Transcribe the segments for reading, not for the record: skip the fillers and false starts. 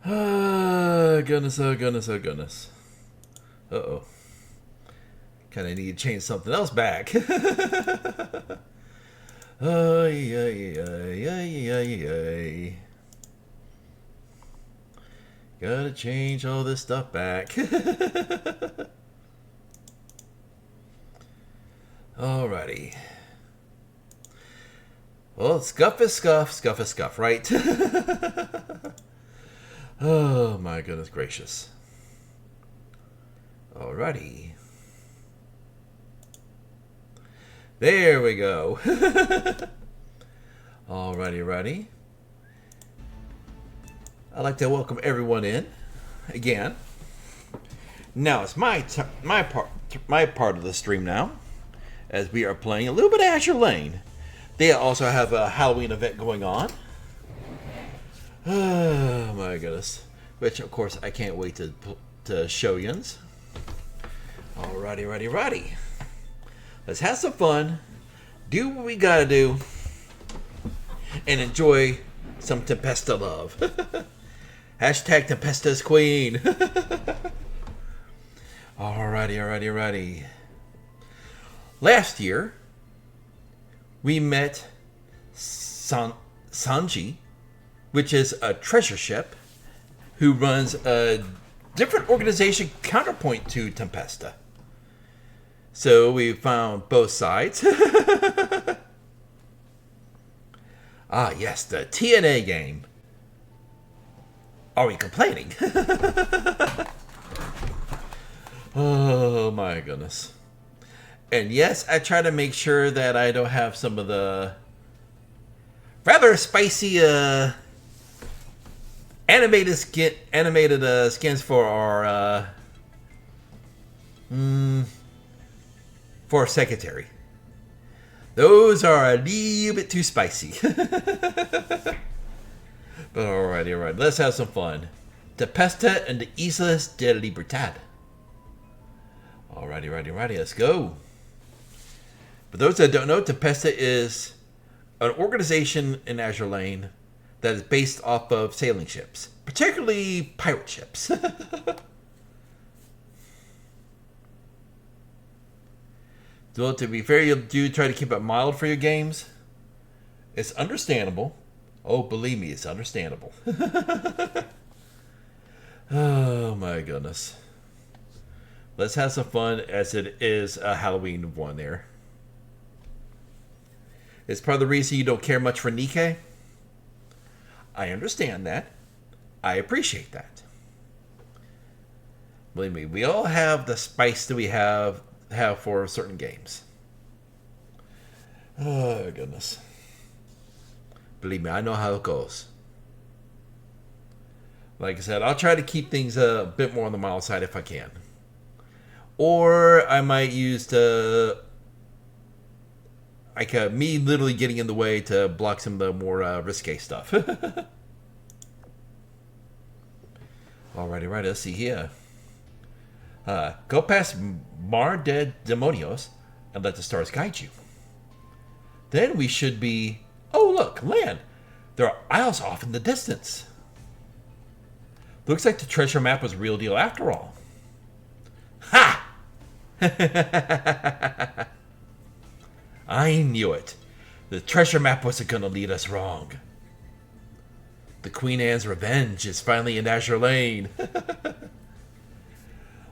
Goodness, oh goodness, oh goodness. Uh-oh. Kind of need to change something else back. Ay, ay, ay, ay, ay, ay. Gotta change all this stuff back. Alrighty. Well, scuff is scuff, scuff is scuff, right? Oh my goodness gracious. Alrighty. There we go. Alrighty, righty. I'd like to welcome everyone in again. Now it's my part of the stream now, as we are playing a little bit of Azur Lane. They also have a Halloween event going on. Oh my goodness! Which of course I can't wait to show yous. Alrighty, righty, righty. Let's have some fun, do what we gotta do, and enjoy some Tempesta love. Hashtag Tempesta's Queen. Alrighty, alrighty, alrighty. Last year, we met Sanji, which is a treasure ship, who runs a different organization counterpoint to Tempesta. So we found both sides. Ah, yes, the TNA game. Are we complaining? Oh my goodness. And yes, I try to make sure that I don't have some of the rather spicy animated skins for our for our secretary. Those are a little bit too spicy. But alright, let's have some fun. Tempesta and the Islas de Libertad. Alrighty, let's go. For those that don't know, Tempesta is an organization in Azur Lane that is based off of sailing ships, particularly pirate ships. Though, to be fair, you do try to keep it mild for your games. It's understandable. Oh, believe me, it's understandable. Oh my goodness. Let's have some fun, as it is a Halloween one there. It's part of the reason you don't care much for Nikkei. I understand that. I appreciate that. Believe me, we all have the spice that we have for certain games. Oh goodness. Believe me, I know how it goes. Like I said, I'll try to keep things a bit more on the mild side if I can. Or I might use me literally getting in the way to block some of the more risque stuff. Alrighty, right, let's see here. Go past Mar de Demonios and let the stars guide you. Then we should be... Oh, look, land. There are isles off in the distance. Looks like the treasure map was a real deal after all. Ha! I knew it. The treasure map wasn't going to lead us wrong. The Queen Anne's revenge is finally in Azur Lane.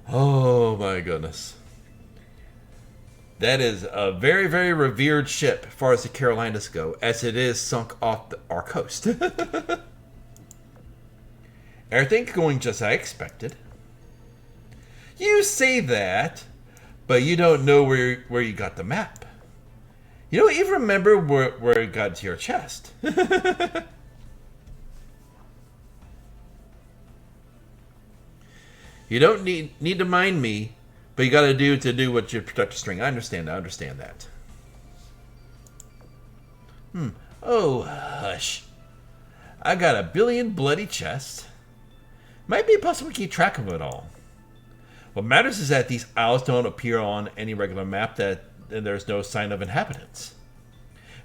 Oh my goodness. That is a very, very revered ship as far as the Carolinas go, as it is sunk off our coast. Everything going just as I expected. You say that, but you don't know where you got the map. You don't even remember where it got to your chest. You don't need to mind me, but you got to do what you protect the string. I understand that. Oh, hush. I got a billion bloody chests. Might be impossible to keep track of it all. What matters is that these isles don't appear on any regular map, and there's no sign of inhabitants.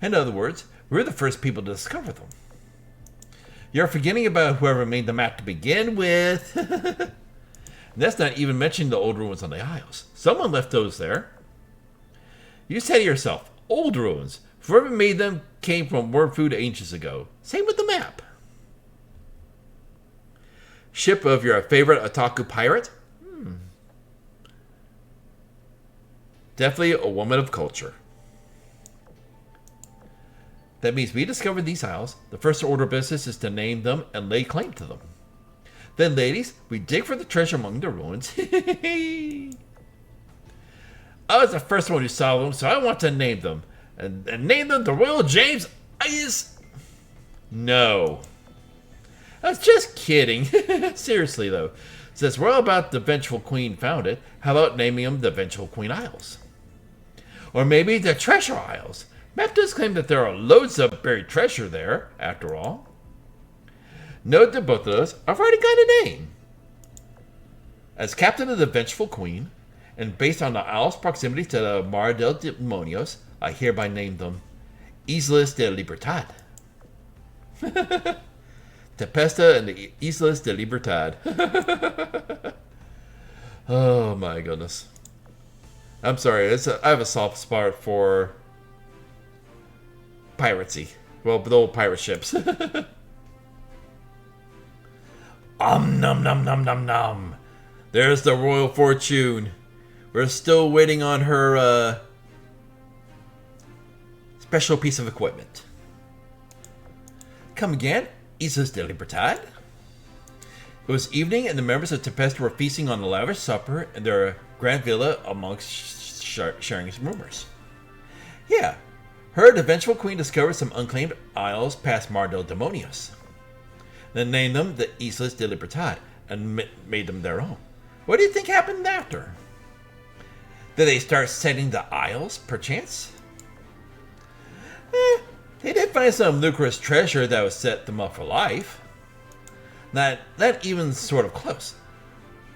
In other words, we're the first people to discover them. You're forgetting about whoever made the map to begin with. And that's not even mentioning the old ruins on the Isles. Someone left those there. You said to yourself, old ruins. Whoever made them came from word food ages ago. Same with the map. Ship of your favorite otaku pirate? Definitely a woman of culture. That means we discovered these isles. The first order of business is to name them and lay claim to them. Then, ladies, we dig for the treasure among the ruins. I was the first one who saw them, so I want to name them. And name them the Royal James Ice. No. I was just kidding. Seriously, though. Since we're all about the Vengeful Queen found it, how about naming them the Vengeful Queen Isles? Or maybe the Treasure Isles. Map does claim that there are loads of buried treasure there, after all. Note that both of those have already got a name. As captain of the Vengeful Queen, and based on the Isles' proximity to the Mar del Demonios, I hereby name them Islas de Libertad. Tempesta and the Islas de Libertad. Oh my goodness. I'm sorry, I have a soft spot for piracy. Well, the old pirate ships. Nom nom nom nom nom. There's the Royal Fortune. We're still waiting on her special piece of equipment. Come again, Islas de Libertad. It was evening, and the members of Tempesta were feasting on a lavish supper in their grand villa amongst sharing rumors. Yeah, her the Vengeful Queen discovered some unclaimed isles past Mar del Demonios. Then named them the Islas de Libertad and made them their own. What do you think happened after? Did they start setting the isles, perchance? They did find some lucrative treasure that would set them up for life. Not even sort of close.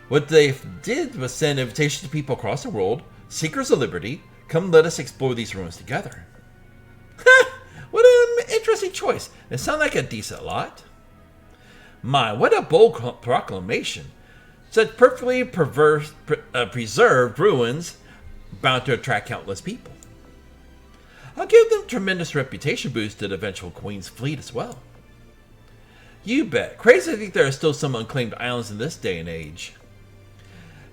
What they did was send invitations to people across the world, seekers of liberty, come let us explore these ruins together. What an interesting choice. It sounds like a decent lot. My, what a bold proclamation. Such perfectly preserved ruins bound to attract countless people. I'll give them tremendous reputation boost to the eventual Queen's fleet as well. You bet. Crazy to think there are still some unclaimed islands in this day and age.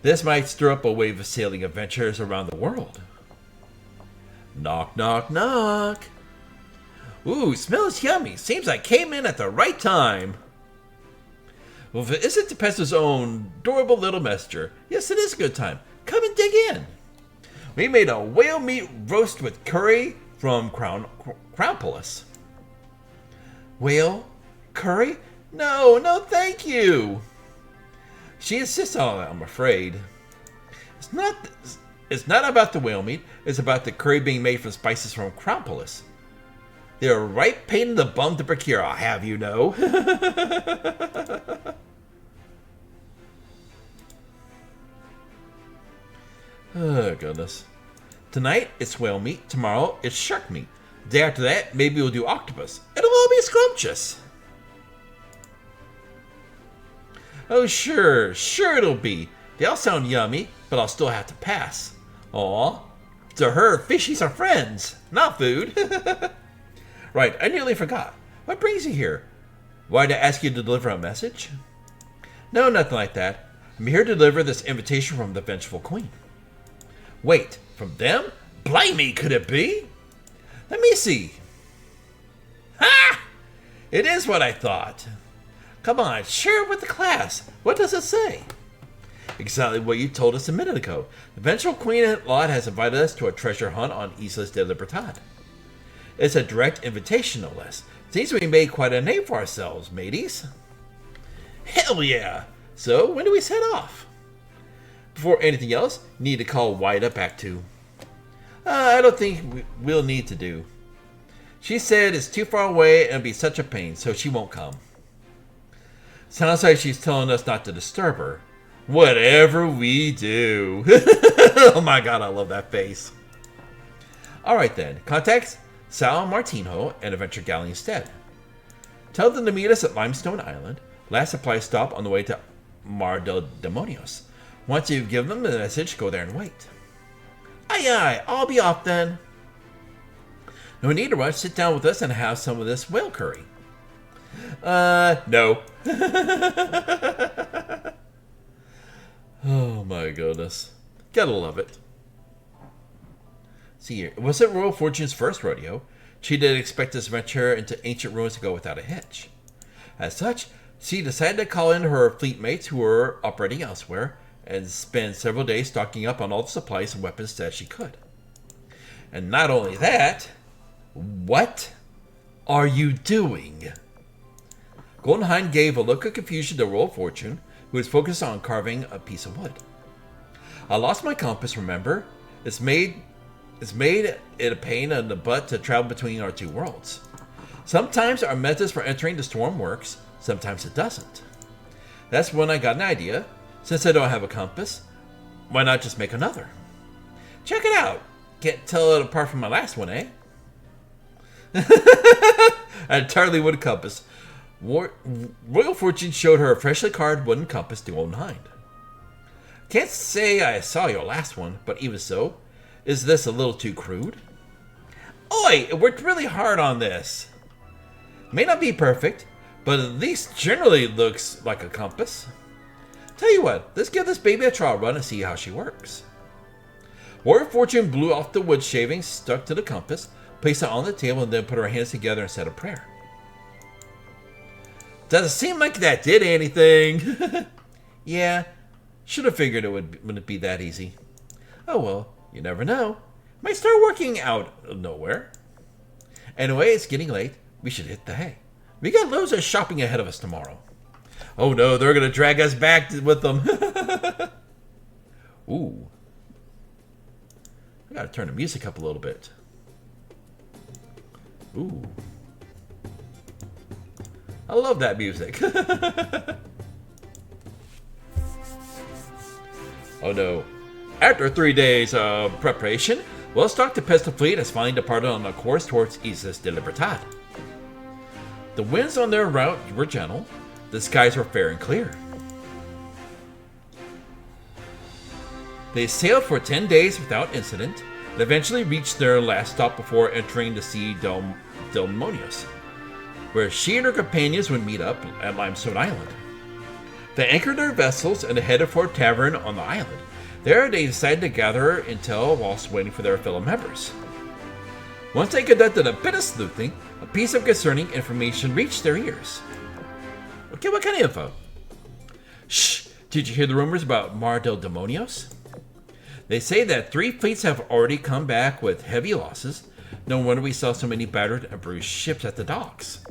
This might stir up a wave of sailing adventures around the world. Knock, knock, knock. Ooh, smells yummy. Seems I came in at the right time. Well, if it isn't Tempesta's own adorable little messenger, yes, it is a good time. Come and dig in. We made a whale meat roast with curry from Crownpolis. Whale? Curry? No, thank you. She insists on it, I'm afraid. It's not about the whale meat. It's about the curry being made from spices from Crownpolis. They're a right pain in the bum to procure, I'll have you know. Oh, goodness. Tonight, it's whale meat. Tomorrow, it's shark meat. The day after that, maybe we'll do octopus. It'll all be scrumptious. Oh, sure it'll be. They all sound yummy, but I'll still have to pass. Aw. To her, fishies are friends, not food. Right, I nearly forgot. What brings you here? Why did I ask you to deliver a message? No, nothing like that. I'm here to deliver this invitation from the Vengeful Queen. Wait, from them? Blimey, could it be? Let me see. Ha! It is what I thought. Come on, share it with the class. What does it say? Exactly what you told us a minute ago. The Vengeful Queen at Lot has invited us to a treasure hunt on Islas de Libertad. It's a direct invitation, no less. Seems we made quite a name for ourselves, mateys. Hell yeah! So, when do we set off? Before anything else, you need to call Wida back too. I don't think we'll need to do. She said it's too far away and it'll be such a pain, so she won't come. Sounds like she's telling us not to disturb her. Whatever we do. Oh my god, I love that face. Alright then, contacts Sal Martino and Adventure Galley instead. Tell them to meet us at Limestone Island, last supply stop on the way to Mar del Demonios. Once you've given them the message, go there and wait. Aye, aye, I'll be off then. No need to rush. Sit down with us and have some of this whale curry. No. Oh my goodness. Gotta love it. See here. It wasn't Royal Fortune's first rodeo. She didn't expect this venture into ancient ruins to go without a hitch. As such, she decided to call in her fleet mates who were operating elsewhere and spend several days stocking up on all the supplies and weapons that she could. And not only that, what are you doing? Golden Hind gave a look of confusion to Royal Fortune, who was focused on carving a piece of wood. I lost my compass, remember? It's made it a pain in the butt to travel between our two worlds. Sometimes our methods for entering the storm works, sometimes it doesn't. That's when I got an idea. Since I don't have a compass, why not just make another? Check it out. Can't tell it apart from my last one, eh? An entirely wooden compass. Royal Fortune showed her a freshly carved wooden compass to Golden Hind. Can't say I saw your last one, but even so, is this a little too crude? Oi, it worked really hard on this. May not be perfect, but at least generally looks like a compass. Tell you what, let's give this baby a trial run and see how she works. Royal Fortune blew off the wood shavings stuck to the compass, placed it on the table, and then put her hands together and said a prayer. Doesn't seem like that did anything. Yeah, should have figured it wouldn't be that easy. Oh well, you never know. Might start working out of nowhere. Anyway, it's getting late. We should hit the hay. We got loads of shopping ahead of us tomorrow. Oh no, they're going to drag us back with them. Ooh. I got to turn the music up a little bit. Ooh. I love that music. Oh no. After 3 days of preparation, well-stocked Tempesta fleet has finally departed on a course towards Islas de Libertad. The winds on their route were gentle. The skies were fair and clear. They sailed for 10 days without incident and eventually reached their last stop before entering the Sea del Demonios, where she and her companions would meet up at Limestone Island. They anchored their vessels and headed for a tavern on the island. There, they decided to gather intel whilst waiting for their fellow members. Once they conducted a bit of sleuthing, a piece of concerning information reached their ears. Okay, what kind of info? Shh! Did you hear the rumors about Mar del Demonios? They say that 3 fleets have already come back with heavy losses. No wonder we saw so many battered and bruised ships at the docks.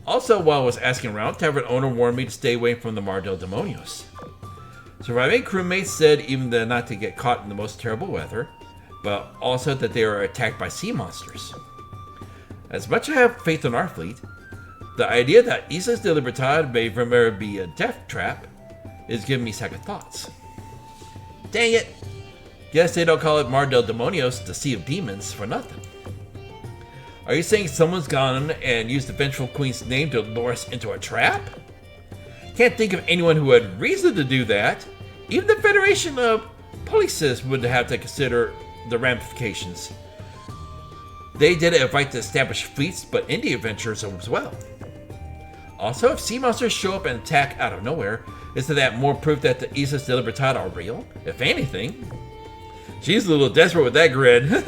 Also, while I was asking around, tavern owner warned me to stay away from the Mar del Demonios. Surviving crewmates said even that not to get caught in the most terrible weather, but also that they were attacked by sea monsters. As much as I have faith in our fleet, the idea that Islas de Libertad may very well be a death trap is giving me second thoughts. Dang it! Guess they don't call it Mar del Demonios, the Sea of Demons, for nothing. Are you saying someone's gone and used the vengeful queen's name to lure us into a trap? Can't think of anyone who had reason to do that. Even the Federation of Polices would have to consider the ramifications. They didn't invite the established fleets, but Indian adventurers as well. Also, if sea monsters show up and attack out of nowhere, isn't that more proof that the Islas de Libertad are real? If anything. She's a little desperate with that grin.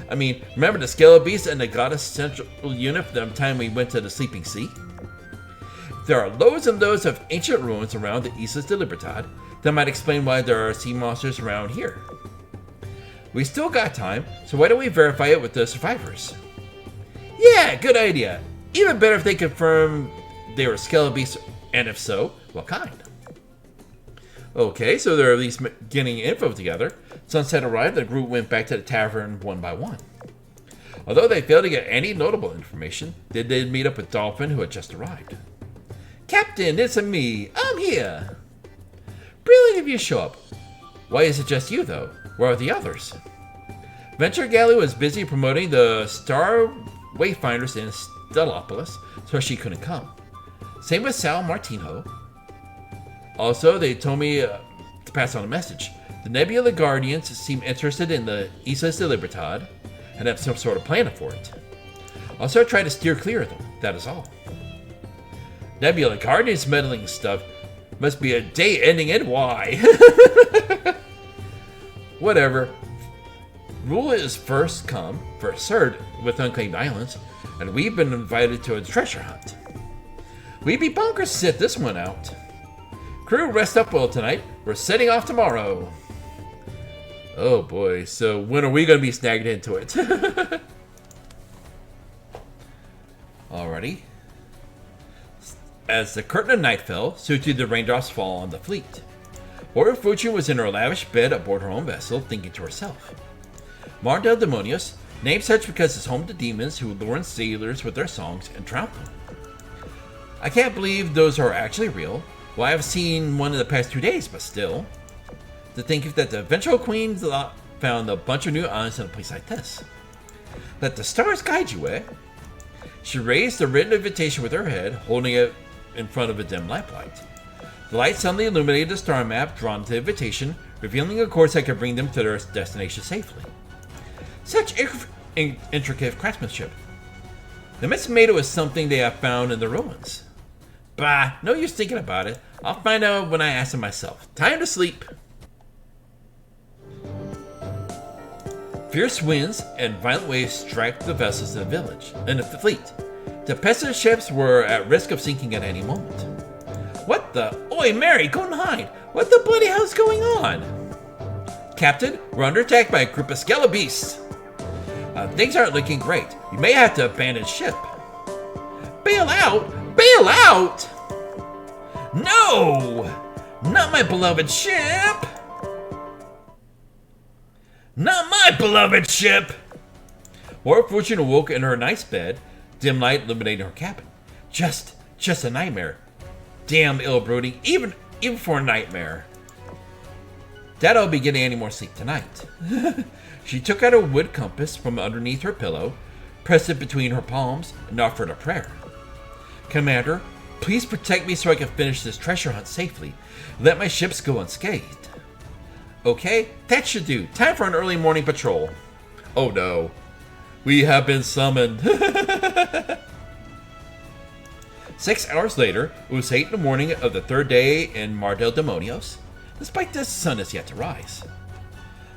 I mean, remember the Scalabeast and the Goddess Central Unit from the time we went to the Sleeping Sea? There are loads and loads of ancient ruins around the Islas de Libertad that might explain why there are sea monsters around here. We still got time, so why don't we verify it with the survivors? Yeah, good idea. Even better if they confirm they were Scalabeasts, and if so, what kind? Okay, so they're at least getting info together. Sunset arrived, the group went back to the tavern one by one. Although they failed to get any notable information, they did meet up with Dolphin, who had just arrived. Captain, it's me. I'm here. Brilliant if you show up. Why is it just you, though? Where are the others? Venture Galley was busy promoting the Star wayfinders in Stellopolis, so she couldn't come. Same with Sal Martino. Also, they told me to pass on a message. The Nebula Guardians seem interested in the Islas de Libertad and have some sort of plan for it. Also, try to steer clear of them. That is all. Nebula Guardians meddling stuff must be a day ending in Y. Whatever. Rule is first come, first served with Unclaimed Islands, and we've been invited to a treasure hunt. We'd be bonkers to sit this one out. Crew, rest up well tonight. We're setting off tomorrow. Oh boy, so when are we going to be snagged into it? Alrighty. As the curtain of night fell, so too the raindrops fall on the fleet. Warrior Fortune was in her lavish bed aboard her own vessel, thinking to herself. Mar del Demonios, named such because it's home to demons who lure in sailors with their songs and drown them. I can't believe those are actually real. Well, I have seen one in the past 2 days, but still. To think that the Vengeful Queen found a bunch of new islands in a place like this. Let the stars guide you, eh? She raised the written invitation with her head, holding it in front of a dim lamplight. The light suddenly illuminated the star map drawn to the invitation, revealing a course that could bring them to their destination safely. Such intricate craftsmanship. They must have made it with something they have found in the ruins. Bah, no use thinking about it. I'll find out when I ask them myself. Time to sleep. Fierce winds and violent waves struck the vessels in the village and the fleet. Tempesta ships were at risk of sinking at any moment. What the? Oi, Mary, go and hide! What the bloody hell's going on? Captain, we're under attack by a group of skeleton beasts. Things aren't looking great. You may have to abandon ship. Bail out? Bail out? No! Not my beloved ship! Not my beloved ship! Warrior Fortune awoke in her nice bed, dim light illuminating her cabin. Just a nightmare. Damn ill brooding, even for a nightmare. Doubt I'll be getting any more sleep tonight. She took out a wood compass from underneath her pillow, pressed it between her palms, and offered a prayer. Commander, please protect me so I can finish this treasure hunt safely. Let my ships go unscathed. Okay, that should do. Time for an early morning patrol. Oh no. We have been summoned. 6 hours later, it was 8 in the morning of the third day in Mar del Demonios. Despite this, the sun is yet to rise.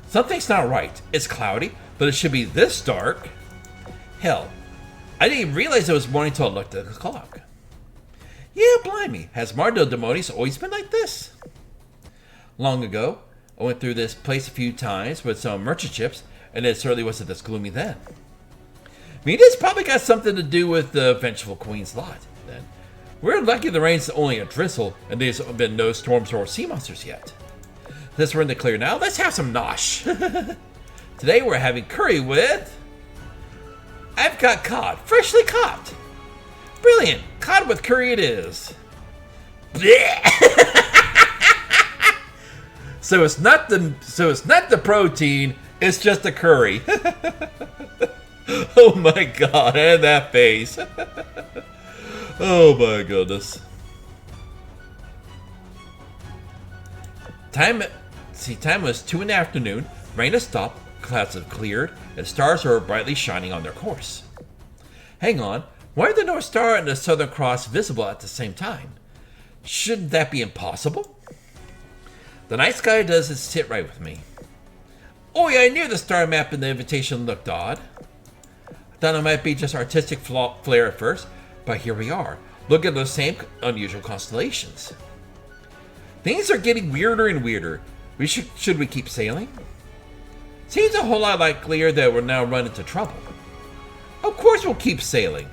Something's not right. It's cloudy, but it should be this dark. Hell, I didn't even realize it was morning until I looked at the clock. Yeah, blimey, has Mar del Demonios always been like this? Long ago, I went through this place a few times with some merchant ships, and it certainly wasn't this gloomy then. I mean, this probably got something to do with the Vengeful Queen's lot, then. We're lucky the rain's only a drizzle, and there's been no storms or sea monsters yet. Since we're in the clear now, let's have some nosh. Today we're having curry with... I've got cod, freshly caught. Brilliant, cod with curry it is. So it's not the protein, it's just the curry. Oh my god, and that face. Oh my goodness. Time was 2 in the afternoon, rain has stopped, clouds have cleared, and stars are brightly shining on their course. Hang on, why are the North Star and the Southern Cross visible at the same time? Shouldn't that be impossible? The night sky doesn't sit right with me. Oh yeah, I knew the star map in the invitation looked odd. I thought it might be just artistic flair at first, but here we are. Look at those same unusual constellations. Things are getting weirder and weirder. Should we keep sailing? Seems a whole lot likelier that we'll now run into trouble. Of course we'll keep sailing.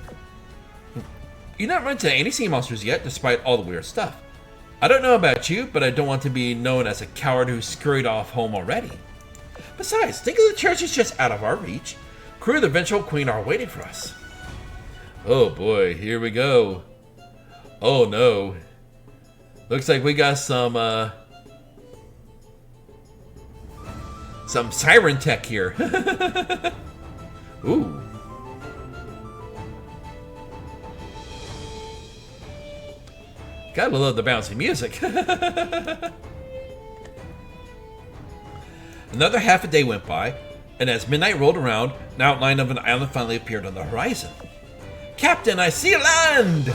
You've not run into any sea monsters yet, despite all the weird stuff. I don't know about you, but I don't want to be known as a coward who scurried off home already. Besides, think of the treasures just out of our reach. Crew of the Vengeful Queen are waiting for us. Oh boy, here we go. Oh no. Looks like we got some siren tech here. Ooh. Gotta love the bouncy music. Another half a day went by, and as midnight rolled around, an outline of an island finally appeared on the horizon. Captain, I see land!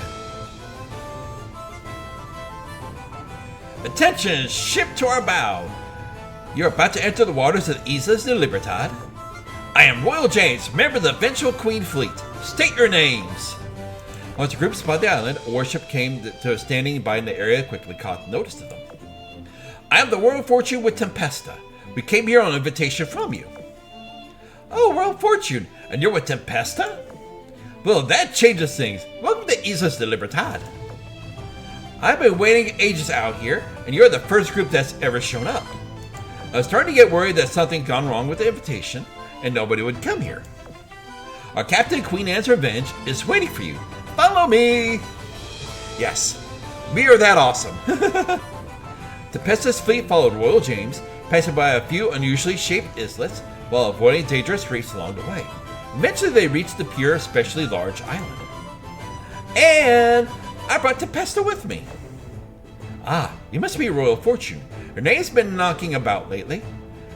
Attention, ship to our bow. You're about to enter the waters of the Islas de Libertad. I am Royal James, member of the Vengeful Queen Fleet. State your names. Once the group spotted the island, a warship came to standing by in the area quickly caught notice of them. I am the Royal Fortune with Tempesta. We came here on an invitation from you. Oh, Royal Fortune, and you're with Tempesta? Well, that changes things. Welcome to Islas de Libertad. I've been waiting ages out here, and you're the first group that's ever shown up. I was starting to get worried that something'd gone wrong with the invitation, and nobody would come here. Our Captain Queen Anne's Revenge is waiting for you. Follow me! Yes, we are that awesome. Tempesta's fleet followed Royal James, passing by a few unusually shaped islets while avoiding dangerous reefs along the way. Eventually they reached the pure, especially large island. And I brought Tempesta with me. Ah, you must be Royal Fortune. Your name's been knocking about lately,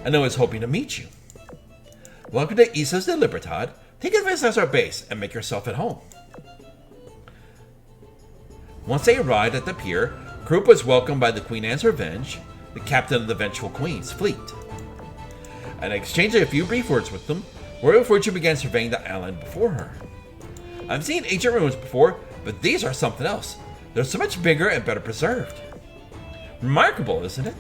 and I was hoping to meet you. Welcome to Islas de Libertad. Take advantage as our base and make yourself at home. Once they arrived at the pier, the group was welcomed by the Queen Anne's Revenge, the captain of the Vengeful Queen's fleet. And exchanging a few brief words with them, Royal Fortune began surveying the island before her. I've seen ancient ruins before, but these are something else. They're so much bigger and better preserved. Remarkable, isn't it?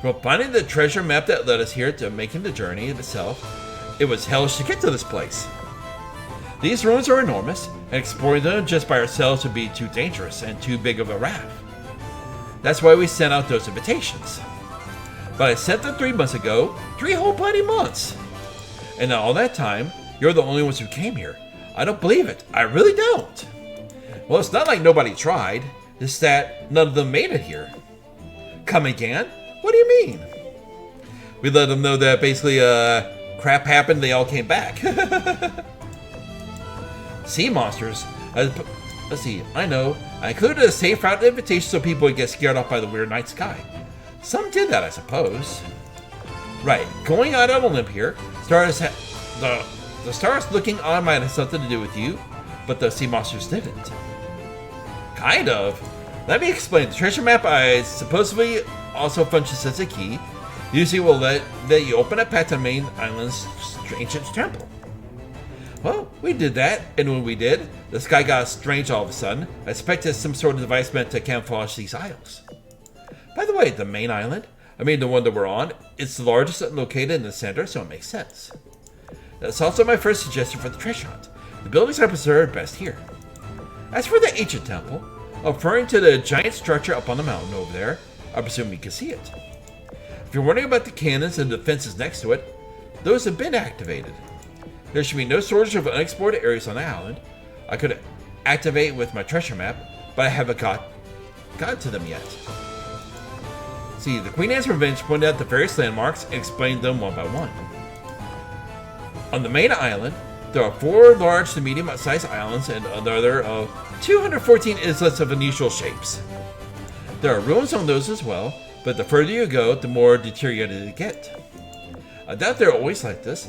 From finding the treasure map that led us here to making the journey itself, it was hellish to get to this place. These ruins are enormous, and exploring them just by ourselves would be too dangerous and too big of a raft. That's why we sent out those invitations. But I sent them 3 months ago, 3 whole bloody months. And in all that time, you're the only ones who came here. I don't believe it. I really don't. Well, it's not like nobody tried. It's that none of them made it here. Come again? What do you mean? We let them know that basically, crap happened, they all came back. Sea monsters? Let's see, I know. I included a safe route invitation so people would get scared off by the weird night sky. Some did that, I suppose. Right, going out on a limb here, the stars looking on might have something to do with you, but the sea monsters didn't. Kind of. Let me explain. The treasure map I supposedly also functions as a key. Usually will let you open up path to the main island's ancient temple. Well, we did that, and when we did, the sky got strange all of a sudden. I suspect it's some sort of device meant to camouflage these isles. By the way, the main island, the one that we're on, it's the largest and located in the center, so it makes sense. That's also my first suggestion for the treasure hunt. The buildings are preserved best here. As for the ancient temple, referring to the giant structure up on the mountain over there, I presume you can see it. If you're wondering about the cannons and defenses next to it, those have been activated. There should be no shortage of unexplored areas on the island. I could activate with my treasure map, but I haven't got to them yet. See, the Queen Anne's Revenge pointed out the various landmarks and explained them one by one. On the main island, there are 4 large to medium-sized islands and another of 214 islets of unusual shapes. There are ruins on those as well, but the further you go, the more deteriorated they get. I doubt they're always like this,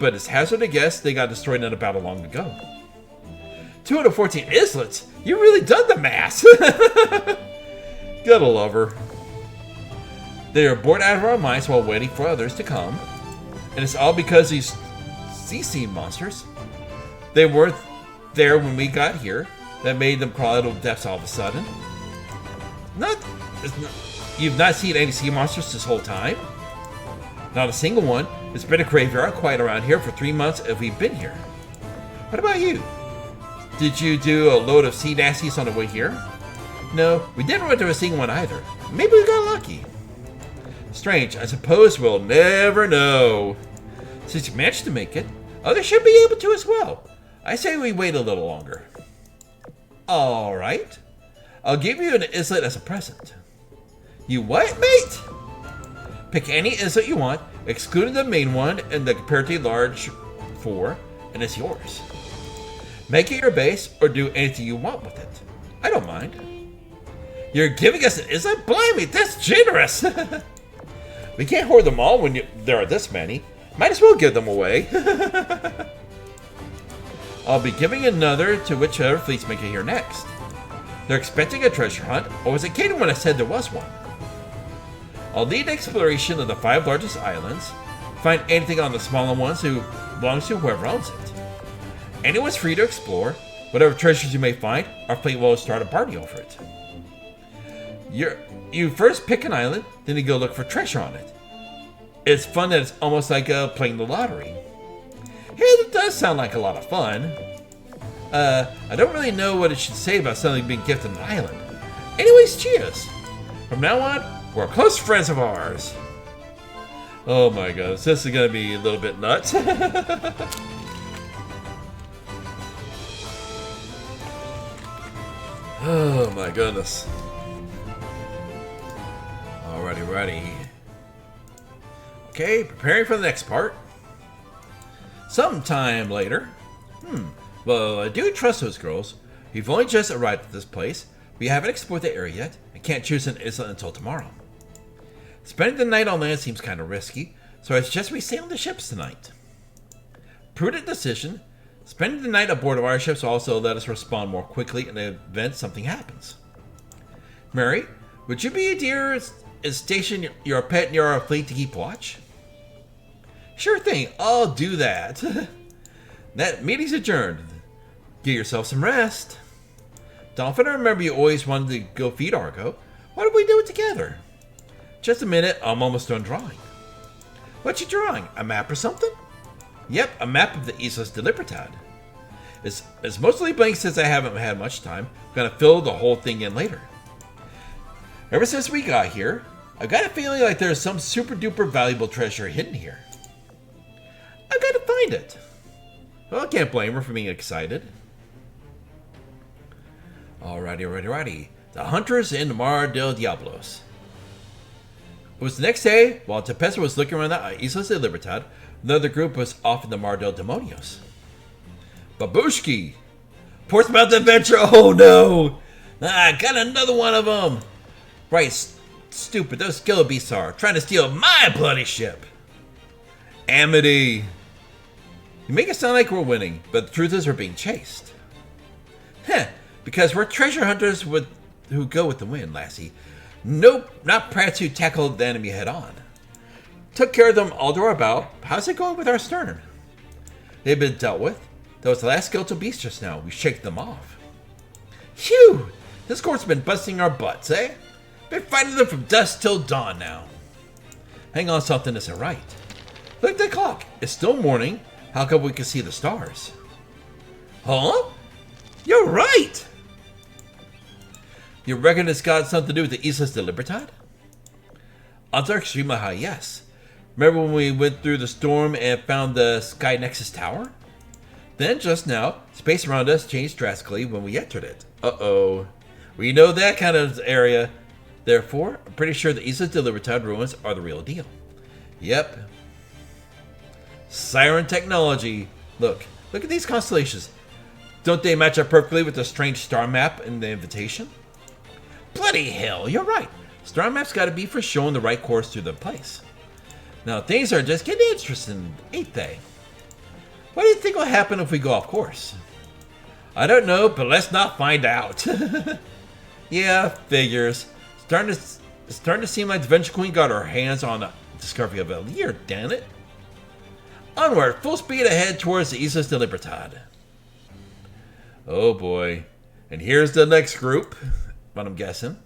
but it's hazard to guess they got destroyed in a battle long ago. 214 islets? You really done the math! Gotta love her. They are bored out of our minds while waiting for others to come, and it's all because these sea monsters, they weren't there when we got here. That made them crawl out of depths all of a sudden. You've not seen any sea monsters this whole time? Not a single one. It's been a graveyard quiet around here for 3 months if we've been here. What about you? Did you do a load of sea nasties on the way here? No, we didn't run into a single one either. Maybe we got lucky. Strange. I suppose we'll never know. Since you managed to make it, others should be able to as well. I say we wait a little longer. Alright. I'll give you an islet as a present. You what, mate? Pick any islet you want, excluding the main one and the comparatively large 4, and it's yours. Make it your base or do anything you want with it. I don't mind. You're giving us an islet? Blimey, that's generous! We can't hoard them all when there are this many. Might as well give them away. I'll be giving another to whichever fleets make it here next. They're expecting a treasure hunt, or was it kidding when I said there was one? I'll lead exploration of the 5 largest islands, find anything on the smaller ones who belongs to whoever owns it. Anyone's free to explore. Whatever treasures you may find, our fleet will start a party over it. You first pick an island, then you go look for treasure on it. It's fun that it's almost like playing the lottery. It does sound like a lot of fun. I don't really know what it should say about suddenly being gifted an island. Anyways, cheers. From now on, we're close friends of ours. Oh my goodness, this is gonna be a little bit nuts. Oh my goodness. Alrighty. Okay, preparing for the next part. Sometime later. Well, I do trust those girls. We've only just arrived at this place. We haven't explored the area yet. I can't choose an islet until tomorrow. Spending the night on land seems kind of risky, so I suggest we stay on the ships tonight. Prudent decision. Spending the night aboard of our ships will also let us respond more quickly in the event something happens. Mary, would you be a dear and station your pet near our fleet to keep watch? Sure thing, I'll do that. That meeting's adjourned. Get yourself some rest. Dolphin, I remember you always wanted to go feed Argo. Why don't we do it together? Just a minute, I'm almost done drawing. What you drawing? A map or something? Yep, a map of the Islas de Libertad. It's mostly blank since I haven't had much time. I'm gonna fill the whole thing in later. Ever since we got here, I've got a feeling like there's some super duper valuable treasure hidden here. I've got to find it. Well, I can't blame her for being excited. Alrighty. The Hunters in Mar del Diablos. It was the next day, while Tempesta was looking around the Islas de Libertad, another group was off in the Mar del Demonios. Babushki! Portsmouth Adventure! Oh no! I got another one of them! Right, stupid, those skeleton beasts are trying to steal my bloody ship! Amity! You make it sound like we're winning, but the truth is we're being chased. Heh, because we're treasure hunters who go with the wind, lassie. Nope, not prats who tackled the enemy head on. Took care of them all to our bow. How's it going with our stern? They've been dealt with. That was the last skeletal beast just now. We shake them off. Phew! This court's been busting our butts, eh? Been fighting them from dusk till dawn now. Hang on, something isn't right. Look at the clock. It's still morning. How come we can see the stars? Huh? You're right! You reckon it's got something to do with the Islas de Libertad? Odds are extremely high, yes. Remember when we went through the storm and found the Sky Nexus Tower? Then, just now, space around us changed drastically when we entered it. Uh-oh. We know that kind of area. Therefore, I'm pretty sure the Islas de Libertad ruins are the real deal. Yep. Siren technology. Look at these constellations. Don't they match up perfectly with the strange star map in the invitation? Bloody hell, you're right. Star map's gotta be for showing the right course to the place. Now, things are just getting interesting, ain't they? What do you think will happen if we go off course? I don't know, but let's not find out. Yeah, figures. It's starting to seem like the Venture Queen got her hands on the discovery of Elir, damn it. Onward, full speed ahead towards the Islas de Libertad. Oh boy. And here's the next group, what I'm guessing.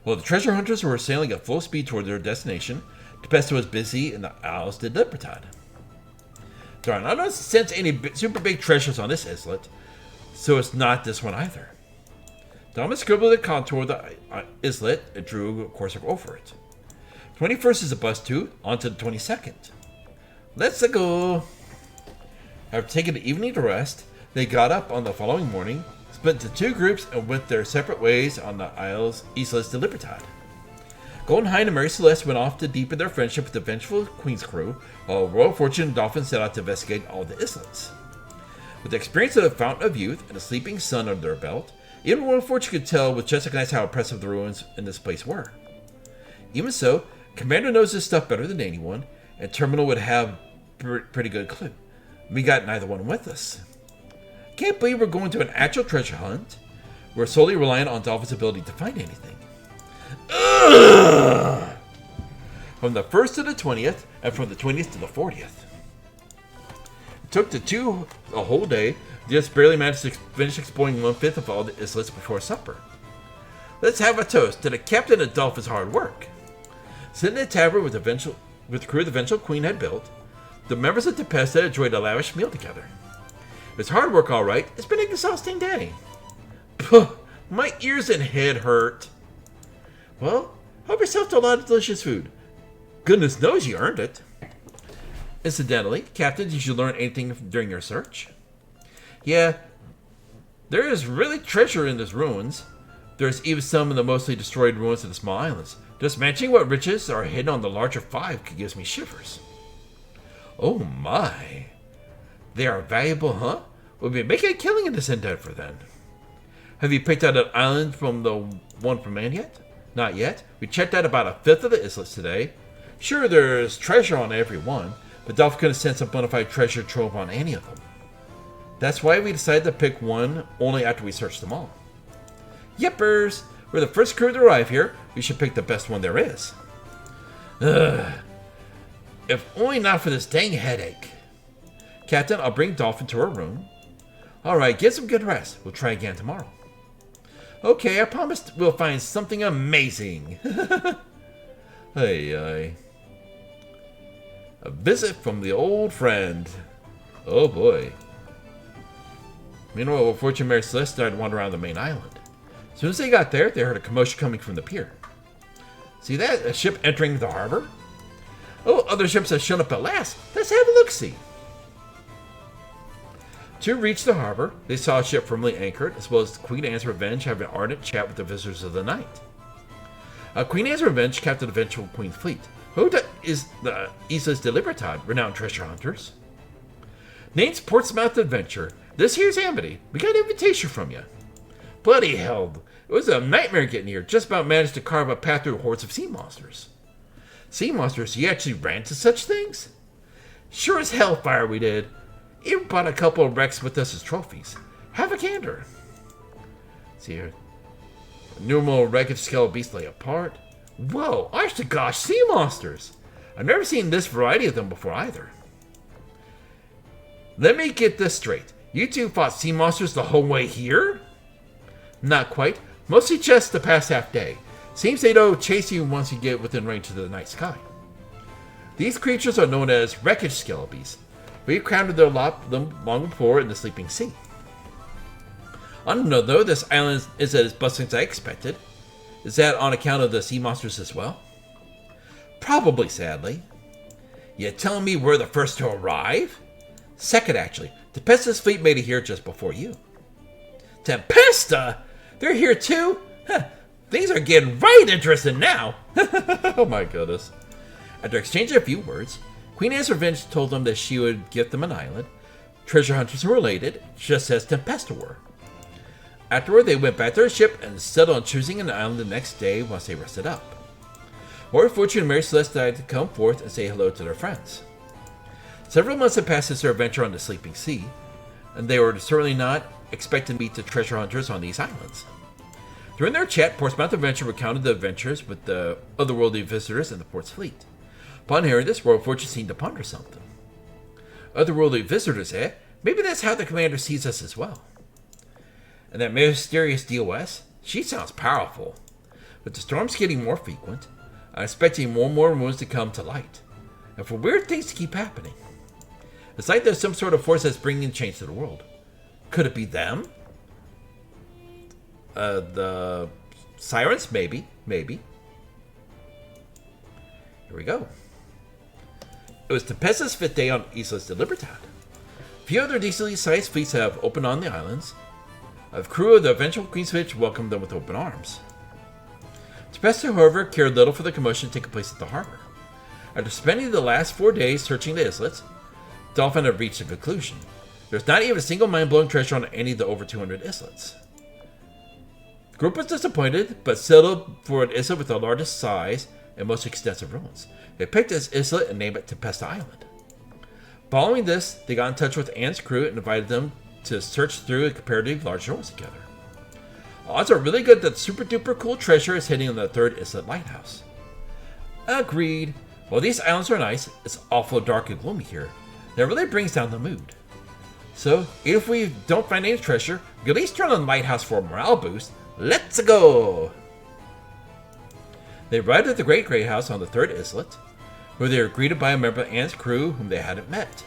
While the treasure hunters were sailing at full speed toward their destination, Tempesta was busy in the Isles de Libertad. Darn, I don't sense any super big treasures on this islet, so it's not this one either. Thomas scribbled the contour of the islet and drew a course over it. 21st is a bus to, on to the 22nd. Let's go! After taking the evening to rest, they got up on the following morning, split into two groups, and went their separate ways on the Islas de Libertad. Golden Hind and Mary Celeste went off to deepen their friendship with the vengeful Queen's crew, while Royal Fortune and Dolphin set out to investigate all the islets. With the experience of the Fountain of Youth and a sleeping sun under their belt, Even Royal Fortune could tell with just a glance how impressive the ruins in this place were. Even so, Commander knows this stuff better than anyone, and Terminal would have pretty good clue. We got neither one with us. Can't believe we're going to an actual treasure hunt. We're solely reliant on Dolphin's ability to find anything. Ugh! From the 1st to the 20th, and from the 20th to the 40th. It took the two a whole day. Just barely managed to finish exploring 1/5 of all the islets before supper. Let's have a toast to the captain of Dolphin's hard work. Sitting in a tavern with the crew the Vengeful Queen had built, the members of Tempesta enjoyed a lavish meal together. It's hard work, all right. It's been an exhausting day. Puh, my ears and head hurt. Well, help yourself to a lot of delicious food. Goodness knows you earned it. Incidentally, Captain, did you learn anything during your search? Yeah, there is really treasure in these ruins. There's even some in the mostly destroyed ruins of the small islands. Just mentioning what riches are hidden on the larger 5 gives me shivers. Oh my. They are valuable, huh? We'll be making a killing in this endeavor then. Have you picked out an island from the one from man yet? Not yet. We checked out about 1/5 of the islets today. Sure, there's treasure on every one, but Dolphin couldn't sense a bona fide treasure trove on any of them. That's why we decided to pick one only after we searched them all. Yippers! We're the first crew to arrive here. We should pick the best one there is. Ugh. If only not for this dang headache. Captain, I'll bring Dolphin to her room. Alright, get some good rest. We'll try again tomorrow. Okay, I promise we'll find something amazing. Hey. A visit from the old friend. Oh boy. Meanwhile, Fortune and Mary Celeste started to wander around the main island. As soon as they got there, they heard a commotion coming from the pier. See that? A ship entering the harbor? Oh, other ships have shown up at last. Let's have a look-see. To reach the harbor, they saw a ship firmly anchored, as well as Queen Anne's Revenge having an ardent chat with the visitors of the night. Queen Anne's Revenge captured the Vengeful Queen fleet. Who is the Islas de Libertad, renowned treasure hunters? Name's Portsmouth Adventure. This here's Amity. We got an invitation from you. Bloody hell. It was a nightmare getting here. Just about managed to carve a path through hordes of sea monsters. Sea monsters? You actually ran to such things? Sure as hellfire we did. Even brought a couple of wrecks with us as trophies. Have a candor. See here. Numerable wreckage skeletal beasts lay apart. Whoa, honest to gosh, sea monsters! I've never seen this variety of them before either. Let me get this straight. You two fought sea monsters the whole way here? Not quite. Mostly just the past half day. Seems they don't chase you once you get within range of the night sky. These creatures are known as wreckage skeletons. We encountered them long before in the sleeping sea. I don't know though, this island isn't as bustling as I expected. Is that on account of the sea monsters as well? Probably, sadly. You telling me we're the first to arrive? Second, actually. Tempesta's fleet made it here just before you. Tempesta? They're here too? Huh. Things are getting right interesting now. Oh my goodness. After exchanging a few words, Queen Anne's Revenge told them that she would give them an island. Treasure hunters were related, just as Tempesta were. Afterward, they went back to their ship and settled on choosing an island the next day once they rested up. Royal Fortune and Mary Celeste decided to come forth and say hello to their friends. Several months had passed since their adventure on the Sleeping Sea, and they were certainly not expecting to meet the treasure hunters on these islands. During their chat, Portsmouth Adventure recounted the adventures with the otherworldly visitors in the port's fleet. Upon hearing this, Royal Fortune seemed to ponder something. Otherworldly visitors, eh? Maybe that's how the commander sees us as well. And that mysterious DOS? She sounds powerful. With the storms getting more frequent, I'm expecting more and more ruins to come to light. And for weird things to keep happening. It's like there's some sort of force that's bringing change to the world. Could it be them? The sirens? Maybe. Here we go. It was Tempesta's 5th day on Islas de Libertad. A few other decently sized fleets have opened on the islands. The crew of the Vengeful Queen's fleet welcomed them with open arms. Tempesta, however, cared little for the commotion taking place at the harbor. After spending the last 4 days searching the islets, Dolphin had reached a conclusion. There's not even a single mind-blowing treasure on any of the over 200 islets. group was disappointed, but settled for an islet with the largest size and most extensive ruins. They picked this islet and named it Tempesta Island. Following this, they got in touch with Anne's crew and invited them to search through a comparatively large ruins together. Odds are really good that super duper cool treasure is hidden in the third islet lighthouse. Agreed. While these islands are nice, it's awful dark and gloomy here. That really brings down the mood. So, if we don't find any treasure, we can at least turn on the lighthouse for a morale boost. Let's go! They arrived at the Great Grey House on the third islet, where they were greeted by a member of Anne's crew whom they hadn't met.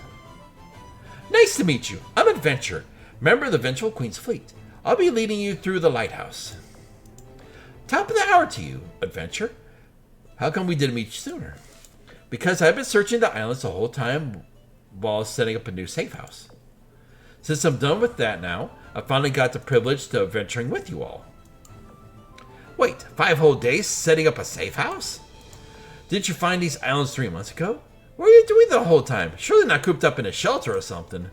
Nice to meet you. I'm Adventure, member of the Vengeful Queen's fleet. I'll be leading you through the lighthouse. Top of the hour to you, Adventure. How come we didn't meet you sooner? Because I've been searching the islands the whole time while setting up a new safe house. Since I'm done with that now, I finally got the privilege to adventuring with you all. Wait, 5 whole days setting up a safe house? Didn't you find these islands 3 months ago? What were you doing the whole time? Surely not cooped up in a shelter or something.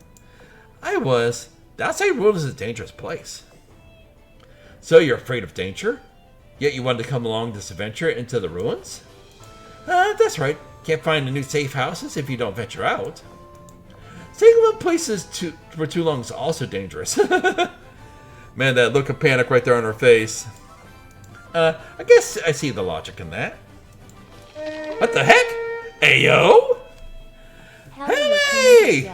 I was. The outside world is a dangerous place. So you're afraid of danger? Yet you wanted to come along this adventure into the ruins? That's right. Can't find a new safe houses if you don't venture out. Staying in places for too long is also dangerous. Man, that look of panic right there on her face. I guess I see the logic in that. What the heck? Ayo! Hey!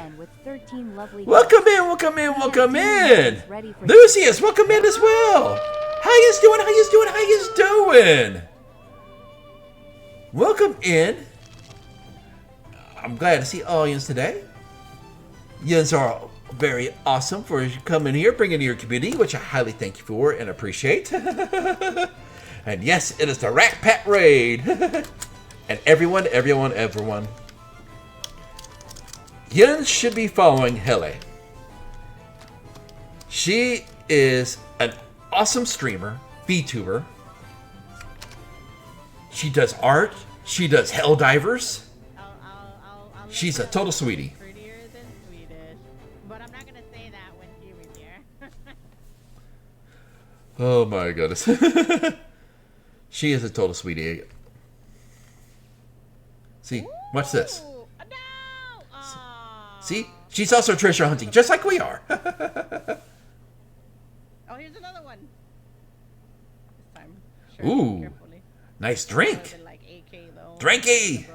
Welcome in, welcome in, welcome in! Lucius, welcome in as well! How yous doing, how yous doing, how yous doing? Welcome in. I'm glad to see all yous today. Yous are very awesome for coming here, bringing to your community, which I highly thank you for and appreciate. And yes, it is the Rat Pat Raid. And everyone. Yun should be following Hele. She is an awesome streamer, VTuber. She does art. She does hell divers. She's a total sweetie. Prettier than Swedish, but I'm not gonna say that when he was here. Oh my goodness. She is a total sweetie. See, watch this. No! Aw. See, she's also treasure hunting, just like we are. Oh, here's another one. This time, Ooh, carefully. nice drink. Been like 8K though. Drinky.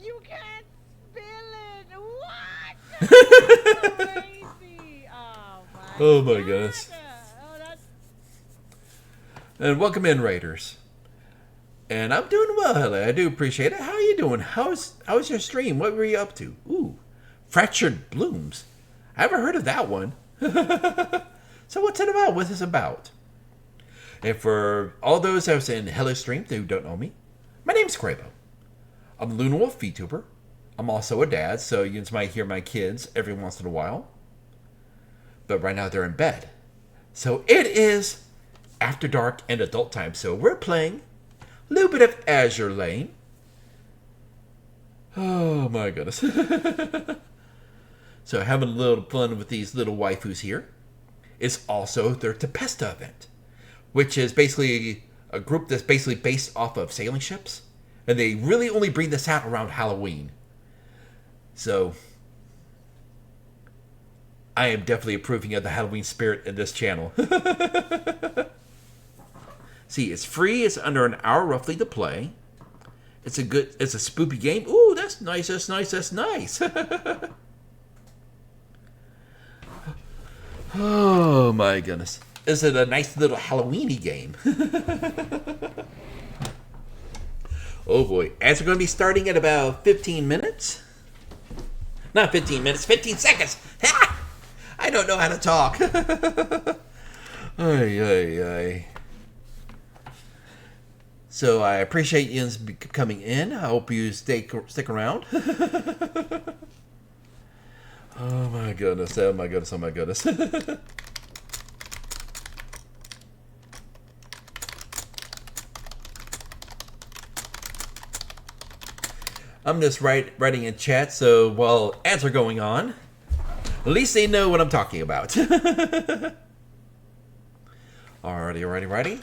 You can't spill it. What? That's crazy. Oh my goodness. Oh, that's... And welcome in, Raiders. And I'm doing well, Hele. I do appreciate it. How are you doing? How's your stream? What were you up to? Ooh, Fractured Blooms. I haven't heard of that one. So what's it about? What's this about? And for all those that was in Hele's stream who don't know me, my name's Crabo. I'm Luna Wolf VTuber. I'm also a dad, so you might hear my kids every once in a while. But right now they're in bed. So it is after dark and adult time, so we're playing a little bit of Azur Lane. Oh my goodness. So having a little fun with these little waifus here. It's also their Tempesta event, which is basically a group that's basically based off of sailing ships. And they really only bring this out around Halloween. So I am definitely approving of the Halloween spirit in this channel. See, it's free. It's under an hour roughly to play. It's a spoopy game. Ooh, that's nice. That's nice. That's nice. Oh my goodness. Is it a nice little Halloweeny game? Oh boy. Ads are going to be starting at about 15 minutes. Not 15 minutes, 15 seconds. Ha! I don't know how to talk. Ay, ay, ay. So I appreciate you coming in. I hope you stick around. Oh my goodness, oh my goodness, oh my goodness. I'm just writing in chat, so while ads are going on, At least they know what I'm talking about. Alrighty.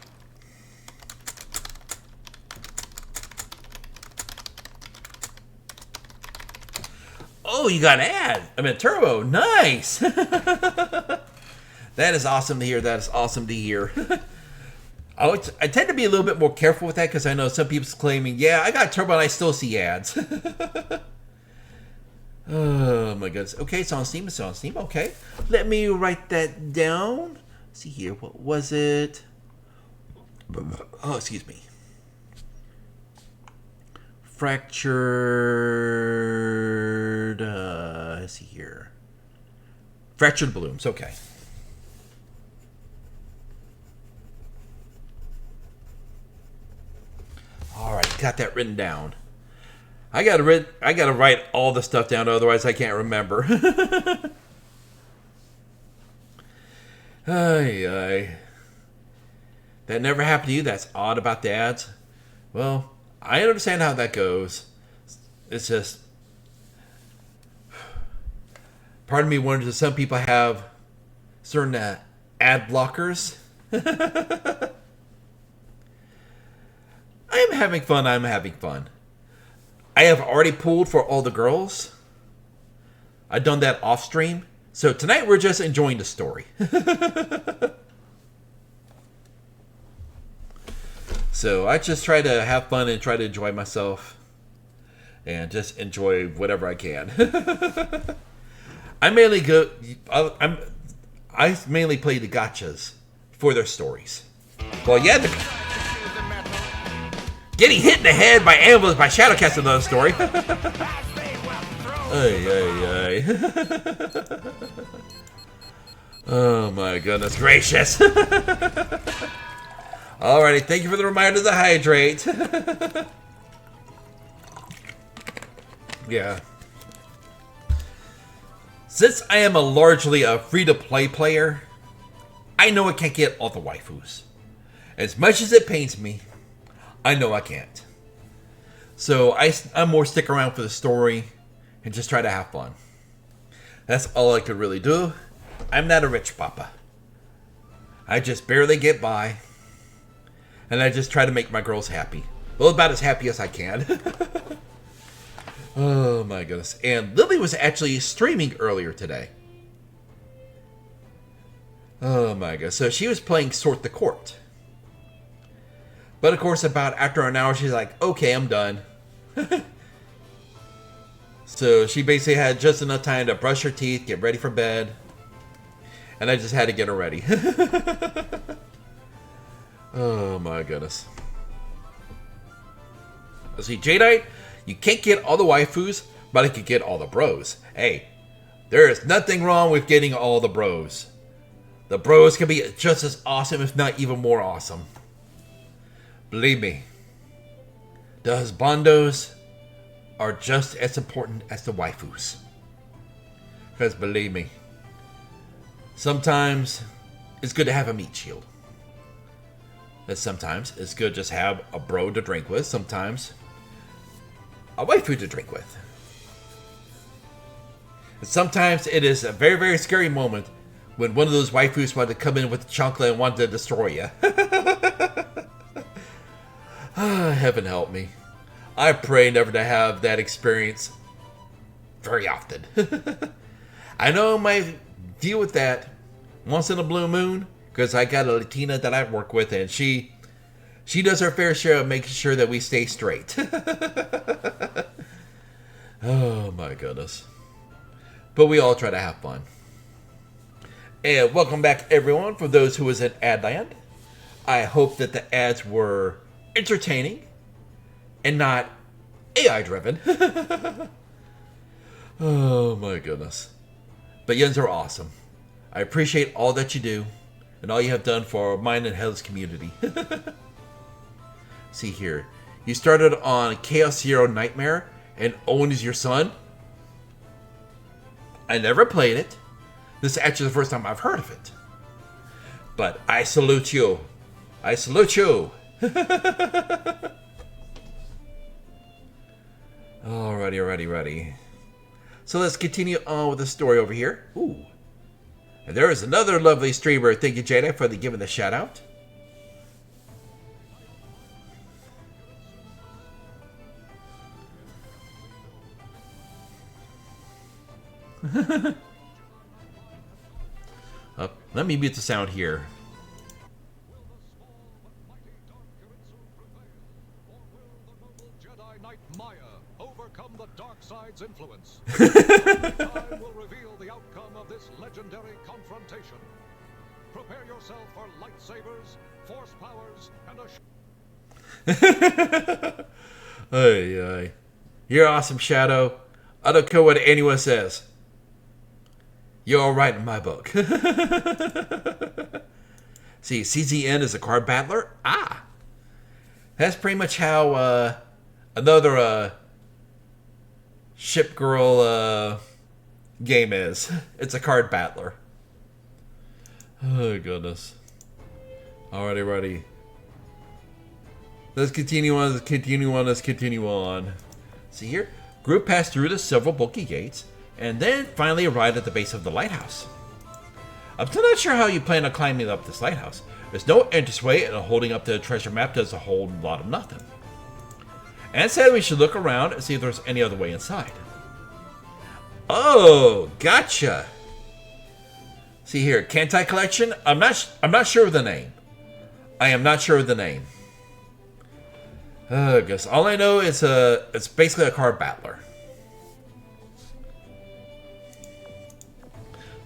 Oh, you got an ad. I mean, turbo. Nice. That is awesome to hear. I tend to be a little bit more careful with that because I know some people's claiming, yeah, I got turbo and I still see ads. Oh my goodness. Okay, it's on Steam. Okay. Let me write that down. Let's see here. What was it? Oh, excuse me. Fractured. Let's see here. Fractured blooms. Okay. All right, got that written down. I gotta write all the stuff down, otherwise I can't remember. Ay. That never happened to you? That's odd about the ads? Well, I understand how that goes. It's just... Part of me wonders if some people have certain ad blockers. I'm having fun. I have already pulled for all the girls. I've done that off stream. So tonight we're just enjoying the story. So I just try to have fun and try to enjoy myself. And just enjoy whatever I can. I mainly play the gotchas for their stories. Well, yeah, getting hit in the head by anvils by Shadowcast, another story. Ay. Oh my goodness gracious. Alrighty, thank you for the reminder to hydrate. Yeah. Since I am largely a free-to-play player, I know I can't get all the waifus. As much as it pains me, I know I can't. So I'm more stick around for the story and just try to have fun. That's all I could really do. I'm not a rich papa. I just barely get by. And I just try to make my girls happy. Well, about as happy as I can. Oh my goodness. And Lily was actually streaming earlier today. Oh my goodness. So she was playing Sort the Court. But of course, about after an hour, she's like, okay, I'm done. So she basically had just enough time to brush her teeth, get ready for bed. And I just had to get her ready. Oh my goodness. Let's see, Jadeite, you can't get all the waifus, but I could get all the bros. Hey, there is nothing wrong with getting all the bros. The bros can be just as awesome, if not even more awesome. Believe me, the husbandos are just as important as the waifus. Because believe me, sometimes it's good to have a meat shield. But sometimes it's good to just have a bro to drink with. Sometimes a waifu to drink with. And sometimes it is a very, very scary moment when one of those waifus wanted to come in with the chocolate and wanted to destroy you. Heaven help me. I pray never to have that experience very often. I know I might deal with that once in a blue moon, because I got a Latina that I work with, and she does her fair share of making sure that we stay straight. Oh my goodness. But we all try to have fun. And welcome back, everyone, for those who was in Adland. I hope that the ads were entertaining and not AI driven. Oh my goodness. But yens are awesome. I appreciate all that you do and all you have done for mine and Hell's community. See here. You started on Chaos Zero Nightmare and Owen is your son? I never played it. This is actually the first time I've heard of it. But I salute you. I salute you. Alrighty. So let's continue on with the story over here. Ooh. And there is another lovely streamer. Thank you, Jada, for giving the shout out. Let me mute the sound here. Overcome the dark side's influence. Time will reveal the outcome of this legendary confrontation. Prepare yourself for lightsabers, force powers, and a... Ay, ay. You're awesome, Shadow. I don't care what anyone says. You're alright in my book. See, CZN is a card battler? Ah! That's pretty much how another Ship Girl game is. It's a card battler. Oh, goodness. Alrighty. Let's continue on. See here? Group passed through the several bulky gates, and then finally arrived at the base of the lighthouse. I'm still not sure how you plan on climbing up this lighthouse. There's no entranceway, and holding up the treasure map does a whole lot of nothing. And said we should look around and see if there's any other way inside. Oh, gotcha. See here, Kantai Collection. I'm not sure of the name. I am not sure of the name. I guess all I know is it's basically a card battler.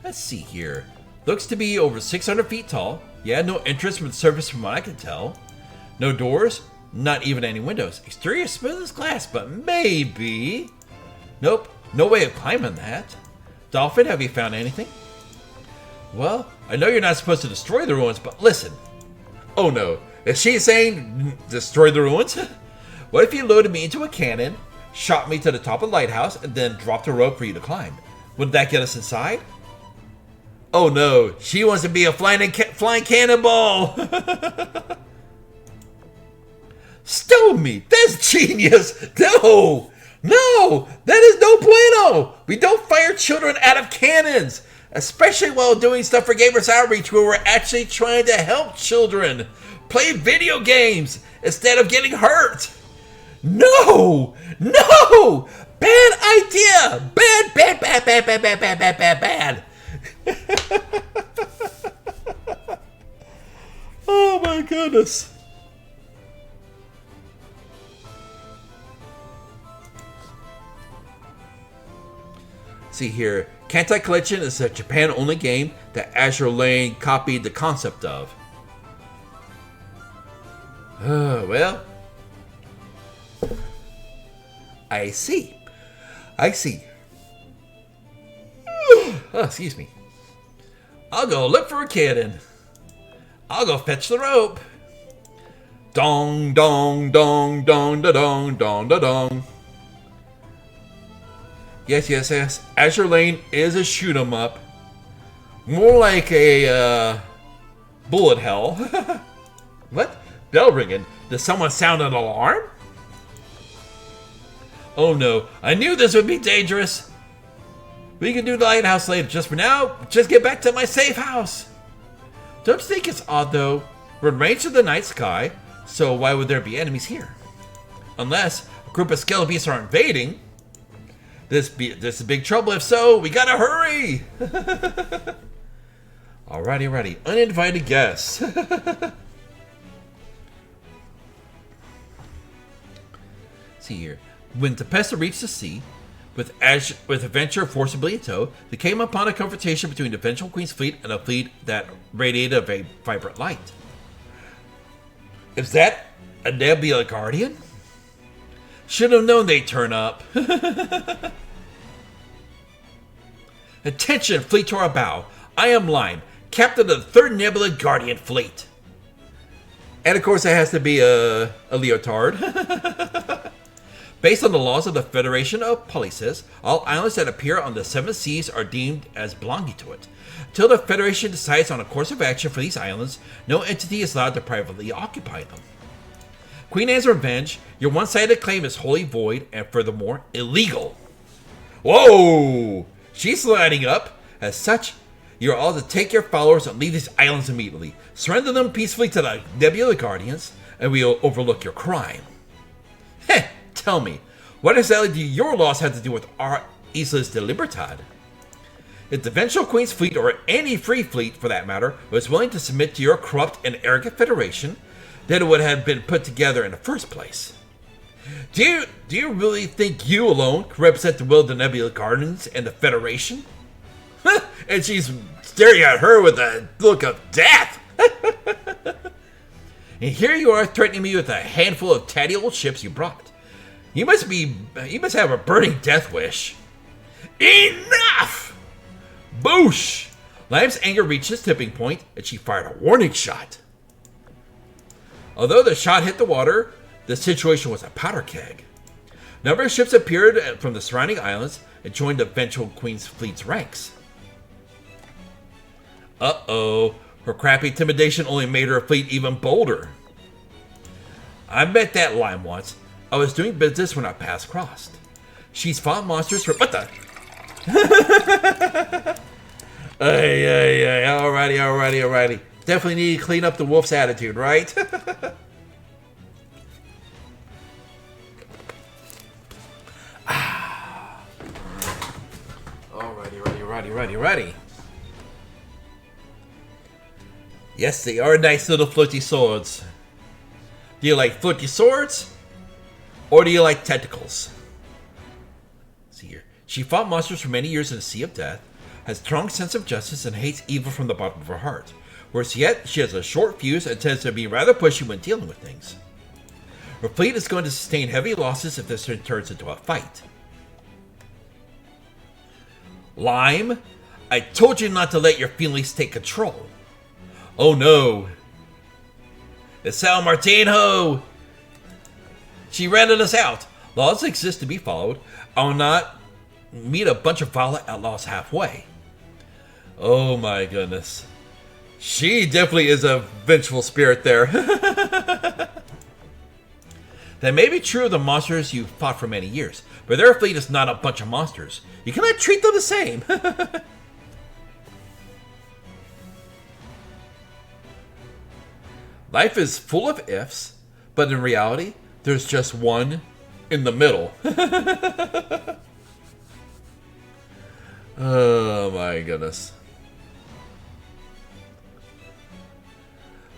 Let's see here. Looks to be over 600 feet tall. Yeah, no entrance from the surface from what I can tell. No doors, not even any windows. Exterior smooth as glass, but maybe... Nope, no way of climbing that. Dolphin, have you found anything? Well, I know you're not supposed to destroy the ruins, but listen. Oh no, is she saying destroy the ruins? What if you loaded me into a cannon, shot me to the top of the lighthouse, and then dropped a rope for you to climb? Wouldn't that get us inside? Oh no, she wants to be a flying cannonball! Stone me! That's genius! No! No! That is no bueno! We don't fire children out of cannons! Especially while doing stuff for Gamers Outreach where we're actually trying to help children play video games instead of getting hurt! No! No! Bad idea! Bad! Oh my goodness. See here, Kantai Collection is a Japan-only game that Azur Lane copied the concept of. Well, I see. Oh, excuse me. I'll go look for a cannon. I'll go fetch the rope. Dong, dong, dong, dong, da dong, dong, da dong. Yes. Azur Lane is a shoot 'em up. More like a bullet hell. What? Bell ringing. Did someone sound an alarm? Oh no, I knew this would be dangerous. We can do the lighthouse later. Just for now, just get back to my safe house. Don't you think it's odd though? We're in range of the night sky, so why would there be enemies here? Unless a group of skeleton beasts are invading. This is big trouble. If so, we gotta hurry. Alrighty. Uninvited guests. See here. When Tempesta reached the sea, with Adventure forcibly in tow, they came upon a confrontation between the Vengeful Queen's fleet and a fleet that radiated a vibrant light. Is that a Nebula Guardian? Should have known they'd turn up. Attention, fleet to our bow. I am Lyme, captain of the 3rd Nebula Guardian fleet. And of course it has to be a leotard. Based on the laws of the Federation of Polices, all islands that appear on the 7 seas are deemed as belonging to it. Till the Federation decides on a course of action for these islands, no entity is allowed to privately occupy them. Queen Anne's revenge, your one-sided claim is wholly void and furthermore illegal. Whoa! She's lining up. As such, you're all to take your followers and leave these islands immediately. Surrender them peacefully to the Nebula Guardians, and we'll overlook your crime. Heh, tell me, what exactly do your laws have to do with our Islas de Libertad? If the Vengeful Queen's fleet, or any free fleet for that matter, was willing to submit to your corrupt and arrogant federation, then it would have been put together in the first place. Do you really think you alone can represent the will of the Nebula Guardians and the Federation? And she's staring at her with a look of death. And here you are threatening me with a handful of tatty old ships you brought. You must have a burning death wish. Enough! Boosh! Lyme's anger reached its tipping point, and she fired a warning shot. Although the shot hit the water, the situation was a powder keg. A number of ships appeared from the surrounding islands and joined the Vengeful Queen's fleet's ranks. Uh-oh, her crappy intimidation only made her fleet even bolder. I met that Lyme once. I was doing business when our paths crossed. She's fought monsters for... What the... Hey, alrighty. Definitely need to clean up the wolf's attitude, right? Alrighty. Yes, they are nice little floaty swords. Do you like floaty swords? Or do you like tentacles? Let's see here. She fought monsters for many years in the Sea of Death, has a strong sense of justice, and hates evil from the bottom of her heart. Whereas yet, she has a short fuse and tends to be rather pushy when dealing with things. Her fleet is going to sustain heavy losses if this turns into a fight. Lyme, I told you not to let your feelings take control. Oh no. It's San Martino! She ratted us out. Laws exist to be followed. I will not meet a bunch of violent outlaws halfway. Oh my goodness. She definitely is a vengeful spirit there. That may be true of the monsters you fought for many years, but their fleet is not a bunch of monsters. You cannot treat them the same. Life is full of ifs, but in reality, there's just one in the middle. Oh my goodness.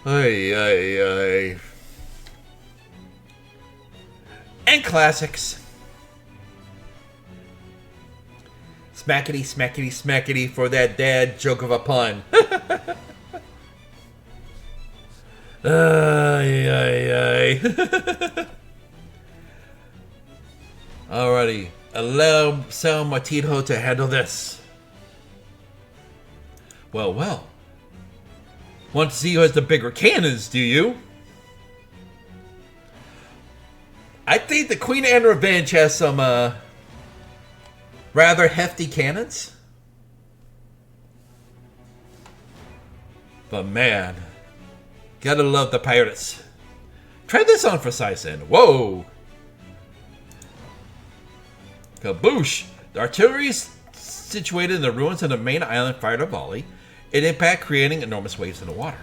Ay. And classics. Smackety for that dad joke of a pun. Ay. Alrighty. Allow San Martino to handle this. Well. Want to see who has the bigger cannons, do you? I think the Queen Anne Revenge has some, rather hefty cannons. But man, gotta love the pirates. Try this on for size then. Whoa! Kaboosh! The artillery is situated in the ruins of the main island fired a volley. It impact creating enormous waves in the water.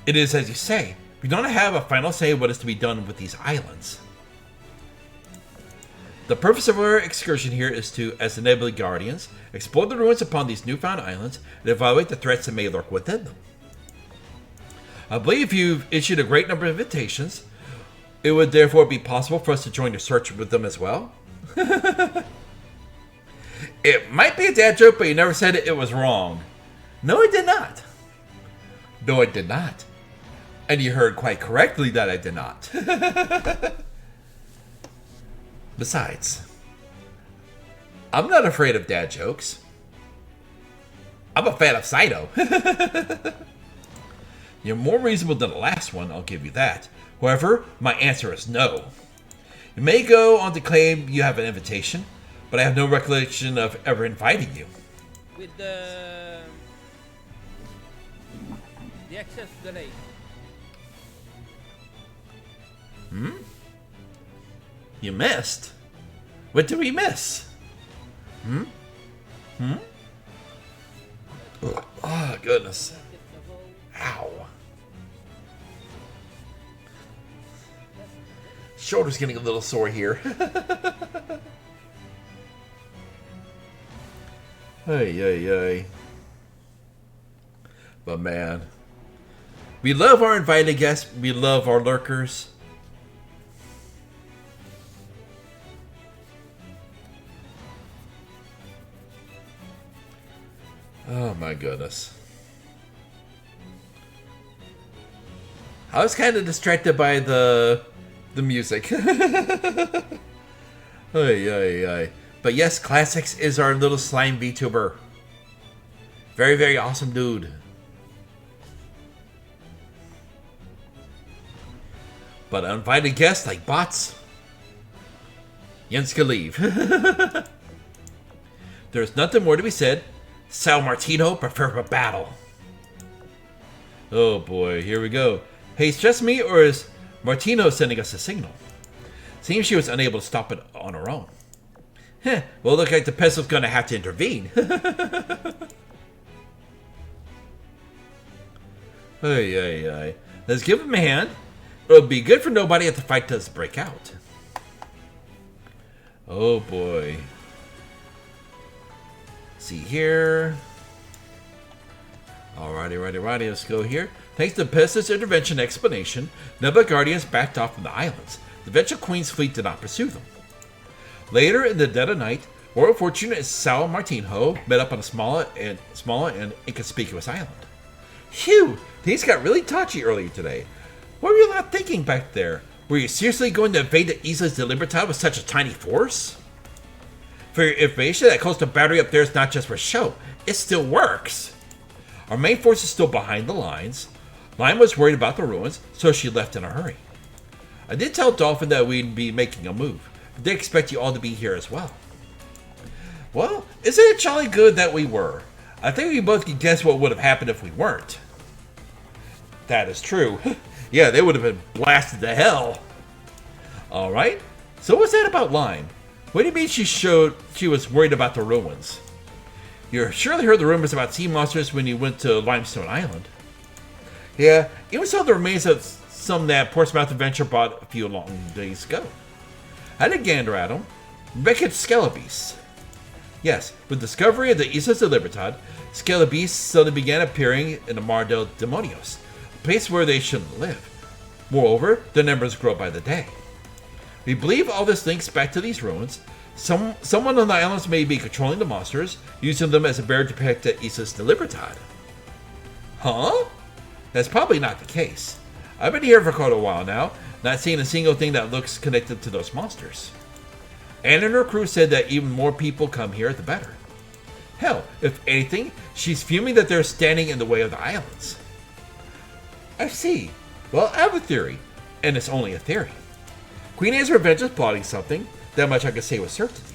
It is as you say. We don't have a final say what is to be done with these islands. The purpose of our excursion here is to, as the Nebula Guardians, explore the ruins upon these newfound islands and evaluate the threats that may lurk within them. I believe you've issued a great number of invitations. It would therefore be possible for us to join your search with them as well. It might be a dad joke, but you never said it was wrong. No, I did not. And you heard quite correctly that I did not. Besides, I'm not afraid of dad jokes. I'm a fan of Saito. You're more reasonable than the last one, I'll give you that. However, my answer is no. You may go on to claim you have an invitation, but I have no recollection of ever inviting you. With the excess delay. You missed? What did we miss? Oh, goodness. Ow. Shoulder's getting a little sore here. Ay. But man, we love our invited guests. We love our lurkers. Oh my goodness. I was kind of distracted by the music. Ay. But yes, Classics is our little slime VTuber. Very, very awesome dude. But uninvited guests like bots, Jens can leave. There's nothing more to be said. Sal Martino prefer a battle. Oh boy, here we go. Hey, it's just me, or is Martino sending us a signal? Seems she was unable to stop it on her own. Heh, well, look like the Pesto's gonna have to intervene. Ay. Let's give him a hand. It'll be good for nobody if the fight does break out. Oh boy. See here. Alrighty, let's go here. Thanks to Tempesta's intervention explanation, Nebula Guardians backed off from the islands. The Venture Queen's fleet did not pursue them. Later in the dead of night, Royal Fortune and Sal Martinho met up on a smaller and inconspicuous island. Phew! Things got really touchy earlier today. What were you not thinking back there? Were you seriously going to invade the Islas de Libertad with such a tiny force? For your information, that coastal battery up there is not just for show. It still works. Our main force is still behind the lines. Lyme was worried about the ruins, so she left in a hurry. I did tell Dolphin that we'd be making a move. I did expect you all to be here as well. Well, isn't it jolly good that we were? I think we both can guess what would have happened if we weren't. That is true. Yeah, they would have been blasted to hell. Alright, so what's that about Lyme? What do you mean she was worried about the ruins? You surely heard the rumors about sea monsters when you went to Limestone Island. Yeah, even so, the remains of some that Portsmouth Adventure bought a few long days ago. I did gander at them. Wicked Skelebeasts. Yes, with the discovery of the Islas de Libertad, Skelebeasts suddenly began appearing in the Mar del Demonios, a place where they shouldn't live. Moreover, their numbers grow by the day. We believe all this links back to these ruins. Someone on the islands may be controlling the monsters, using them as a barrier to protect the Islas de Libertad. Huh? That's probably not the case. I've been here for quite a while now, not seeing a single thing that looks connected to those monsters. Anne and her crew said that even more people come here, the better. Hell, if anything, she's fuming that they're standing in the way of the islands. I see. Well, I have a theory, and it's only a theory. Queen Anne's Revenge is plotting something. That much I can say with certainty.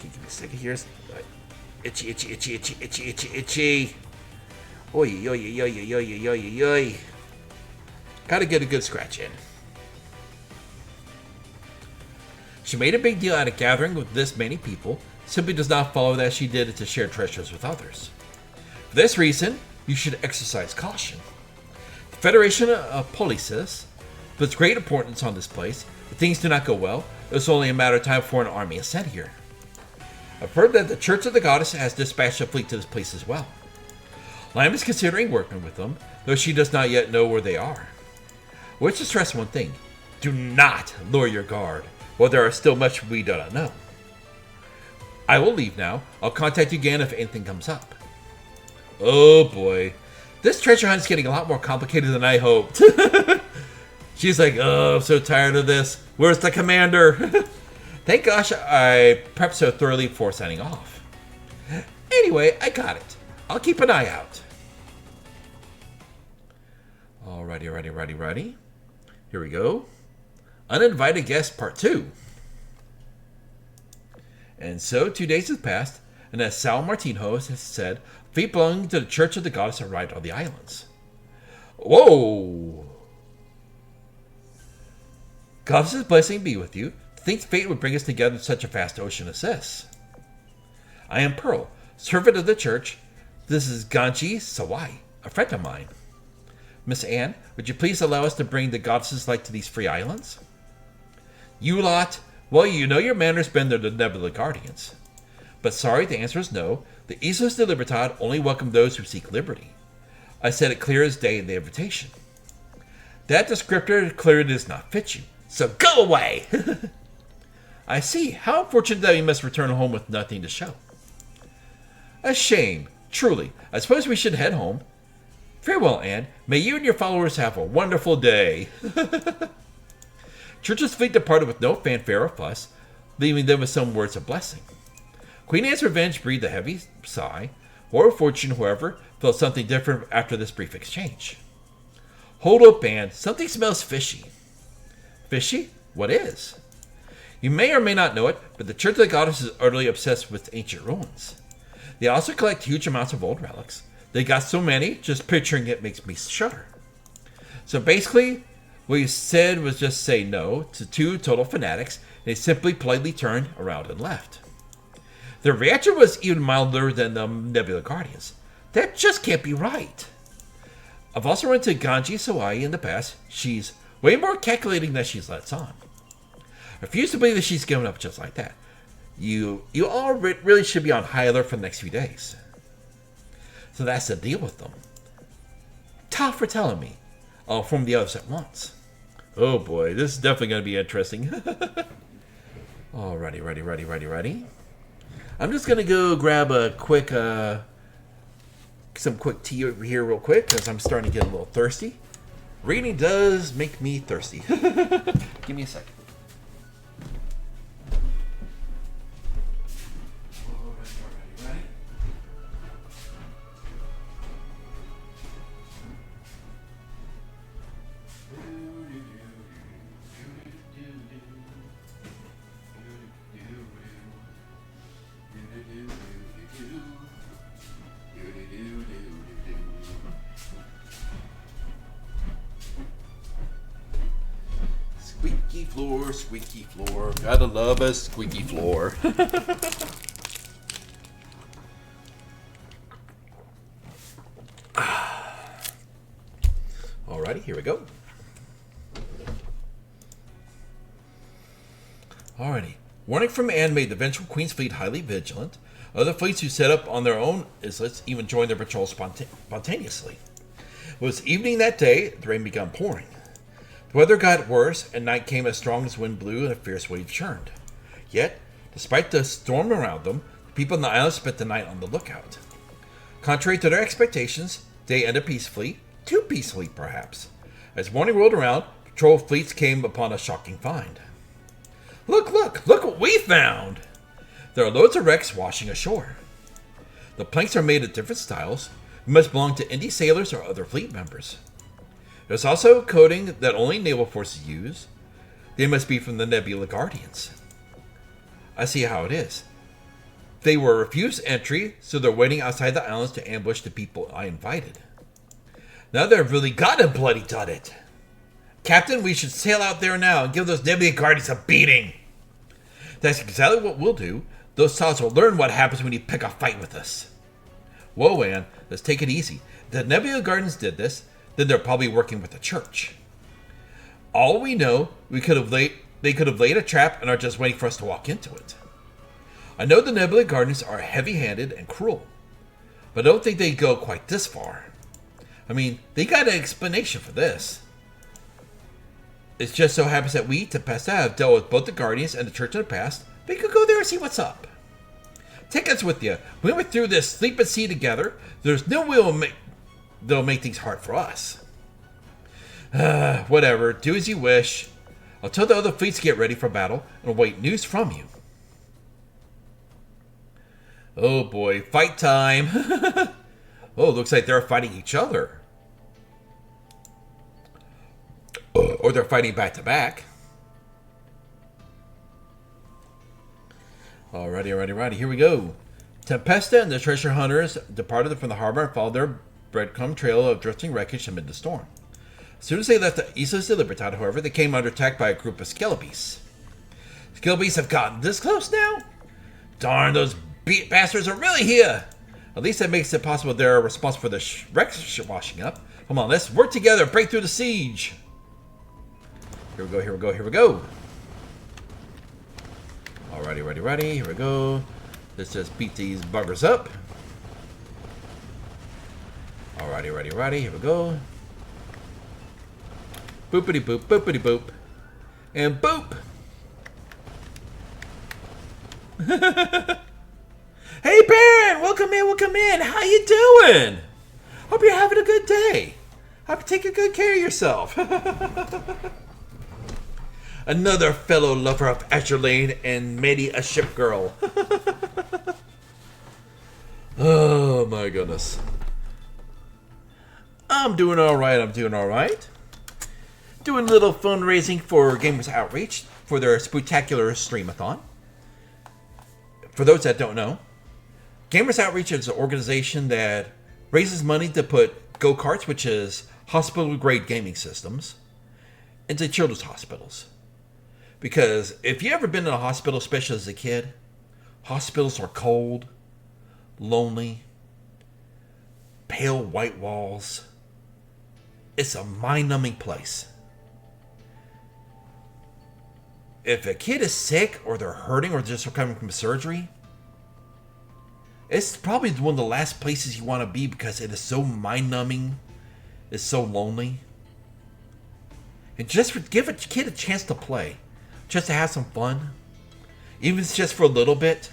Give me a second here. Itchy. Oi. Gotta get a good scratch in. She made a big deal out of gathering with this many people. Simply does not follow that she did it to share treasures with others. For this reason, you should exercise caution. The Federation of Polices puts great importance on this place. If things do not go well, it's only a matter of time before an army is sent here. I've heard that the Church of the Goddess has dispatched a fleet to this place as well. Lyme is considering working with them, though she does not yet know where they are. I wish to stress one thing. Do not lower your guard, while there are still much we do not know. I will leave now. I'll contact you again if anything comes up. Oh boy. This treasure hunt is getting a lot more complicated than I hoped. She's like, oh, I'm so tired of this. Where's the commander? Thank gosh I prepped so thoroughly before signing off. Anyway, I got it. I'll keep an eye out. Alrighty. Here we go. Uninvited Guest Part 2. And so 2 days have passed, and as Sal Martinho has said, fleet belonging to the Church of the Goddess arrived on the islands. Whoa! Goddess's blessing be with you. To think fate would bring us together in such a vast ocean as this. I am Pearl, servant of the church. This is Ganji Sawai, a friend of mine. Miss Anne, would you please allow us to bring the goddess's light to these free islands? You lot, well, you know your manners bend the Nebula Guardians. But sorry, the answer is no. The Islas de Libertad only welcome those who seek liberty. I said it clear as day in the invitation. That descriptor clearly does not fit you, so go away! I see. How unfortunate that we must return home with nothing to show. A shame, truly. I suppose we should head home. Farewell, Anne. May you and your followers have a wonderful day. Church's fleet departed with no fanfare or fuss, leaving them with some words of blessing. Queen Anne's revenge breathed a heavy sigh. Her fortune, however, felt something different after this brief exchange. Hold up, Anne. Something smells fishy. Fishy? What is? You may or may not know it, but the Church of the Goddess is utterly obsessed with ancient ruins. They also collect huge amounts of old relics. They got so many, just picturing it makes me shudder. So basically, what you said was just say no to two total fanatics, and they simply politely turned around and left. Their reaction was even milder than the Nebula Guardians. That just can't be right. I've also run into Ganji Sawai in the past. She's way more calculating than she's lets on. I refuse to believe that she's given up just like that. You all really should be on high alert for the next few days. So that's the deal with them. Tough for telling me. I'll inform the others at once. Oh boy, this is definitely going to be interesting. Alrighty, ready. I'm just going to go grab a quick, some quick tea over here real quick because I'm starting to get a little thirsty. Reading does make me thirsty. Give me a second. Squeaky floor. Gotta love a squeaky floor. Alrighty, here we go. Alrighty. Warning from Anne made the vengeful Queen's fleet highly vigilant. Other fleets who set up on their own islets even joined their patrol spontaneously. It was evening that day, the rain began pouring. The weather got worse, and night came as strong as wind blew and a fierce wave churned. Yet, despite the storm around them, the people on the island spent the night on the lookout. Contrary to their expectations, they ended peacefully, too peacefully perhaps. As morning rolled around, patrol fleets came upon a shocking find. Look what we found! There are loads of wrecks washing ashore. The planks are made of different styles, and must belong to Indie sailors or other fleet members. There's also a coating that only naval forces use. They must be from the Nebula Guardians. I see how it is. They were refused entry, so they're waiting outside the islands to ambush the people I invited. Now they've really got to bloody done it. Captain, we should sail out there now and give those Nebula Guardians a beating. That's exactly what we'll do. Those sods will learn what happens when you pick a fight with us. Whoa, Anne, let's take it easy. If the Nebula Guardians did this, then they're probably working with the church. All we know, they could have laid a trap and are just waiting for us to walk into it. I know the Nebula Guardians are heavy-handed and cruel, but I don't think they'd go quite this far. I mean, they got an explanation for this. It just so happens that we, Tempesta, have dealt with both the Guardians and the church in the past. We could go there and see what's up. Take us with you. We went through this sleep and sea together. There's no way they'll make things hard for us. Whatever. Do as you wish. I'll tell the other fleets to get ready for battle and await news from you. Oh boy, fight time. Oh, looks like they're fighting each other. Or they're fighting back to back. Alrighty, here we go. Tempesta and the treasure hunters departed from the harbor and followed their breadcrumb trail of drifting wreckage amid the storm. As soon as they left the Islas de Libertad, however, they came under attack by a group of Skelebeasts. Skelebeasts have gotten this close now? Darn, those bastards are really here. At least that makes it possible they're responsible for the wreck washing up. Come on, let's work together, break through the siege. Here we go, here we go, here we go. Alrighty, ready, here we go. Let's just beat these buggers up. Alrighty, ready, here we go. Boopity boop, boopity boop. And boop! Hey Baron! Welcome in! How you doing? Hope you're having a good day. Hope you're taking good care of yourself. Another fellow lover of Azur Lane and maybe a ship girl. Oh my goodness. I'm doing alright, Doing a little fundraising for Gamers Outreach for their spectacular streamathon. For those that don't know, Gamers Outreach is an organization that raises money to put go-karts, which is hospital-grade gaming systems, into children's hospitals. Because if you've ever been in a hospital, especially as a kid, hospitals are cold, lonely, pale white walls. It's a mind-numbing place. If a kid is sick or they're hurting or just coming from surgery, it's probably one of the last places you want to be because it is so mind-numbing. It's so lonely. And just give a kid a chance to play. Just to have some fun. Even if it's just for a little bit.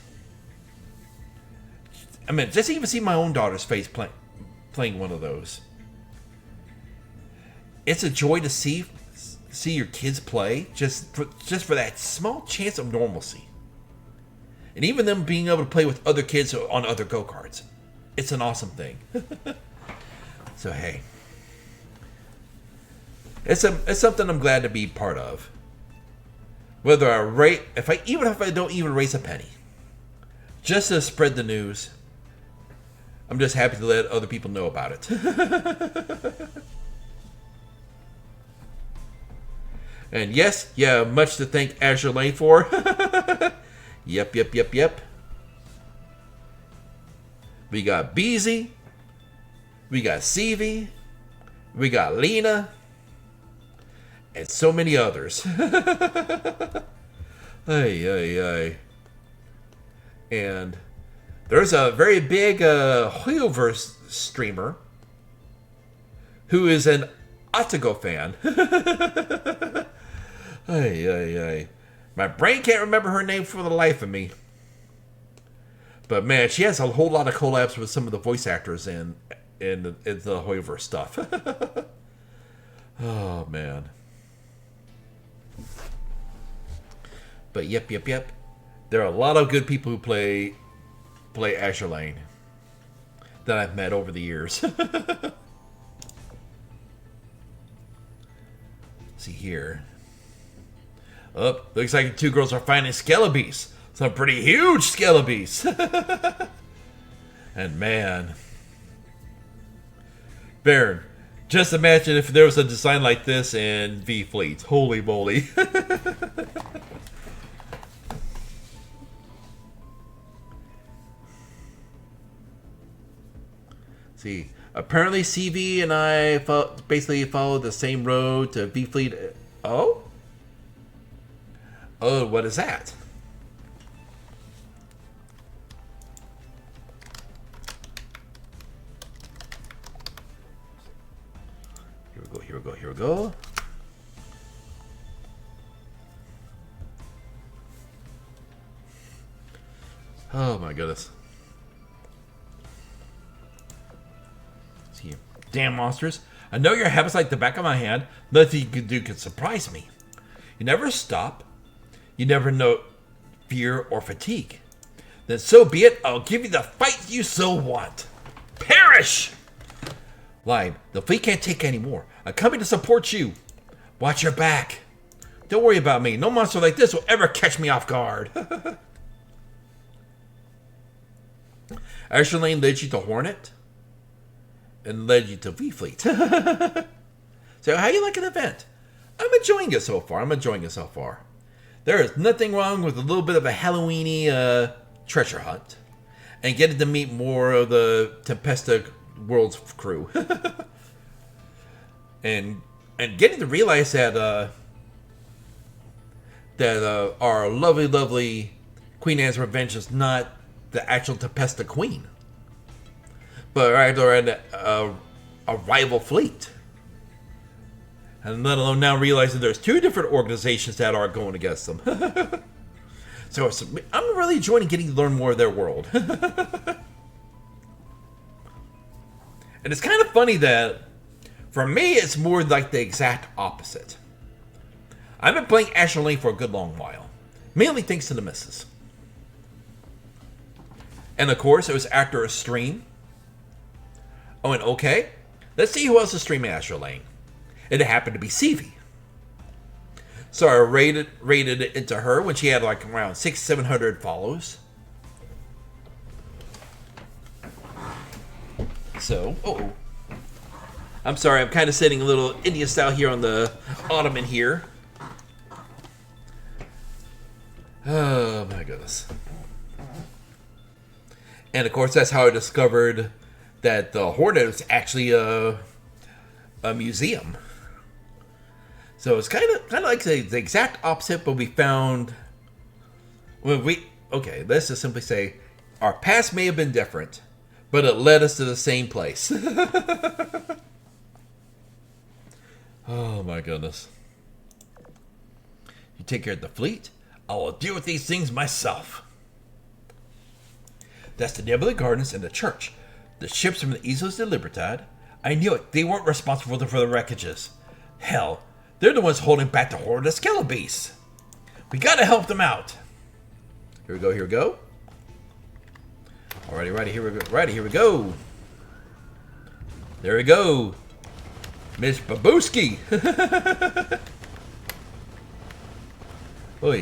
I mean, just even see my own daughter's face playing one of those. It's a joy to see your kids play just for that small chance of normalcy. And even them being able to play with other kids on other go-karts. It's an awesome thing. So hey. It's something I'm glad to be part of. Whether if I don't even raise a penny. Just to spread the news. I'm just happy to let other people know about it. And yes, yeah, much to thank Azur Lane for. Yep. We got Beezy. We got Seavey. We got Lena. And so many others. Ay. And there's a very big Hoyoverse streamer who is an Otago fan. Ay. My brain can't remember her name for the life of me. But man, she has a whole lot of collabs with some of the voice actors in the Hoyoverse stuff. Oh man. But yep. There are a lot of good people who play Azur Lane that I've met over the years. See here. Oh, looks like the two girls are finding Skelebees. Some pretty huge Skelebees. And man. Baron, just imagine if there was a design like this in V-Fleet. Holy moly. See, apparently CV and I basically follow the same road to V-Fleet. Oh? Oh, what is that? Here we go. Oh my goodness. See, damn monsters. I know your habits like the back of my hand. Nothing you can do can surprise me. You never stop. You never know fear or fatigue. Then so be it. I'll give you the fight you so want. Perish! Lyme, the fleet can't take any more. I'm coming to support you. Watch your back. Don't worry about me. No monster like this will ever catch me off guard. Azur Lane led you to Hornet and led you to V-Fleet. So how you liking the event? I'm enjoying it so far. There is nothing wrong with a little bit of a Halloween-y treasure hunt. and getting to meet more of the Tempesta World's crew. and getting to realize that our lovely Queen Anne's Revenge is not the actual Tempesta Queen, but rather a rival fleet. And let alone now realizing there's two different organizations that are going against them. So I'm really enjoying getting to learn more of their world. And it's kind of funny that, for me, it's more like the exact opposite. I've been playing Azur Lane for a good long while, mainly thanks to the missus. And of course, it was after a stream. I went, okay, let's see who else is streaming Azur Lane. And it happened to be Seavey. So I rated it into her when she had like around 600-700 follows. So, I'm sorry, I'm kind of sitting a little Indian style here on the ottoman here. Oh my goodness. And of course, that's how I discovered that the Hornet was actually a museum. So it's kind of like the exact opposite, but we found. Let's just simply say our past may have been different, but it led us to the same place. Oh my goodness. You take care of the fleet, I will deal with these things myself. That's the Nebula Gardens and the church. The ships from the Islas de Libertad. I knew it. They weren't responsible for the wreckages. Hell, they're the ones holding back the horde of Skelebes. We gotta help them out. Here we go. Alrighty, here we go. There we go. Miss Babuski. Oi.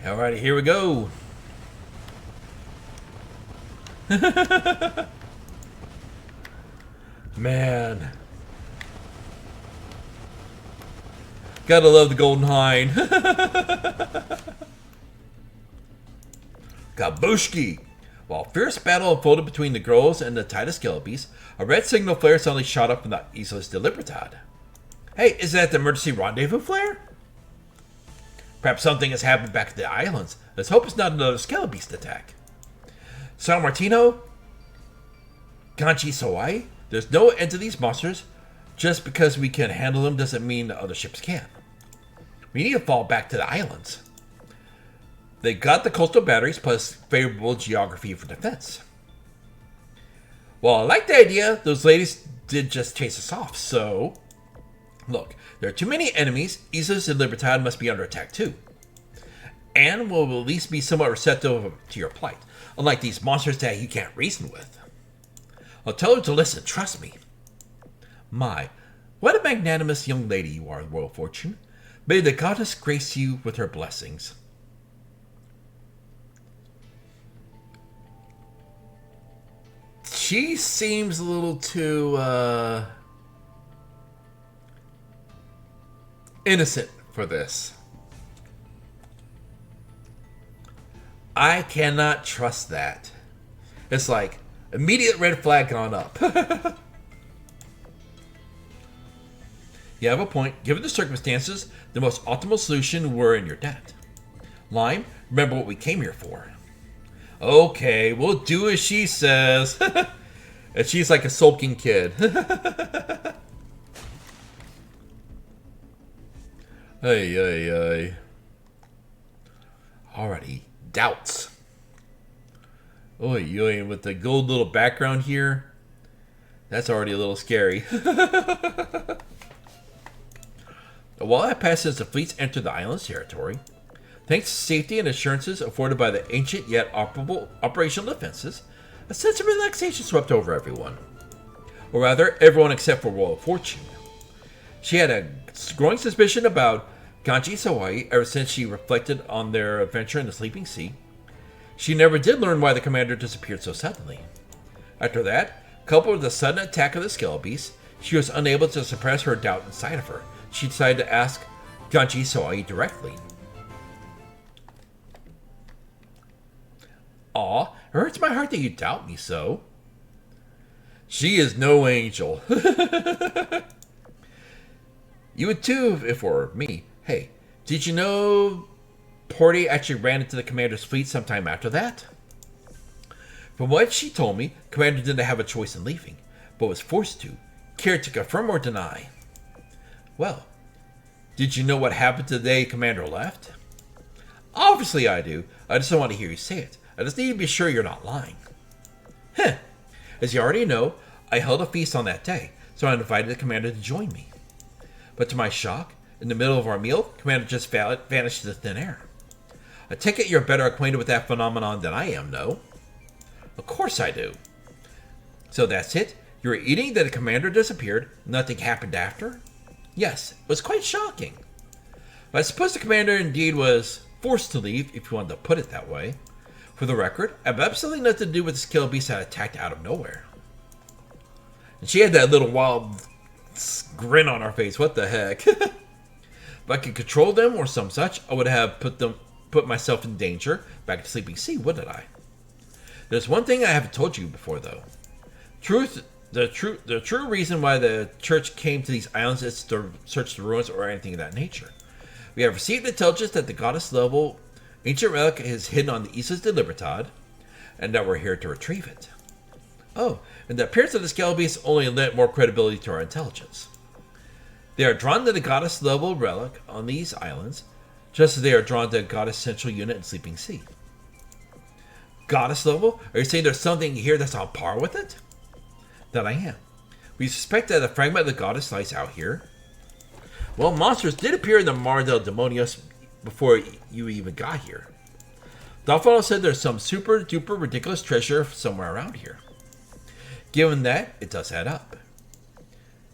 Alrighty, here we go. Man. Gotta love the Golden Hind. Kabushki. While fierce battle unfolded between the girls and the Titus Skelebes, a red signal flare suddenly shot up from the Islas de Libertad. Hey, is that the emergency rendezvous flare? Perhaps something has happened back at the islands. Let's hope it's not another Skelebes attack. San Martino? Ganchi Sawai? There's no end to these monsters. Just because we can handle them doesn't mean the other ships can. We need to fall back to the islands. They got the coastal batteries plus favorable geography for defense. Well, I like the idea. Those ladies did just chase us off, so... Look, there are too many enemies. Islas and Libertad must be under attack too. And will at least be somewhat receptive to your plight, unlike these monsters that you can't reason with. I'll tell her to listen, trust me. My, what a magnanimous young lady you are, Royal Fortune. May the goddess grace you with her blessings. She seems a little too, innocent for this. I cannot trust that. It's like, immediate red flag gone up. You have a point. Given the circumstances, the most optimal solution were in your debt. Lyme, remember what we came here for. Okay, we'll do as she says. And she's like a sulking kid. Ay. Alrighty, doubts. Oy, with the gold little background here, that's already a little scary. While that passes, the fleets enter the island's territory. Thanks to safety and assurances afforded by the ancient yet operable operational defenses, a sense of relaxation swept over everyone. Or rather, everyone except for Royal Fortune. She had a growing suspicion about Ganji Sawai ever since she reflected on their adventure in the Sleeping Sea. She never did learn why the commander disappeared so suddenly. After that, coupled with the sudden attack of the Skelebes, she was unable to suppress her doubt inside of her. She decided to ask Ganji Sawai directly. Aw, it hurts my heart that you doubt me so. She is no angel. You would too if it were me. Hey, did you know Porty actually ran into the commander's fleet sometime after that? From what she told me, Commander didn't have a choice in leaving, but was forced to. Care to confirm or deny? Well, did you know what happened the day Commander left? Obviously I do. I just don't want to hear you say it. I just need to be sure you're not lying. Heh. As you already know, I held a feast on that day, so I invited the Commander to join me. But to my shock, in the middle of our meal, Commander just vanished into thin air. I take it you're better acquainted with that phenomenon than I am, no? Of course I do. So that's it? You were eating, then the Commander disappeared, nothing happened after? Yes, it was quite shocking. But I suppose the Commander indeed was forced to leave, if you want to put it that way. For the record, I have absolutely nothing to do with this killer beast that attacked out of nowhere. And she had that little wild grin on her face. What the heck? If I could control them or some such, I would have put myself in danger back to Sleeping Sea, wouldn't I? There's one thing I haven't told you before, though. The true reason why the church came to these islands is to search the ruins or anything of that nature. We have received intelligence that the goddess-level ancient relic is hidden on the Islas de Libertad, and that we're here to retrieve it. Oh, and the appearance of the scale beast only lent more credibility to our intelligence. They are drawn to the goddess-level relic on these islands, just as they are drawn to the goddess central unit in Sleeping Sea. Goddess level? Are you saying there's something here that's on par with it? That I am. We suspect that a fragment of the goddess lies out here. Well, monsters did appear in the Mar del Demonios before you even got here. Dolphino said there's some super duper ridiculous treasure somewhere around here. Given that, it does add up.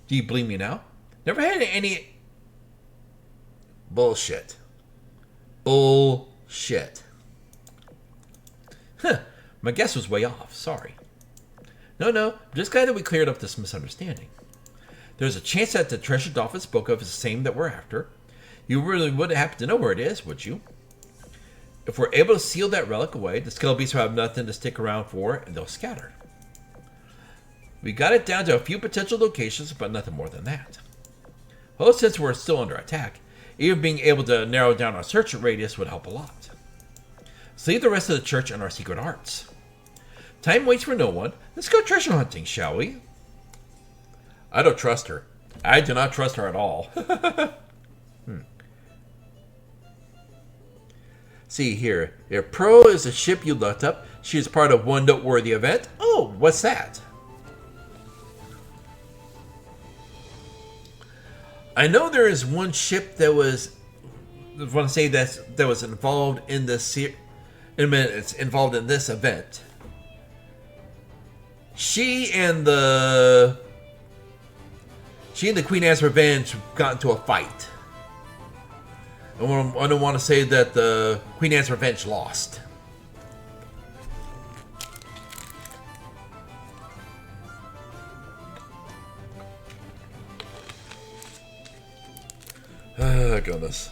Do you believe me now? Never had any... Bullshit. Bullshit. Huh. My guess was way off. Sorry. No, I'm just glad that we cleared up this misunderstanding. There's a chance that the treasure Dolphin spoke of is the same that we're after. You really wouldn't happen to know where it is, would you? If we're able to seal that relic away, the Skull Beasts will have nothing to stick around for, and they'll scatter. We got it down to a few potential locations, but nothing more than that. Well, since we're still under attack, even being able to narrow down our search radius would help a lot. Let's leave the rest of the church and our secret arts. Time waits for no one. Let's go treasure hunting, shall we? I don't trust her. I do not trust her at all. See here. If Pearl is a ship you looked up, she is part of one noteworthy event. Oh, what's that? I know there is one ship that was... I want to say that was involved in this... It's involved in this event. She and the Queen Anne's Revenge got into a fight. I don't want to say that the Queen Anne's Revenge lost. Oh, goodness.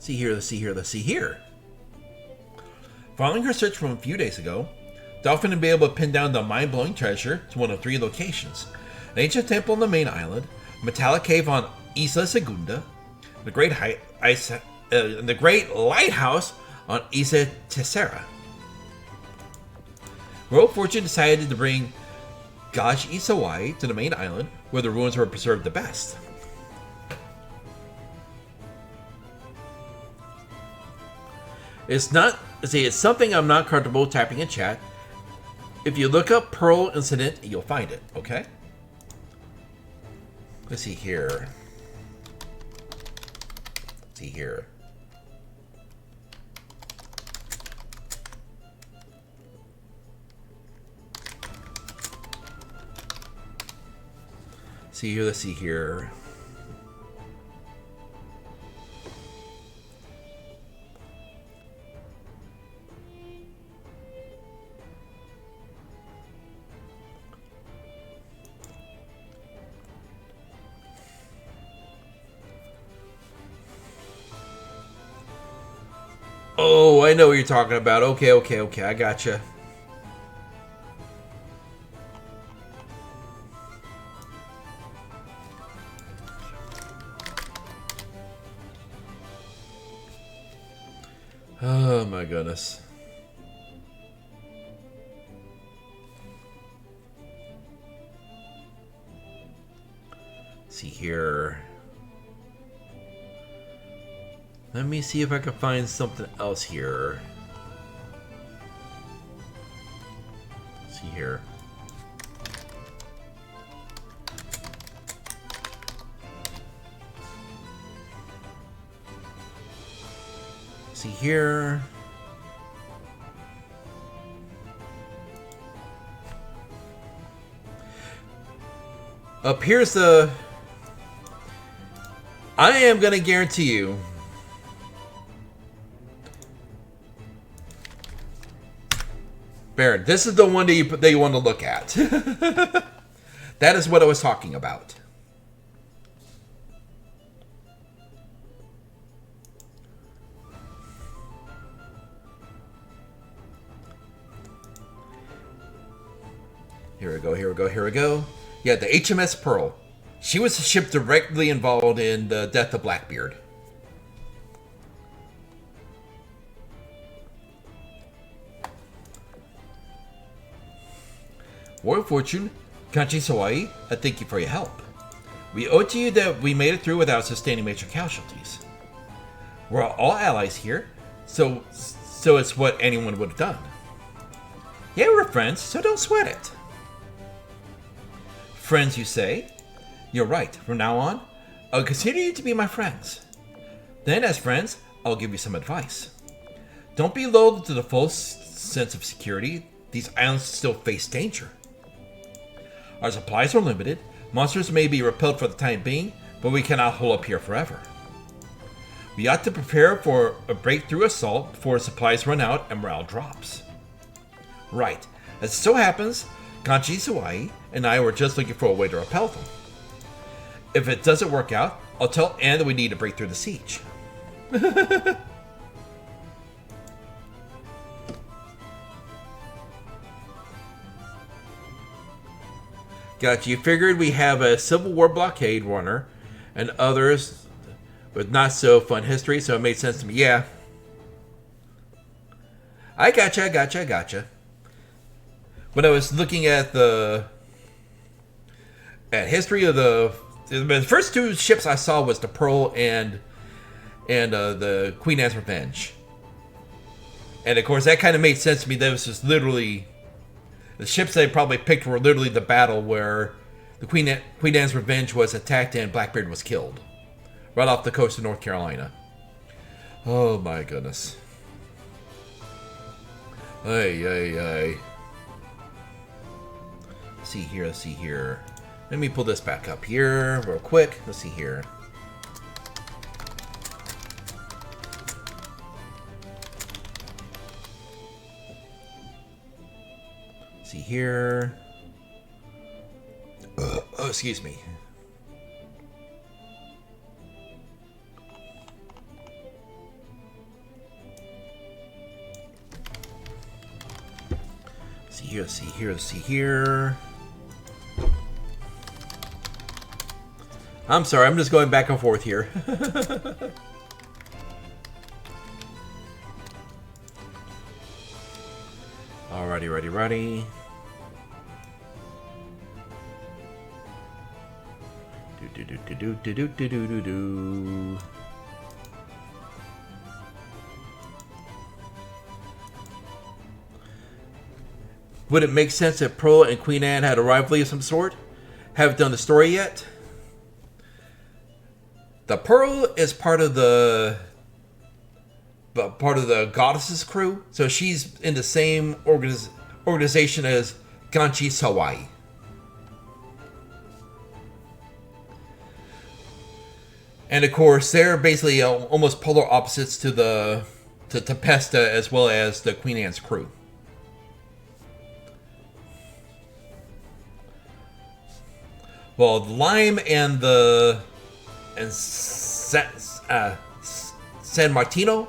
Let's see here. Following her search from a few days ago, Dolphin had been able to pin down the mind-blowing treasure to one of three locations. An ancient temple on the main island, a metallic cave on Isla Segunda, the great lighthouse on Isla Tercera. Royal Fortune decided to bring Gaj Isawai to the main island, where the ruins were preserved the best. It's something I'm not comfortable typing in chat. If you look up Pearl Incident, you'll find it, okay? Let's see here. Let's see here. Oh, I know what you're talking about. Okay, okay, okay. I gotcha. Oh my goodness. See here. Let me see if I can find something else here. See here. See here. Up here's the... I am going to guarantee you... Baron, this is the one that you want to look at. That is what I was talking about. Here we go, here we go, here we go. Yeah, the HMS Pearl. She was a ship directly involved in the death of Blackbeard. War of Fortune, Kanchi Sawai, I thank you for your help. We owe to you that we made it through without sustaining major casualties. We're all allies here, so it's what anyone would have done. Yeah, we're friends, so don't sweat it. Friends, you say? You're right. From now on, I'll consider you to be my friends. Then, as friends, I'll give you some advice. Don't be lulled to the false sense of security. These islands still face danger. Our supplies are limited. Monsters may be repelled for the time being, but we cannot hold up here forever. We ought to prepare for a breakthrough assault before supplies run out and morale drops. Right. As it so happens, Kanchi Sawai and I were just looking for a way to repel them. If it doesn't work out, I'll tell Anne that we need to break through the siege. Gotcha. You figured we have a Civil War blockade runner and others with not so fun history, so it made sense to me. Yeah. I gotcha. When I was looking at the history of the first two ships I saw was the Pearl and the Queen Anne's Revenge, and of course that kind of made sense to me. That was just literally the ships they probably picked were literally the battle where the Queen Anne's Revenge was attacked and Blackbeard was killed right off the coast of North Carolina. Oh my goodness. Ay. See here. Let me pull this back up here real quick. Let's see here. See here. Oh, excuse me. See here. I'm sorry, I'm just going back and forth here. Alrighty, ready. Do. Would it make sense if Pearl and Queen Anne had a rivalry of some sort? Haven't done the story yet. The Pearl is part of the goddess's crew, so she's in the same organization as Kanchi Sawai. And of course, they're basically almost polar opposites to Tempesta as well as the Queen Anne's crew. Well, Lyme and San Martino,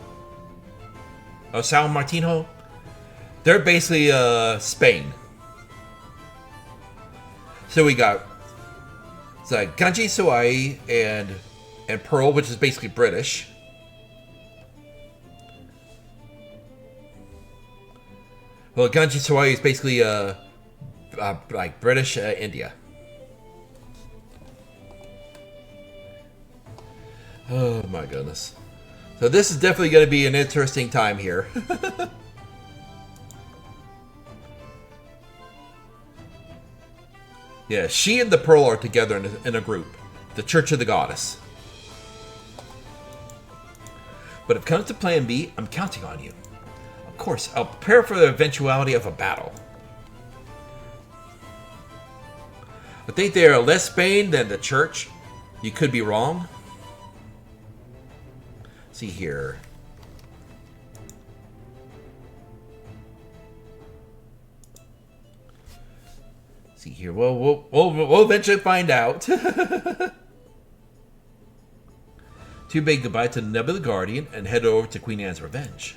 San Martino. They're basically Spain. So we got Ganji Sawai and Pearl, which is basically British. Well, Ganji Sawai is basically like British India. Oh my goodness. So this is definitely going to be an interesting time here. Yeah, she and the Pearl are together in a group. The Church of the Goddess. But if it comes to plan B, I'm counting on you. Of course, I'll prepare for the eventuality of a battle. I think they are less Spain than the Church. You could be wrong. See here. See here. Well, we'll eventually find out. Too big goodbye to the Nebula Guardian and head over to Queen Anne's Revenge.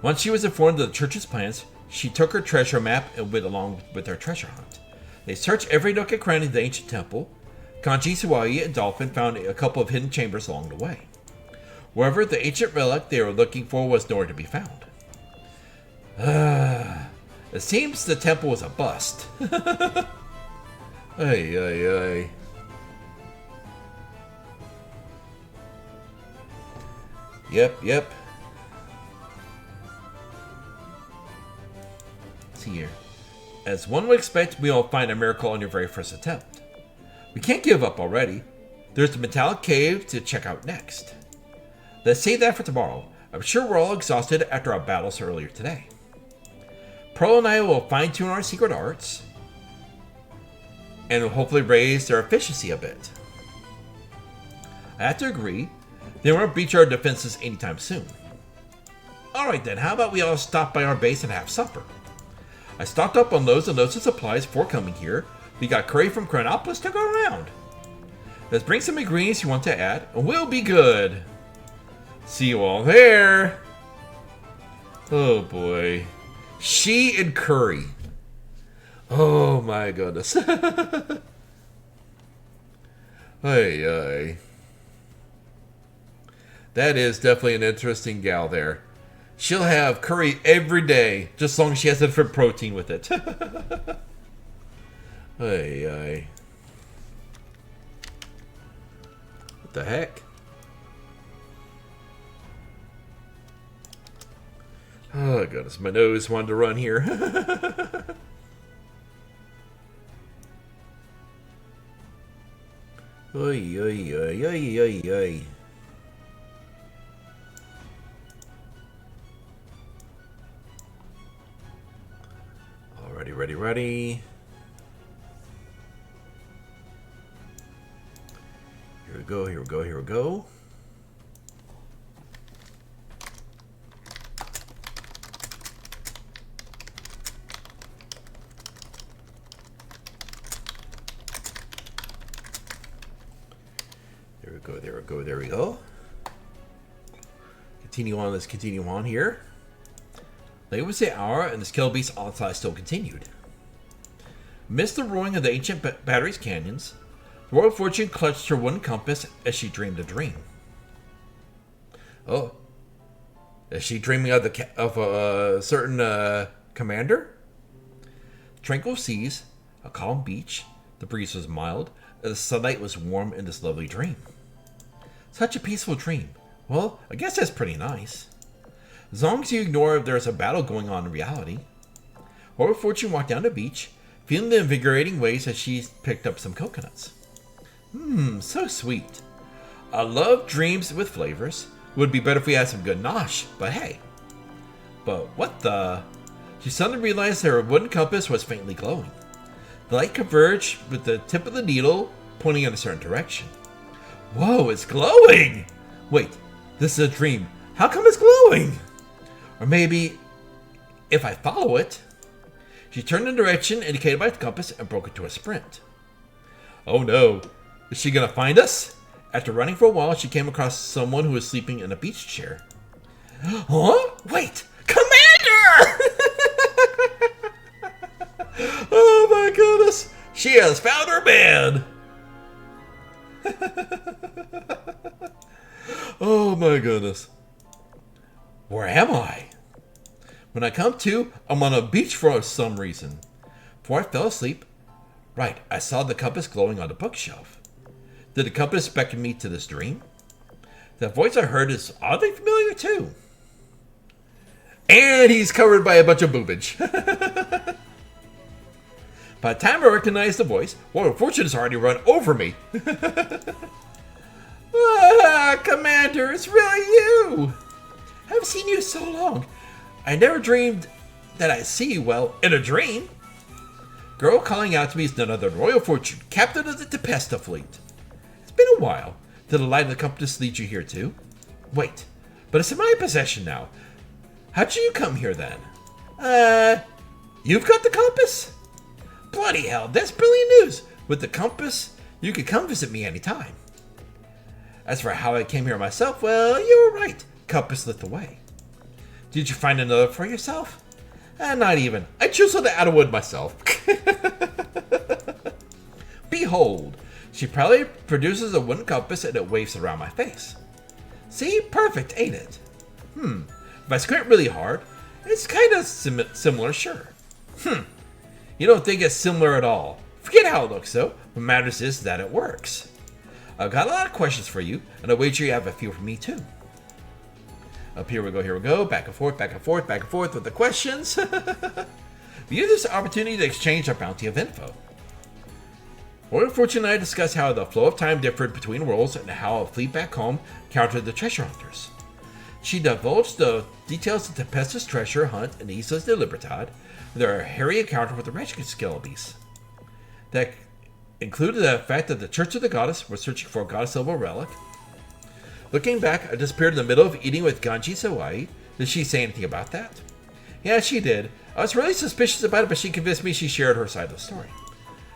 Once she was informed of the church's plans, she took her treasure map and went along with her treasure hunt. They searched every nook and cranny of the ancient temple. Kanji, Suwai, and Dolphin found a couple of hidden chambers along the way. However, the ancient relic they were looking for was nowhere to be found. It seems the temple was a bust. Ay, ay, ay. Yep. Let's see here. As one would expect, we will find a miracle on your very first attempt. We can't give up already. There's the metallic cave to check out next. Let's save that for tomorrow. I'm sure we're all exhausted after our battles earlier today. Pearl and I will fine-tune our secret arts and will hopefully raise their efficiency a bit. I have to agree, they won't breach our defenses anytime soon. Alright then, how about we all stop by our base and have supper? I stocked up on loads and loads of supplies before coming here. We got curry from Chronopolis to go around. Let's bring some ingredients you want to add, and we'll be good. See you all there. Oh boy. She and curry. Oh my goodness. Ay. That is definitely an interesting gal there. She'll have curry every day, just as long as she has a different protein with it. Ay. What the heck? Oh goodness, my nose wanted to run here. Ay. Alrighty, ready. Here we go. There we go. Let's continue on here. Late was the hour, and the scale beast onslaught still continued. Amidst the roaring of the ancient batteries canyons, the Royal Fortune clutched her wooden compass as she dreamed a dream. Oh. Is she dreaming of a certain commander? Tranquil seas, a calm beach, the breeze was mild, and the sunlight was warm in this lovely dream. Such a peaceful dream. Well, I guess that's pretty nice. As long as you ignore if there's a battle going on in reality. Royal Fortune walked down the beach, feeling the invigorating waves as she picked up some coconuts. So sweet. I love dreams with flavors. Would be better if we had some good nosh, but hey. But what the? She suddenly realized that her wooden compass was faintly glowing. The light converged with the tip of the needle pointing in a certain direction. Whoa, it's glowing! Wait, this is a dream. How come it's glowing? Or maybe, if I follow it... She turned in the direction indicated by the compass and broke into a sprint. Oh no, is she gonna find us? After running for a while, she came across someone who was sleeping in a beach chair. Huh? Wait! Commander! Oh my goodness! She has found her man! Oh my goodness. Where am I? When I come to, I'm on a beach for some reason. Before I fell asleep, right, I saw the compass glowing on the bookshelf. Did the compass beckon me to this dream? That voice I heard is oddly familiar too. And he's covered by a bunch of boobage. By the time I recognize the voice, Warrior Fortune has already run over me. Commander, it's really you! I haven't seen you in so long. I never dreamed that I'd see you well in a dream. Girl calling out to me is none other than Royal Fortune, captain of the Tempesta fleet. It's been a while. Did the light of the compass lead you here too? Wait, but it's in my possession now. How'd you come here then? You've got the compass? Bloody hell, that's brilliant news. With the compass, you could come visit me anytime. As for how I came here myself, well, you were right. Compass lit the way. Did you find another for yourself? Not even. I chiseled it out of wood myself. Behold, she proudly produces a wooden compass and it waves around my face. See? Perfect, ain't it? If I squint really hard, it's kind of similar, sure. You don't think it's similar at all. Forget how it looks, though. What matters is that it works. I've got a lot of questions for you, and I wager you have a few for me, too. Up here we go, back and forth, back and forth, back and forth with the questions. We use this opportunity to exchange our bounty of info. Royal Fortune and I discussed how the flow of time differed between worlds and how a fleet back home countered the treasure hunters. She divulged the details of Tempesta's treasure hunt in Islas de Libertad, and their hairy encounter with the Redscale. That included the fact that the Church of the Goddess was searching for a goddess level relic. Looking back, I disappeared in the middle of eating with Ganji Sawai. Did she say anything about that? Yeah, she did. I was really suspicious about it, but she convinced me she shared her side of the story.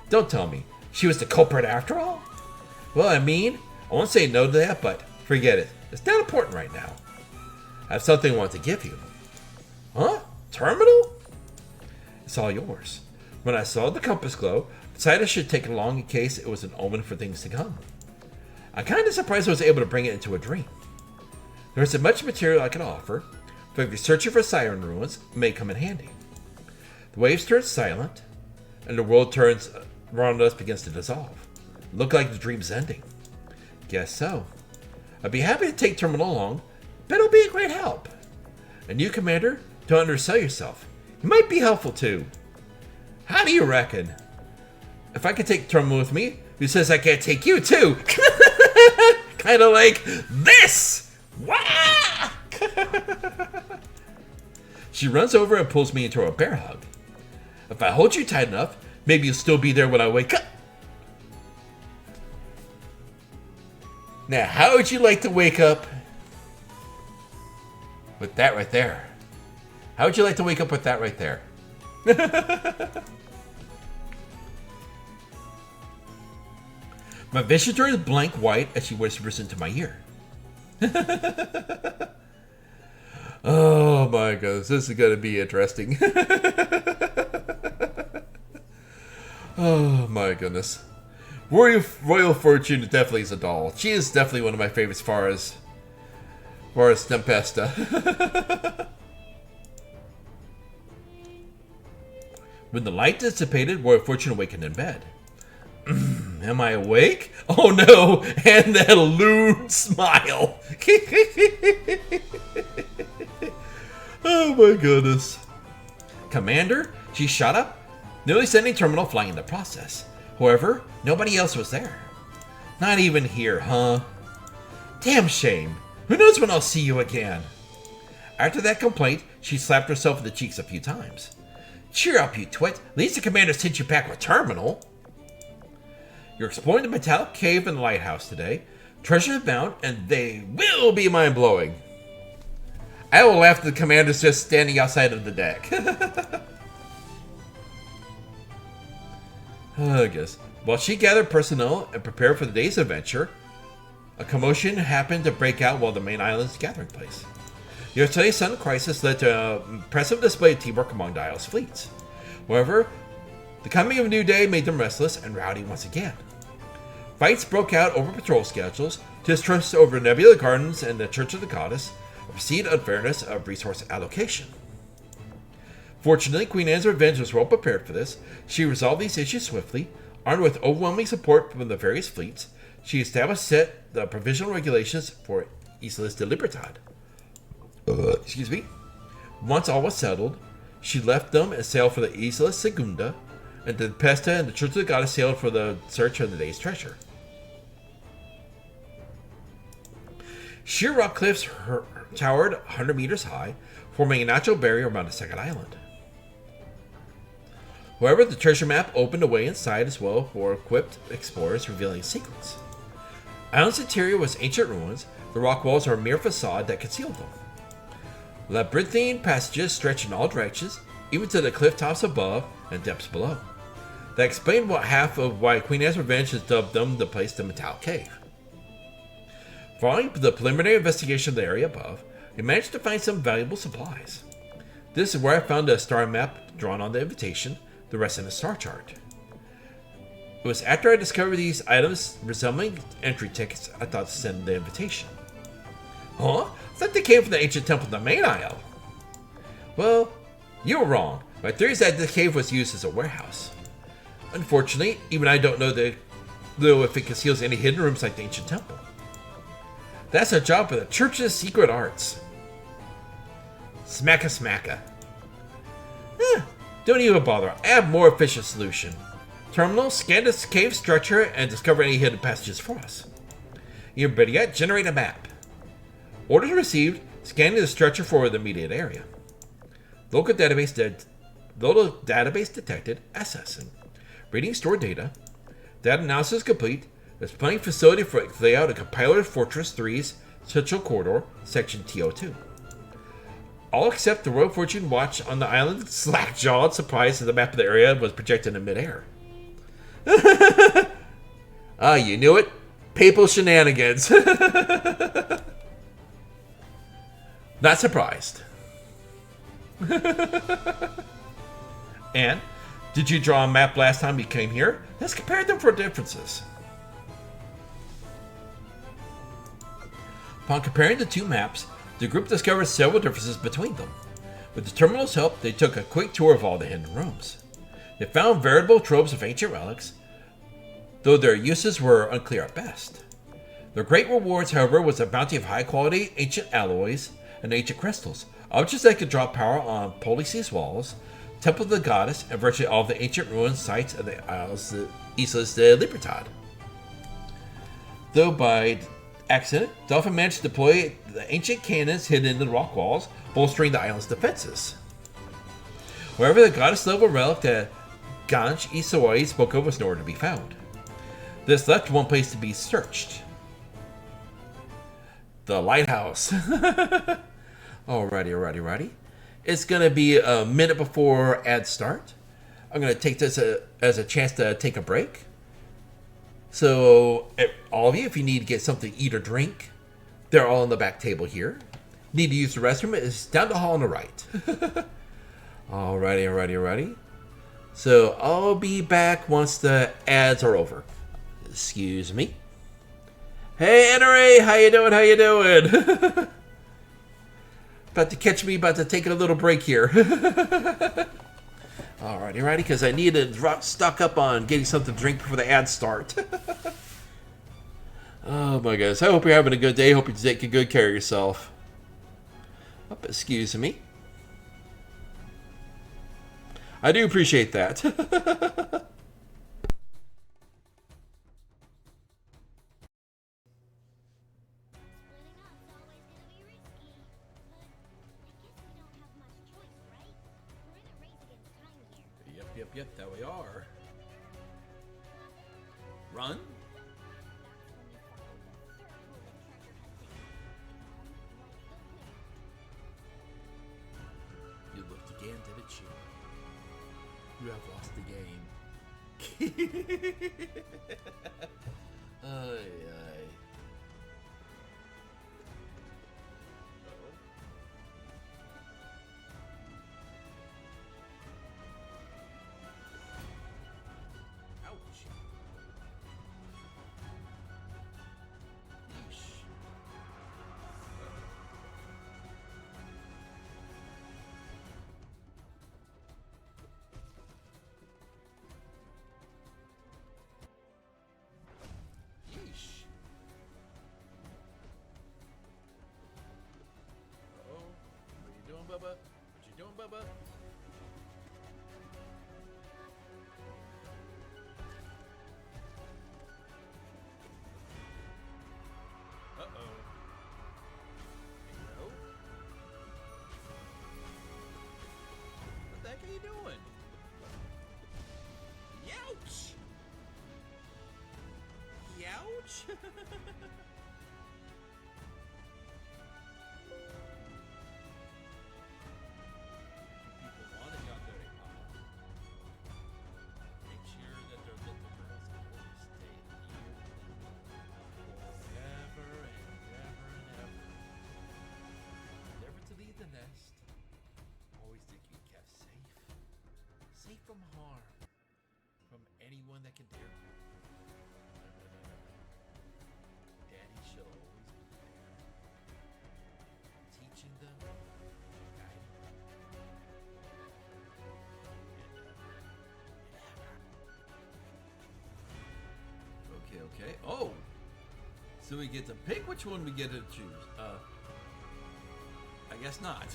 Don't tell me. She was the culprit after all? Well, I mean, I won't say no to that, but forget it. It's not important right now. I have something I want to give you. Huh? Terminal? It's all yours. When I saw the compass glow, I decided I should take it along in case it was an omen for things to come. I'm kind of surprised I was able to bring it into a dream. There isn't much material I can offer, but if you're searching for siren ruins, it may come in handy. The waves turn silent, and the world turns around us begins to dissolve. Look like the dream's ending. Guess so. I'd be happy to take Terminal along, but it'll be a great help. And you, Commander, don't undersell yourself. It might be helpful too. How do you reckon? If I could take Terminal with me, who says I can't take you too? Kind of like this! Wah! She runs over and pulls me into a bear hug. If I hold you tight enough, maybe you'll still be there when I wake up. Now, how would you like to wake up with that right there? How would you like to wake up with that right there? My vision turns blank white as she whispers into my ear. Oh my goodness, this is going to be interesting. Oh my goodness. Royal Fortune definitely is a doll. She is definitely one of my favorites as far as Tempesta. When the light dissipated, Royal Fortune awakened in bed. Am I awake? Oh no! And that lewd smile. Oh my goodness. Commander, she shot up, nearly sending Terminal flying in the process. However, nobody else was there. Not even here, huh? Damn shame. Who knows when I'll see you again? After that complaint, she slapped herself in the cheeks a few times. Cheer up, you twit. At least the commander sent you back with Terminal. You're exploring the metallic cave and the lighthouse today. Treasure found, and they will be mind-blowing. I will laugh at the commander's just standing outside of the deck. I guess. While she gathered personnel and prepared for the day's adventure, a commotion happened to break out while the main island's gathering place. Yesterday's sudden crisis led to an impressive display of teamwork among the Isle's fleets. However, the coming of a new day made them restless and rowdy once again. Fights broke out over patrol schedules, distrust over Nebula Gardens and the Church of the Goddess, a perceived unfairness of resource allocation. Fortunately, Queen Anne's revenge was well prepared for this. She resolved these issues swiftly. Armed with overwhelming support from the various fleets, she established the provisional regulations for Islas de Libertad. Excuse me. Once all was settled, she left them and sailed for the Isla Segunda, and the Tempesta and the Church of the Goddess sailed for the search of the day's treasure. Sheer rock cliffs towered 100 meters high, forming a natural barrier around the second island. However, the treasure map opened a way inside as well for equipped explorers, revealing secrets. Island's interior was ancient ruins. The rock walls are a mere facade that concealed them. Labyrinthine passages stretch in all directions, even to the cliff tops above and depths below. That explained why Queen Anne's Revenge has dubbed them the place the Metallic Cave. Following the preliminary investigation of the area above, we managed to find some valuable supplies. This is where I found a star map drawn on the invitation, the rest in a star chart. It was after I discovered these items resembling entry tickets I thought to send the invitation. Huh? I thought they came from the ancient temple in the main isle. Well, you were wrong. My theory is that the cave was used as a warehouse. Unfortunately, even I don't know if it conceals any hidden rooms like the ancient temple. That's a job for the Church's secret arts. Smacka smacka. Don't even bother. I have a more efficient solution. Terminal, scan this cave structure and discover any hidden passages for us. Even better yet, generate a map. Orders received, scanning the structure for the immediate area. Local database detected accessing. Reading stored data. Data analysis complete. There's plenty of facility for layout of Compiler Fortress 3's Central Corridor, Section TO2. All except the Royal Fortune Watch on the island slack-jawed, surprised that the map of the area was projected in midair. You knew it. Papal shenanigans. Not surprised. And, did you draw a map last time you came here? Let's compare them for differences. Upon comparing the two maps, the group discovered several differences between them. With the terminal's help, they took a quick tour of all the hidden rooms. They found veritable troves of ancient relics, though their uses were unclear at best. Their great rewards, however, was a bounty of high-quality ancient alloys and ancient crystals, objects that could draw power on Police's walls, Temple of the Goddess, and virtually all of the ancient ruin sites of the Islas de Libertad. Though by accident, Dolphin managed to deploy the ancient cannons hidden in the rock walls, bolstering the island's defenses. However, the goddess-level relic that Ganj Isawai spoke of was nowhere to be found. This left one place to be searched. The lighthouse. Alrighty. It's going to be a minute before ads start. I'm going to take this as a chance to take a break. So, all of you, if you need to get something to eat or drink, they're all on the back table here. Need to use the restroom, it's down the hall on the right. Alrighty. So, I'll be back once the ads are over. Excuse me. Hey, NRA, how you doing? About to catch me, about to take a little break here. Alrighty, because I need to stock up on getting something to drink before the ads start. Oh my goodness, I hope you're having a good day. Hope you're taking good care of yourself. Oh, excuse me. I do appreciate that. Yep, there we are. Run? You looked again, didn't you? You have lost the game. Ay. Bubba? What you doing, Bubba? Uh-oh. Hello? What the heck are you doing? Youch! Youch! People want it out there, Papa. Make sure that their little girls always stay here forever and ever and ever. Never to leave the nest. Always to be kept safe. Safe from harm. From anyone that can dare harm. Daddy shall always be there. Teaching them, guiding them. Okay. Oh! So we get to pick which one we get to choose. I guess not.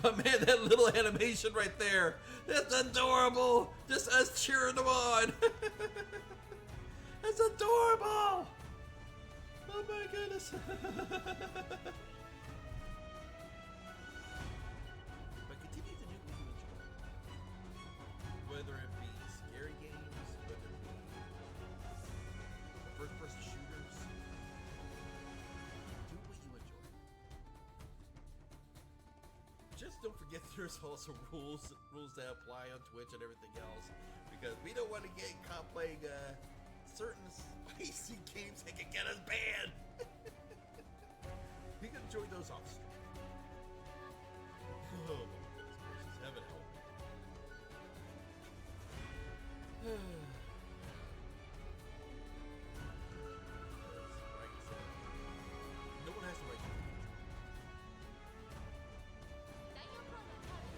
But man, that little animation right there, that's adorable! Just us cheering them on! That's adorable! Oh my goodness! But continue to do what you enjoy. Whether it be scary games, whether it be first-person shooters, do what you enjoy. Just don't forget there's also rules that apply on Twitch and everything else, because we don't want to get caught playing certain spicy games that can get us banned. You can enjoy those off stream. Oh my goodness gracious, heaven help me. No one has the right to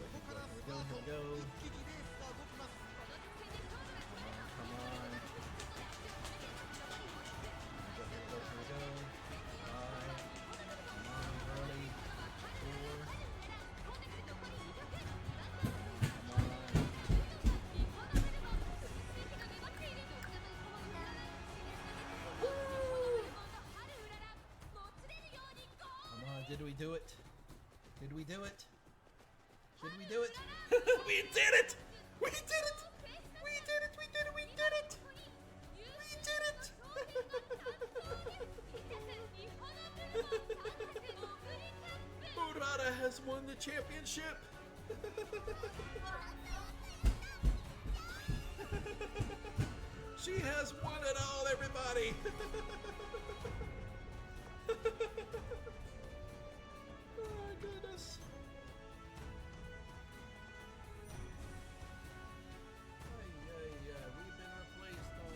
Here we go. Come on. Here we go. 5. Come on, early. 4. Come on. Did we do it? Did we do it? Did we do it? We did it! We did it! We did it! We did it! We did it! We did it! Murata has won the championship! She has won it all, everybody! Oh my goodness. We've been replaced all.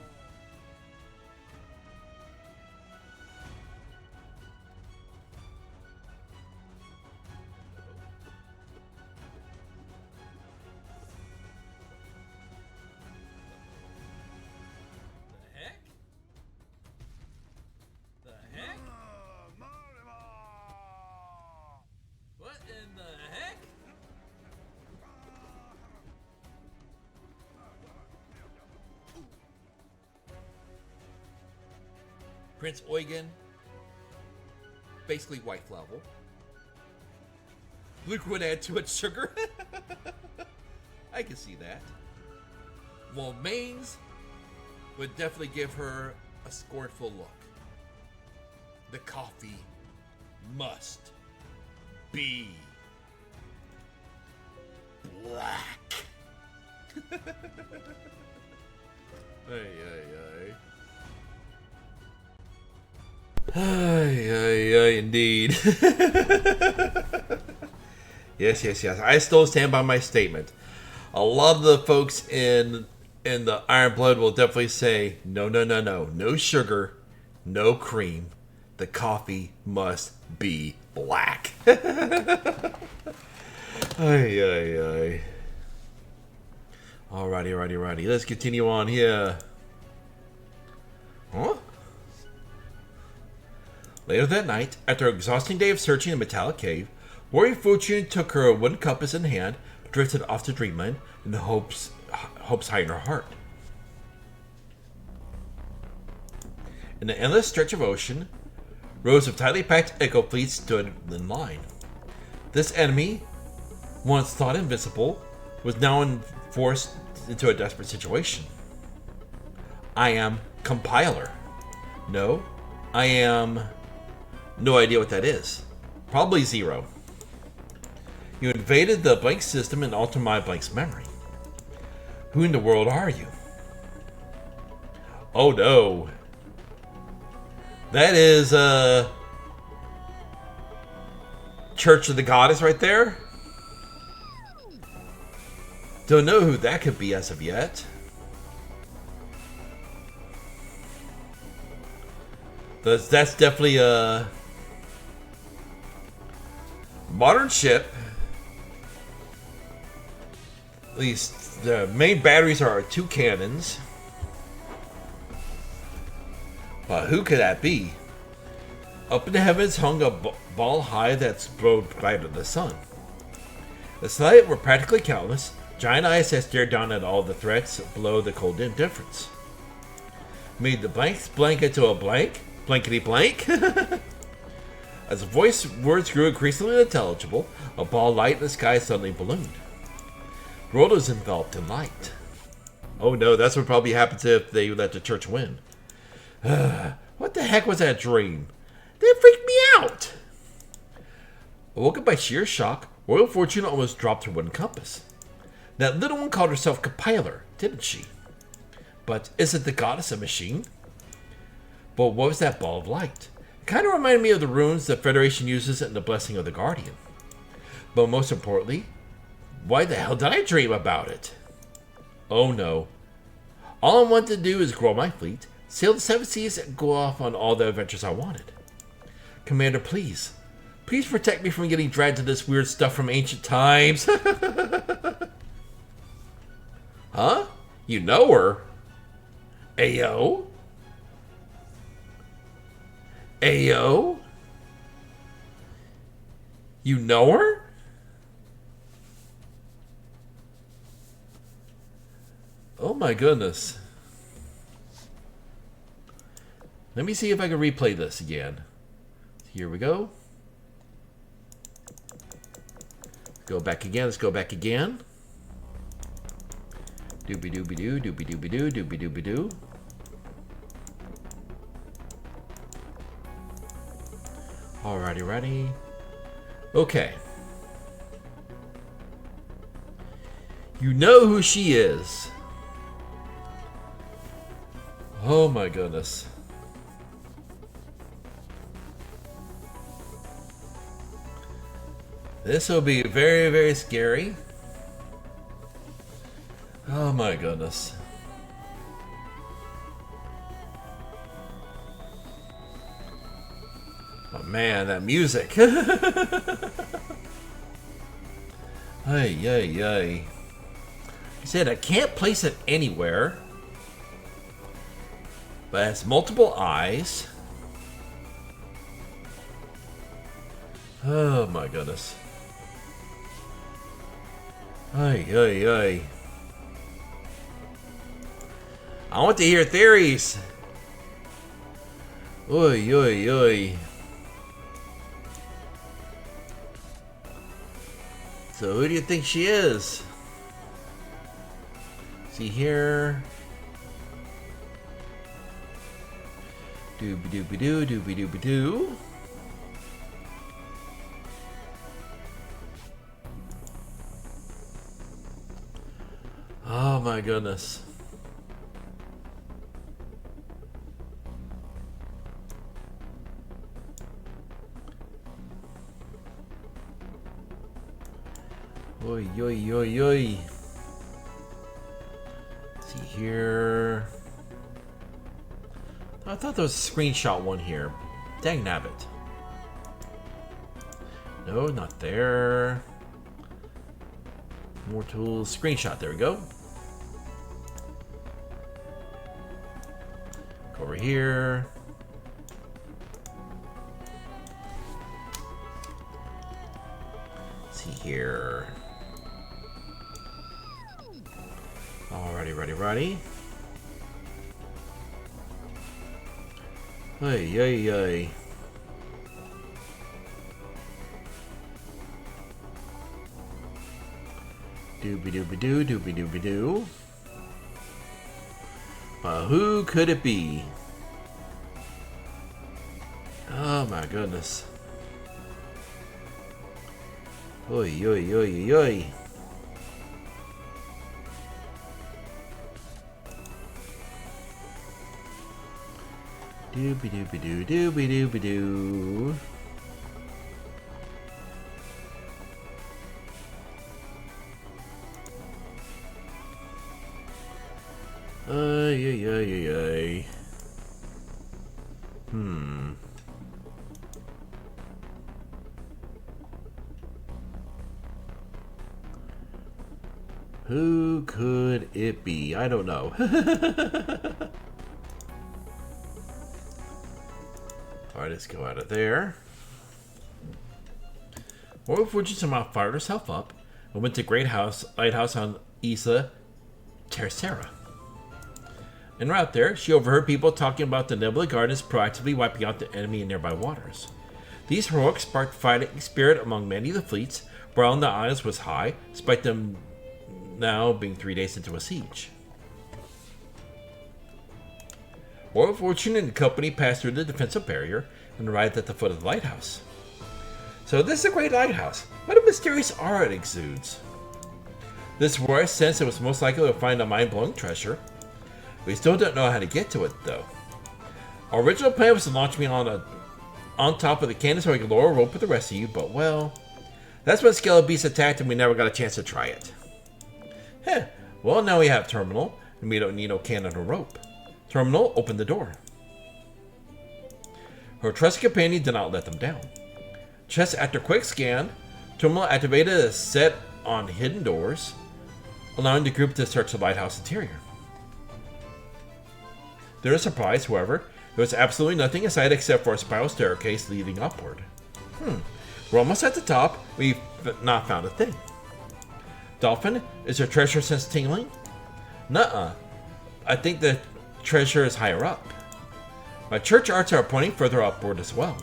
The heck? The heck? What in the heck? Prince Eugen, basically white level. Luke would add too much sugar. I can see that. Well, Maines would definitely give her a scornful look. The coffee must be black. Ay. Ay, indeed. Yes. I still stand by my statement. A lot of the folks in the Iron Blood will definitely say, no. No sugar, no cream. The coffee must be black. Ay. Alrighty. Let's continue on here. Huh? Later that night, after an exhausting day of searching the metallic cave, Warrior Fortune took her wooden compass in hand, drifted off to dreamland, in the hopes high in her heart. In the endless stretch of ocean, rows of tightly packed echo fleets stood in line. This enemy, once thought invincible, was now forced into a desperate situation. I am Compiler. No, I am... No idea what that is. Probably Zero. You invaded the blank system and altered my blank's memory. Who in the world are you? Oh no. That is, Church of the Goddess right there. Don't know who that could be as of yet. That's definitely a modern ship. At least the main batteries are 2 cannons. But who could that be? Up in the heavens hung a ball high that glowed brighter than the sun. The sight were practically countless. Giant eyes that stared down at all the threats below the cold indifference. Made the blanks blank into a blank? Blankety blank? As the words grew increasingly intelligible, a ball of light in the sky suddenly ballooned. The world was enveloped in light. Oh no, that's what probably happens if they let the church win. What the heck was that dream? That freaked me out! Awoken by sheer shock, Royal Fortune almost dropped her wooden compass. That little one called herself Compiler, didn't she? But isn't the goddess a machine? But what was that ball of light? It kind of reminded me of the runes the Federation uses in the Blessing of the Guardian. But most importantly, why the hell did I dream about it? Oh no. All I wanted to do is grow my fleet, sail the 7 seas, and go off on all the adventures I wanted. Commander, please. Please protect me from getting dragged to this weird stuff from ancient times. Huh? You know her? Ayo? Ayo? You know her? Oh my goodness. Let me see if I can replay this again. Here we go. Go back again. Let's go back again. Doobie doobie doo, doobie doobie doo, doobie doobie doo. Alrighty, ready. Okay. You know who she is. Oh my goodness. This will be very, very scary. Oh my goodness. Oh man, that music. Ay, ay, ay. He said I can't place it anywhere. But it has multiple eyes. Oh my goodness. Ay, ay, ay. I want to hear theories. Oy, oy, oy. So who do you think she is? See here. Doobie doobie doo, doobie doobie doo. Oh my goodness. Oi, oi, oi, oi. See here. I thought there was a screenshot one here. Dang nabbit. No, not there. More tools. Screenshot. There we go. Go over here. see here. Alrighty, ready. Hey. Doobie-doo. But who could it be? Oh my goodness. Oi. Doobie-doo. Ay. Who could it be? I don't know. Alright, let's go out of there. Or Fortune somehow fired herself up and went to Great Lighthouse on Isla Tercera. En route there, she overheard people talking about the Nebula Gardens proactively wiping out the enemy in nearby waters. These heroics sparked fighting spirit among many of the fleets. Morale on the isles was high, despite them now being 3 days into a siege. Royal Fortune and the company passed through the defensive barrier and arrived at the foot of the lighthouse. So this is a great lighthouse. What a mysterious aura it exudes. This is where I sensed it was most likely to find a mind-blowing treasure. We still don't know how to get to it, though. Our original plan was to launch me on top of the cannon so I could lower a rope with the rest of you, but well, that's when Skeleton Beast attacked and we never got a chance to try it. Well, now we have Terminal, and we don't need no cannon or rope. Terminal opened the door. Her trusted companion did not let them down. Just after a quick scan, Terminal activated a set on hidden doors, allowing the group to search the lighthouse interior. To their surprise, however, there was absolutely nothing inside except for a spiral staircase leading upward. We're almost at the top. We've not found a thing. Dolphin, is your treasure sense tingling? Nuh-uh. I think the treasure is higher up. My church arts are pointing further upward as well.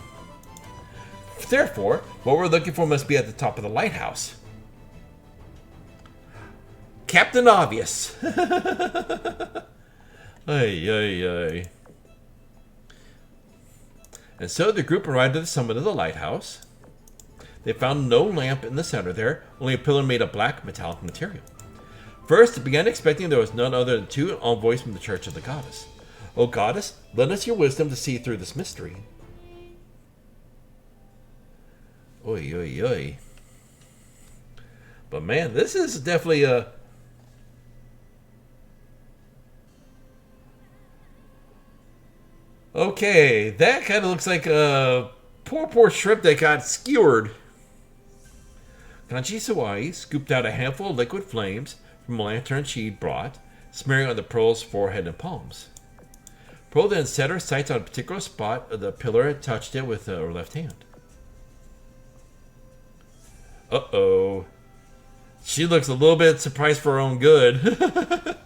Therefore, what we're looking for must be at the top of the lighthouse. Captain Obvious. Ay. And so the group arrived at the summit of the lighthouse. They found no lamp in the center there, only a pillar made of black metallic material. First, they began expecting there was none other than two envoys from the Church of the Goddess. O Goddess, lend us your wisdom to see through this mystery. Oy. But man, this is definitely a... Okay, that kind of looks like a poor shrimp that got skewered. Kanji Sawai scooped out a handful of liquid flames from a lantern she'd brought, smearing on the Pearl's forehead and palms. Pearl then set her sights on a particular spot of the pillar and touched it with her left hand. Uh-oh. She looks a little bit surprised for her own good.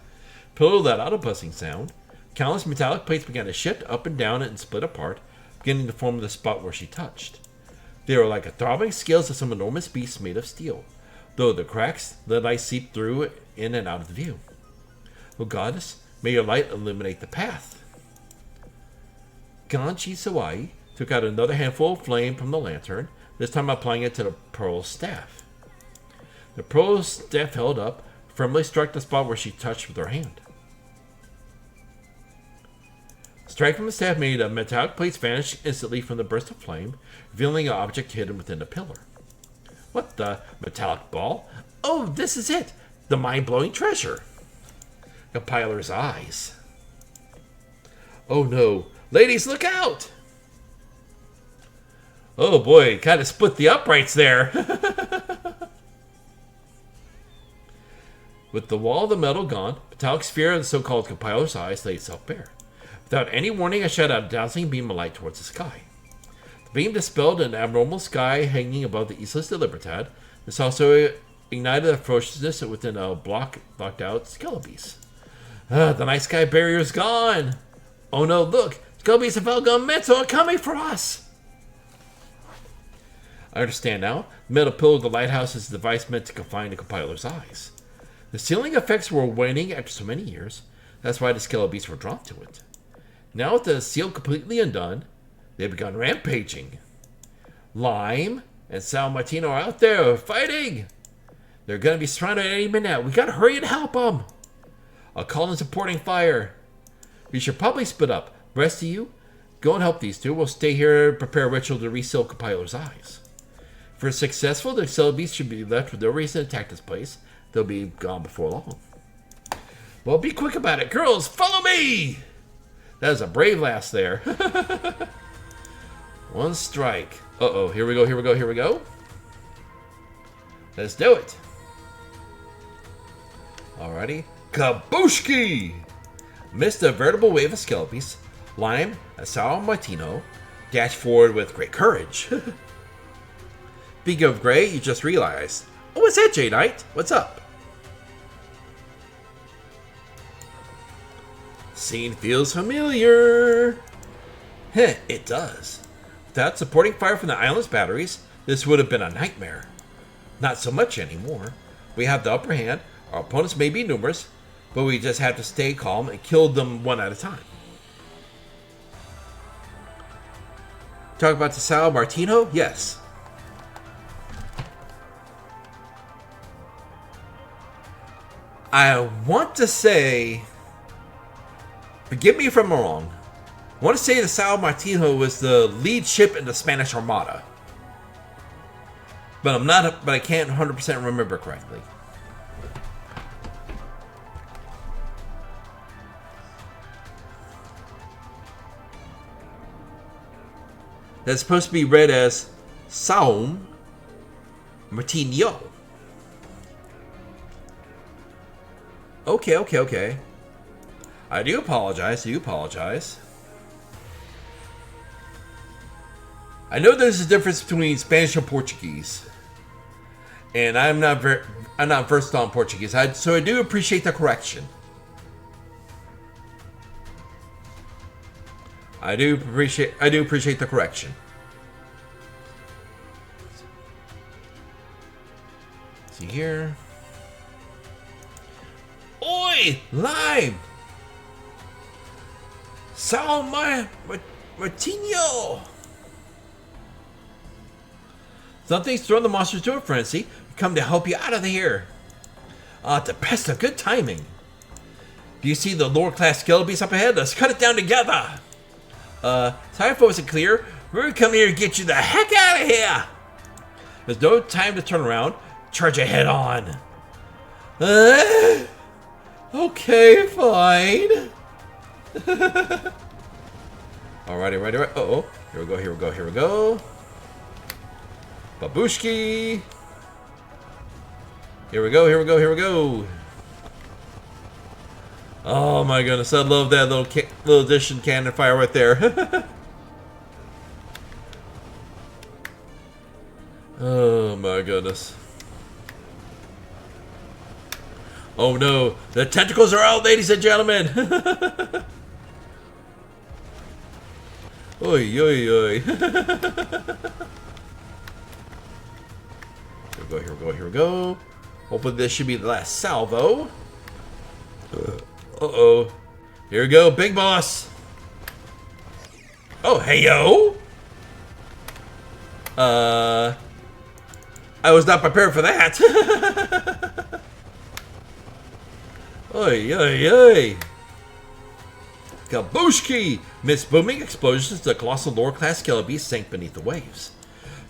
Pillar let out a buzzing sound. Countless metallic plates began to shift up and down and split apart, beginning to form the spot where she touched. They were like the throbbing scales of some enormous beast made of steel, though the cracks let light seep through in and out of the view. O Goddess, may your light illuminate the path. Ganchi Sawai took out another handful of flame from the lantern, this time applying it to the Pearl's staff. The Pearl's staff held up, firmly struck the spot where she touched with her hand. Strike from the staff made the metallic plates vanish instantly from the burst of flame, revealing an object hidden within the pillar. What the metallic ball? Oh, this is it! The mind-blowing treasure! Compiler's eyes. Oh no. Ladies, look out! Oh boy, kind of split the uprights there. With the wall of the metal gone, metallic sphere of the so-called compiler's eyes laid itself bare. Without any warning, I shot out a dazzling beam of light towards the sky. The beam dispelled an abnormal sky hanging above the Islas de Libertad, This also ignited the ferociousness within a blocked out Skeletbeast. The night sky barrier is gone. Oh no, look! Skeletbeasts have all gone mental and coming for us! I understand now. The metal pillar of the lighthouse is a device meant to confine the compiler's eyes. The sealing effects were waning after so many years. That's why the Skeletbeasts were drawn to it. Now with the seal completely undone, they've begun rampaging. Lyme and Sal Martino are out there fighting! They're gonna be surrounded any minute now. We gotta hurry and help them! I'll call in supporting fire. We should probably split up. The rest of you, go and help these two. We'll stay here and prepare a ritual to reseal Compiler's eyes. If we're successful, the Skeletbeasts should be left with no reason to attack this place. They'll be gone before long. Well, be quick about it. Girls, follow me! That was a brave lass there. One strike. Uh-oh, here we go, here we go, here we go. Let's do it. Alrighty. Kabushki! Missed a veritable wave of Skeletbeasts. Lyme and Sal Martino dashed forward with great courage. Speaking of Grey, you just realized. Oh, what's that, J Knight? What's up? Scene feels familiar. Heh, it does. Without supporting fire from the island's batteries, this would have been a nightmare. Not so much anymore. We have the upper hand. Our opponents may be numerous, but we just have to stay calm and kill them one at a time. Talk about the Sal Martino? Yes. I want to say, forgive me if I'm wrong, I want to say the Sal Martino was the lead ship in the Spanish Armada. But I can't 100% remember correctly. That's supposed to be read as Sal Martino. Okay. I do apologize. I know there's a difference between Spanish and Portuguese. And I'm not versed on Portuguese, so I do appreciate the correction. I do appreciate the correction. Let's see here. Oi! Lyme! Sal Martino! Something's thrown the monsters to a frenzy. We come to help you out of here. Tempesta, good timing. Do you see the lower class Skeletbeast up ahead? Let's cut it down together. Time wasn't clear. We're coming here to get you the heck out of here. There's no time to turn around. Charge it head on. Okay, fine. Alrighty. Uh-oh. Here we go. Babushki. Here we go. Oh my goodness, I love that little addition cannon fire right there. Oh my goodness. Oh no, the tentacles are out, ladies and gentlemen. Oi. Here we go. Hopefully this should be the last salvo. Uh-oh. Here we go, big boss. Oh, hey yo. I was not prepared for that. Oi. Kabushki! Amidst booming explosions, the colossal lower-class Skeletbeast sank beneath the waves.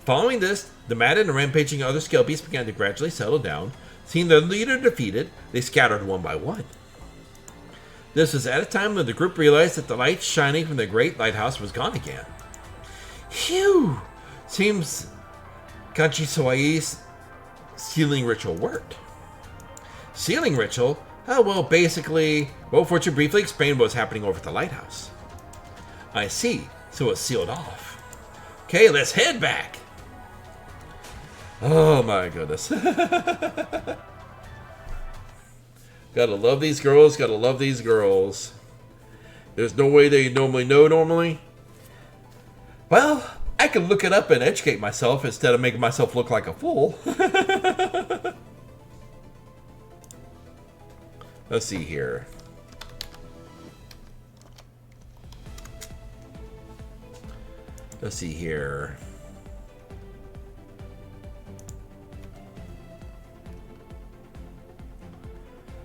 Following this, the maddened and rampaging other Skeletbeasts began to gradually settle down. Seeing their leader defeated, they scattered one by one. This was at a time when the group realized that the light shining from the great lighthouse was gone again. Phew! Seems Kanchi Sawai's sealing ritual worked. Sealing ritual? Oh, well, basically, Fortune briefly explained what was happening over at the lighthouse. I see, so it's sealed off. Okay, let's head back. Oh my goodness. Gotta love these girls, gotta love these girls. There's no way they normally know normally. Well, I can look it up and educate myself instead of making myself look like a fool. Let's see here. Let's see here.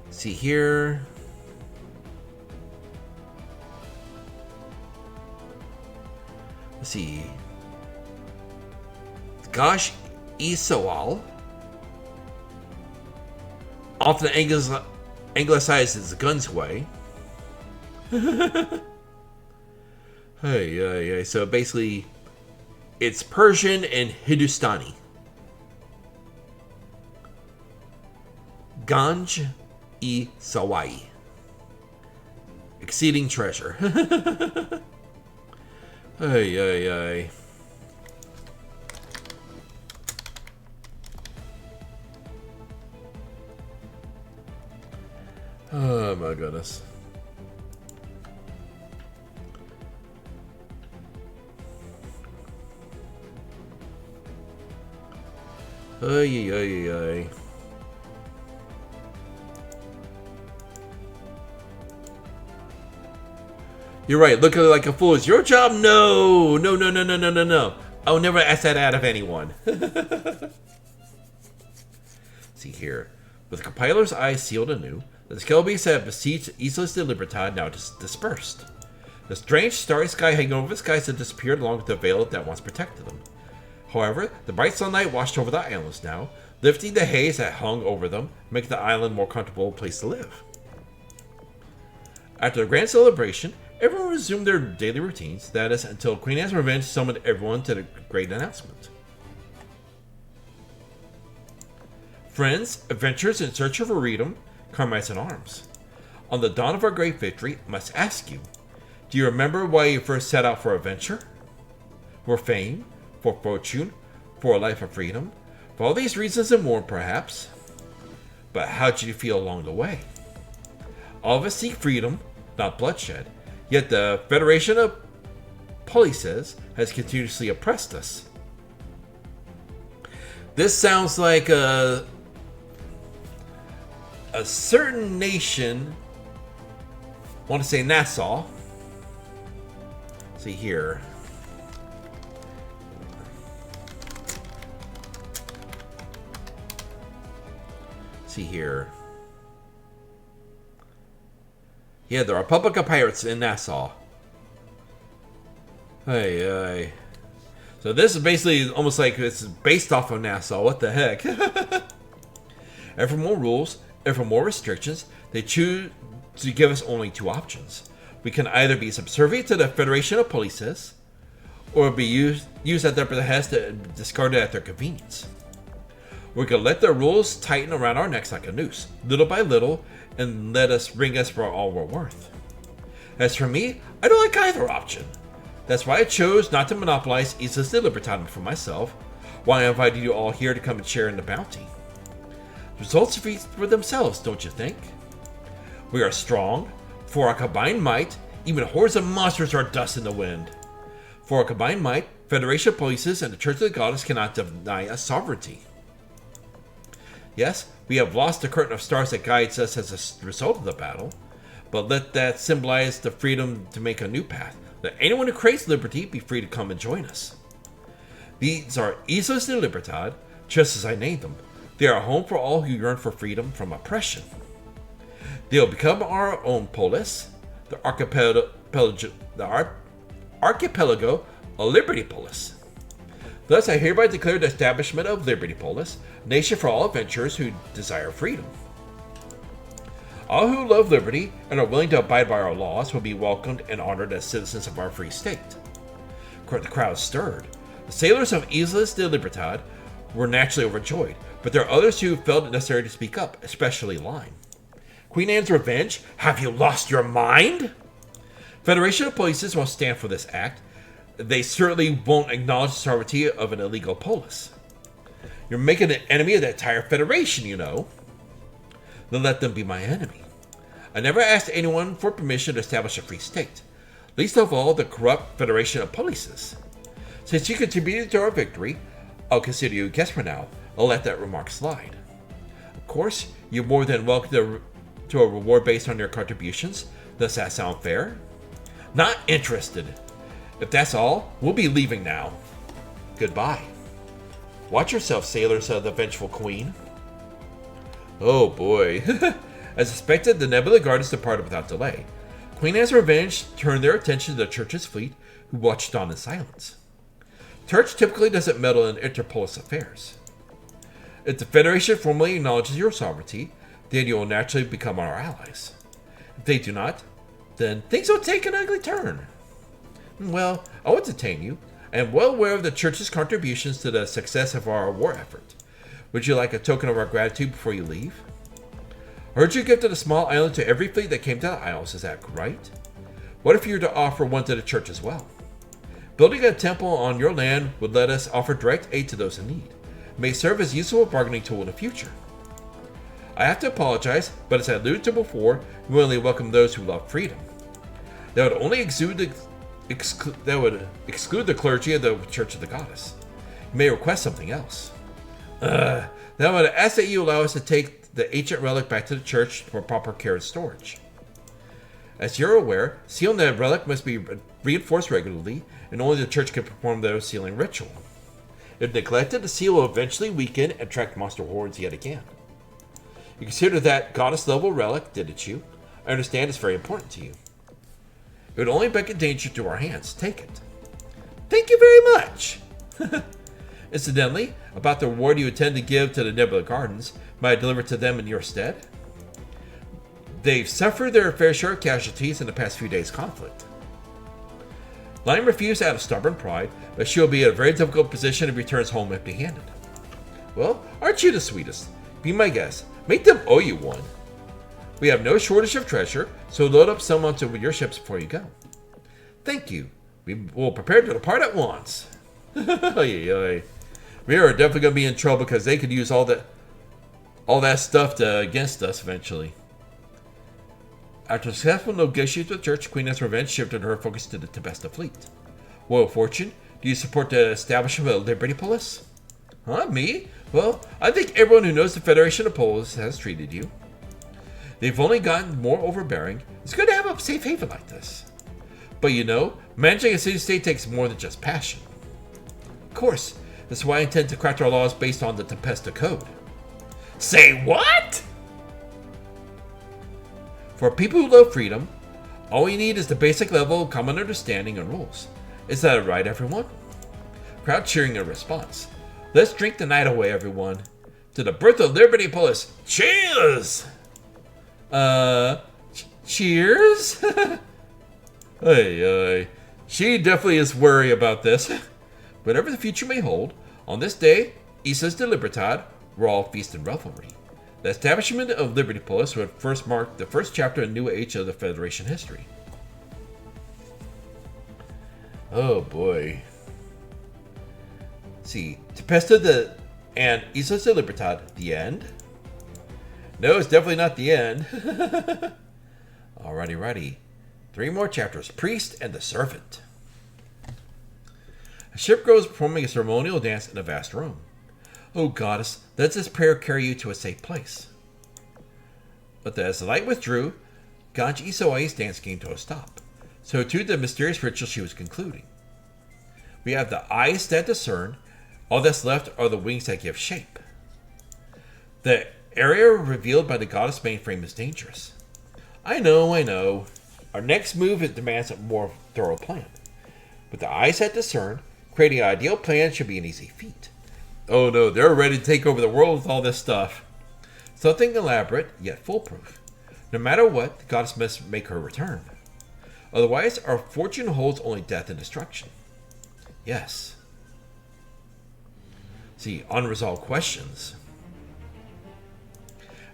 See here. Let's see. Gosh Isawal, often anglicized as Gunsway. Hey, so basically, it's Persian and Hindustani. Ganj e Sawai, exceeding treasure. Hey. Oh my goodness. Ay. You're right. Looking like a fool is your job? No. I will never ask that out of anyone. See here. With the compiler's eyes sealed anew, the Skelbies have besieged Islas de Libertad now dispersed. The strange starry sky hanging over the skies had disappeared along with the veil that once protected them. However, the bright sunlight washed over the islands now, lifting the haze that hung over them, making the island a more comfortable place to live. After the grand celebration, everyone resumed their daily routines, that is, until Queen Anne's Revenge summoned everyone to the great announcement. Friends, adventurers in search of freedom, comrades in arms. On the dawn of our great victory, I must ask you, do you remember why you first set out for adventure? For fame? For fortune? For a life of freedom? For all these reasons and more, perhaps? But how did you feel along the way? All of us seek freedom, not bloodshed. Yet the Federation of Polices has continuously oppressed us. This sounds like a certain nation. I want to say Nassau. See here. See here. Yeah, the Republic of Pirates in Nassau. Hey. So this is basically almost like it's based off of Nassau. What the heck? And for more rules, and for more restrictions, they choose to give us only two options. We can either be subservient to the Federation of Polices, or be used at their behest and discarded at their convenience. We can let their rules tighten around our necks like a noose, little by little, and let us bring us for all we're worth. As for me, I don't like either option. That's why I chose not to monopolize Islas de Libertad for myself, why I invited you all here to come and share in the bounty. Results speak for themselves, don't you think? We are strong. For our combined might, even hordes of monsters are dust in the wind. For our combined might, Federation of Polices and the Church of the Goddess cannot deny us sovereignty. Yes, we have lost the curtain of stars that guides us as a result of the battle, but let that symbolize the freedom to make a new path. Let anyone who craves liberty be free to come and join us. These are Islas de Libertad, just as I named them. They are a home for all who yearn for freedom from oppression. They will become our own polis, the archipelago of Liberty Polis. Thus, I hereby declare the establishment of Liberty Polis, a nation for all adventurers who desire freedom. All who love liberty and are willing to abide by our laws will be welcomed and honored as citizens of our free state. The crowd stirred. The sailors of Islas de Libertad were naturally overjoyed, but there are others who felt it necessary to speak up, especially Lyme. Queen Anne's Revenge? Have you lost your mind? Federation of Polices won't stand for this act. They certainly won't acknowledge the sovereignty of an illegal polis. You're making an enemy of the entire Federation, you know. Then let them be my enemy. I never asked anyone for permission to establish a free state, least of all the corrupt Federation of Polices. Since you contributed to our victory, I'll consider you a guest for now. I'll let that remark slide. Of course, you're more than welcome to a reward based on your contributions. Does that sound fair? Not interested. If that's all, we'll be leaving now. Goodbye. Watch yourself, sailors of the Vengeful Queen. Oh boy. As expected, the Nebula Guardians departed without delay. Queen Anne's Revenge turned their attention to the Church's fleet, who watched on in silence. Church typically doesn't meddle in interpolis affairs. If the Federation formally acknowledges your sovereignty, then you will naturally become our allies. If they do not, then things will take an ugly turn. Well, I won't detain you. I am well aware of the Church's contributions to the success of our war effort. Would you like a token of our gratitude before you leave? I heard you gifted a small island to every fleet that came to the Isles, is that right? What if you were to offer one to the Church as well? Building a temple on your land would let us offer direct aid to those in need. It may serve as a useful bargaining tool in the future. I have to apologize, but as I alluded to before, we only welcome those who love freedom. That would only exclude the clergy of the Church of the Goddess. You may request something else. Then I would ask that you allow us to take the ancient relic back to the church for proper care and storage. As you're aware, sealing the relic must be reinforced regularly, and only the church can perform the sealing ritual. If neglected, the seal will eventually weaken and attract monster hordes yet again. You consider that goddess-level relic, didn't you? I understand it's very important to you. It would only bring danger to our hands. Take it. Thank you very much! Incidentally, about the reward you intend to give to the Nebula Gardens, might I deliver to them in your stead? They've suffered their fair share of casualties in the past few days' conflict. Lyme refused out of stubborn pride, but she'll be in a very difficult position if he returns home empty-handed. Well, aren't you the sweetest? Be my guest. Make them owe you one. We have no shortage of treasure, so load up some onto your ships before you go. Thank you. We will prepare to depart at once. We are definitely going to be in trouble because they could use all that stuff against us eventually. After successful negotiations with the Church, Queen Anne's Revenge shifted her focus to the Tempesta fleet. Royal Fortune, do you support the establishment of Liberty Polis? Huh, me? Well, I think everyone who knows the Federation of Polis has treated you. They've only gotten more overbearing. It's good to have a safe haven like this. But you know, managing a city-state takes more than just passion. Of course, that's why I intend to craft our laws based on the Tempesta Code. Say what? For people who love freedom, all we need is the basic level of common understanding and rules. Is that right, everyone? Crowd cheering in response. Let's drink the night away, everyone. To the birth of Liberty Polis. Cheers! Cheers? Hey, she definitely is worried about this. Whatever the future may hold, on this day, Islas de Libertad, we're all feast and revelry. The establishment of Liberty Polis would first mark the first chapter in a new age of the Federation history. Oh boy. See, Tempesta and Islas de Libertad, the end? No, it's definitely not the end. Alrighty. 3 more chapters. Priest and the Servant. A ship girl is performing a ceremonial dance in a vast room. Oh, goddess, let this prayer carry you to a safe place. But as the light withdrew, Ganj Isoai's dance came to a stop. So too the mysterious ritual she was concluding. We have the eyes that discern. All that's left are the wings that give shape. The area revealed by the goddess mainframe is dangerous. I know. Our next move demands a more thorough plan. With the eyes that discern, creating an ideal plan should be an easy feat. Oh no, they're ready to take over the world with all this stuff. Something elaborate, yet foolproof. No matter what, the goddess must make her return. Otherwise, our fortune holds only death and destruction. Yes. See, unresolved questions.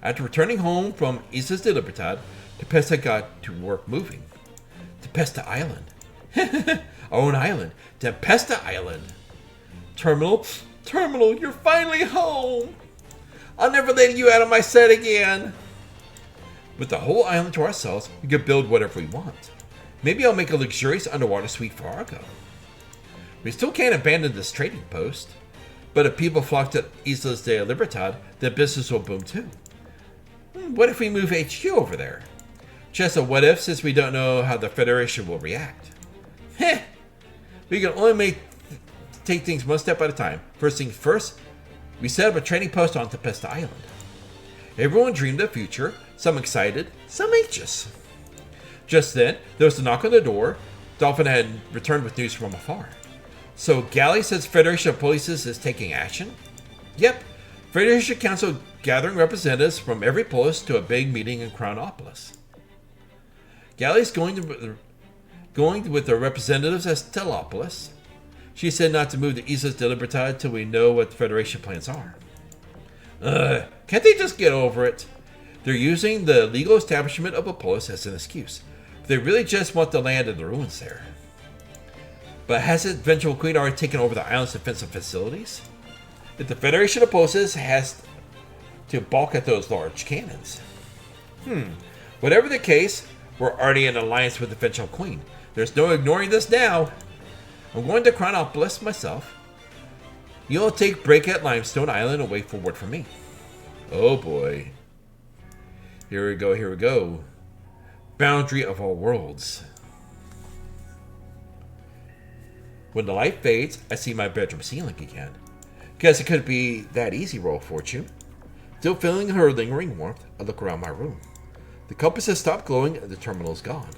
After returning home from Islas de Libertad, Tempesta got to work moving. Tempesta Island. Our own island. Tempesta Island. Terminal Terminal, you're finally home! I'll never let you out of my sight again! With the whole island to ourselves, we can build whatever we want. Maybe I'll make a luxurious underwater suite for Argo. We still can't abandon this trading post. But if people flock to Islas de Libertad, then business will boom too. What if we move HQ over there? Just a what if, since we don't know how the Federation will react. Heh! We can only take things one step at a time. First things first, we set up a trading post on Tempesta Island. Everyone dreamed of the future, some excited, some anxious. Just then, there was a knock on the door. Dolphin had returned with news from afar. So, Galley says Federation of Polices is taking action? Yep. Federation Council gathering representatives from every post to a big meeting in Crownopolis. Galley's going with the representatives at Stellopolis. She said not to move the Islas de Libertad till we know what the Federation plans are. Can't they just get over it? They're using the legal establishment of Apolis as an excuse. They really just want the land and the ruins there. But hasn't Vengeful Queen already taken over the island's defensive facilities? If the Federation opposes, has to balk at those large cannons. Whatever the case, we're already in alliance with the Vengeful Queen. There's no ignoring this now. I'm going to Chronopolis myself. You'll take break at Limestone Island and wait for word from me. Oh boy. Here we go, here we go. Boundary of all worlds. When the light fades, I see my bedroom ceiling again. Guess it couldn't be that easy, Roll of Fortune. Still feeling her lingering warmth, I look around my room. The compass has stopped glowing and the terminal is gone.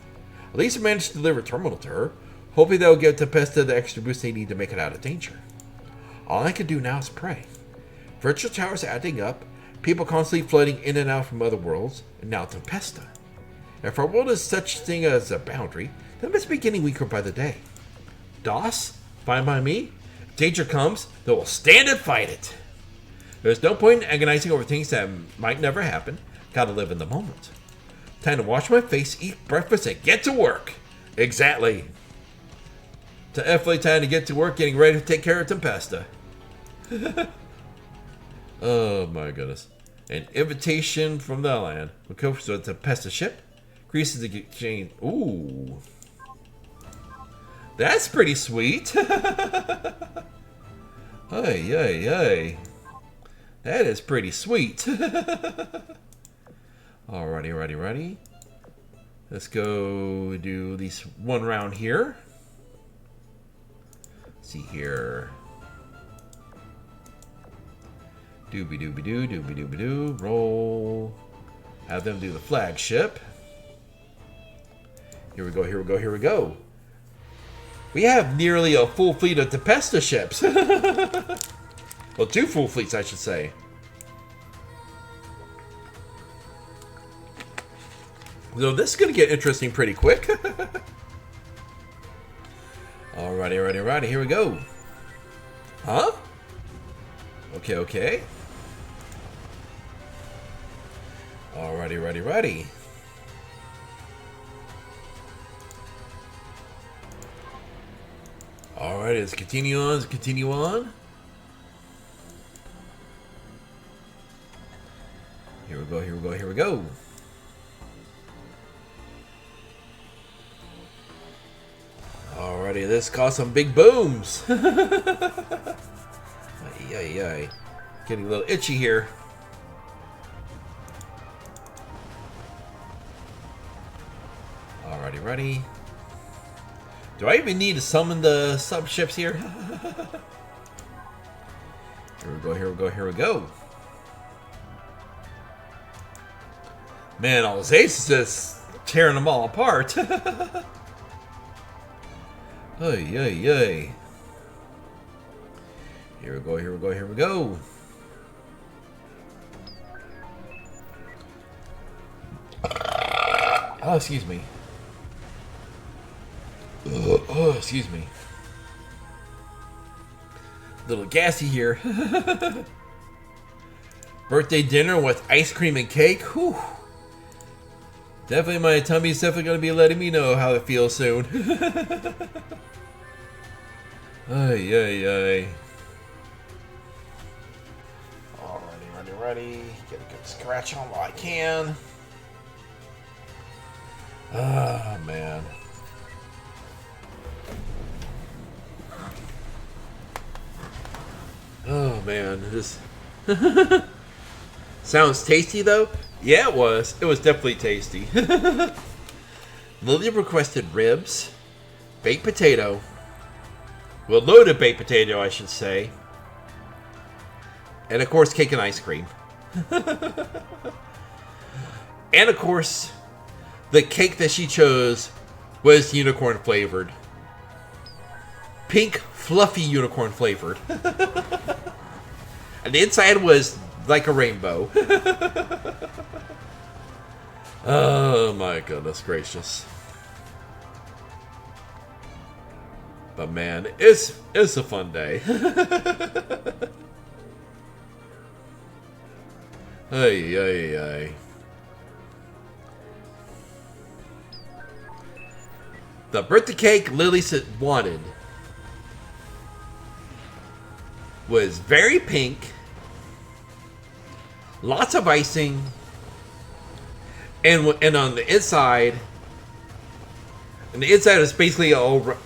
At least I managed to deliver a terminal to her. Hopefully they'll give Tempesta the extra boost they need to make it out of danger. All I can do now is pray. Virtual towers adding up, people constantly flooding in and out from other worlds, and now Tempesta. If our world is such thing as a boundary, then it's be getting weaker by the day. DOS? Fine by me? If danger comes, then we'll stand and fight it. There's no point in agonizing over things that might never happen. Gotta live in the moment. Time to wash my face, eat breakfast, and get to work. Exactly. Definitely time to get to work, getting ready to take care of Tempesta. Oh my goodness. An invitation from the land. We'll go for the Tempesta ship. Increases the exchange. Ooh. That's pretty sweet. Ay, ay, ay. That is pretty sweet. Alrighty, righty, righty. Let's go do at least one round here. Let's see here. Doobie doobie doo, doobie doobie doo. Roll. Have them do the flagship. Here we go, here we go, here we go. We have nearly a full fleet of Tempesta ships. Well, 2 full fleets, I should say. So this is going to get interesting pretty quick. Alrighty, alrighty, alrighty. Here we go. Huh? Okay, okay. Alrighty, alrighty, alrighty. Alright, let's continue on, let's continue on. Here we go, here we go, here we go. Alrighty, this caused some big booms. Ay, ay, ay. Getting a little itchy here. Alrighty, ready. Do I even need to summon the sub-ships here? Here we go, here we go, here we go. Man, all those aces just tearing them all apart. Ay, ay, ay. Here we go, here we go, here we go. Oh, excuse me. Oh, excuse me. Little gassy here. Birthday dinner with ice cream and cake. Whew. Definitely my tummy's definitely going to be letting me know how it feels soon. Ay, ay, ay. Get a good scratch on while I can. Ah, man. Oh, man. This sounds tasty, though. Yeah, it was. It was definitely tasty. Lily requested ribs, baked potato. Well, loaded baked potato, I should say. And, of course, cake and ice cream. And, of course, the cake that she chose was unicorn flavored. Pink, fluffy unicorn flavored. And the inside was like a rainbow. Oh, my goodness gracious. But, man, it's a fun day. Ay, ay, ay. The birthday cake Lily wanted was very pink, lots of icing, and on the inside, is basically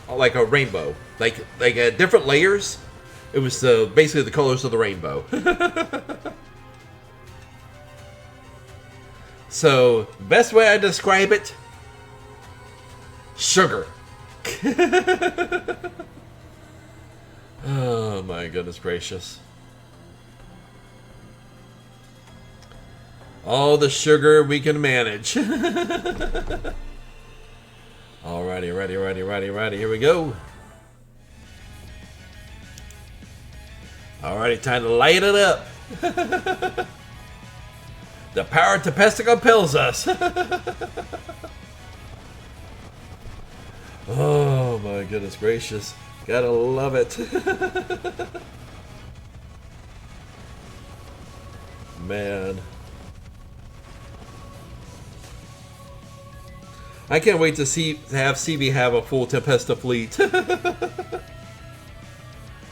like a rainbow, like different layers. It was basically the colors of the rainbow. So, best way I describe it, sugar. Oh my goodness gracious. All the sugar we can manage. Alrighty, ready. Here we go. Alrighty, time to light it up. The power of Tempesta compels us. Oh my goodness gracious. Gotta love it. Man. I can't wait to have CB have a full Tempesta fleet.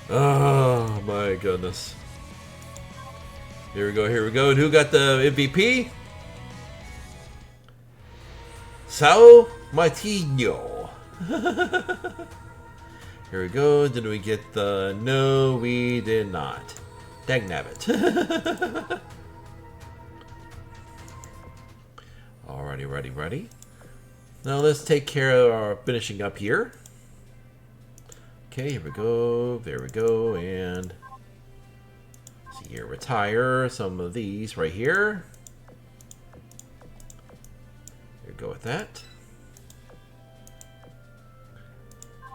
Oh my goodness. Here we go. And who got the MVP? Sao Martino. Here we go. Did we get the... No, we did not. Dagnabbit. Alrighty, ready. Now let's take care of our finishing up here. Okay, here we go. There we go. And... see here. Retire some of these right here. Here we go with that.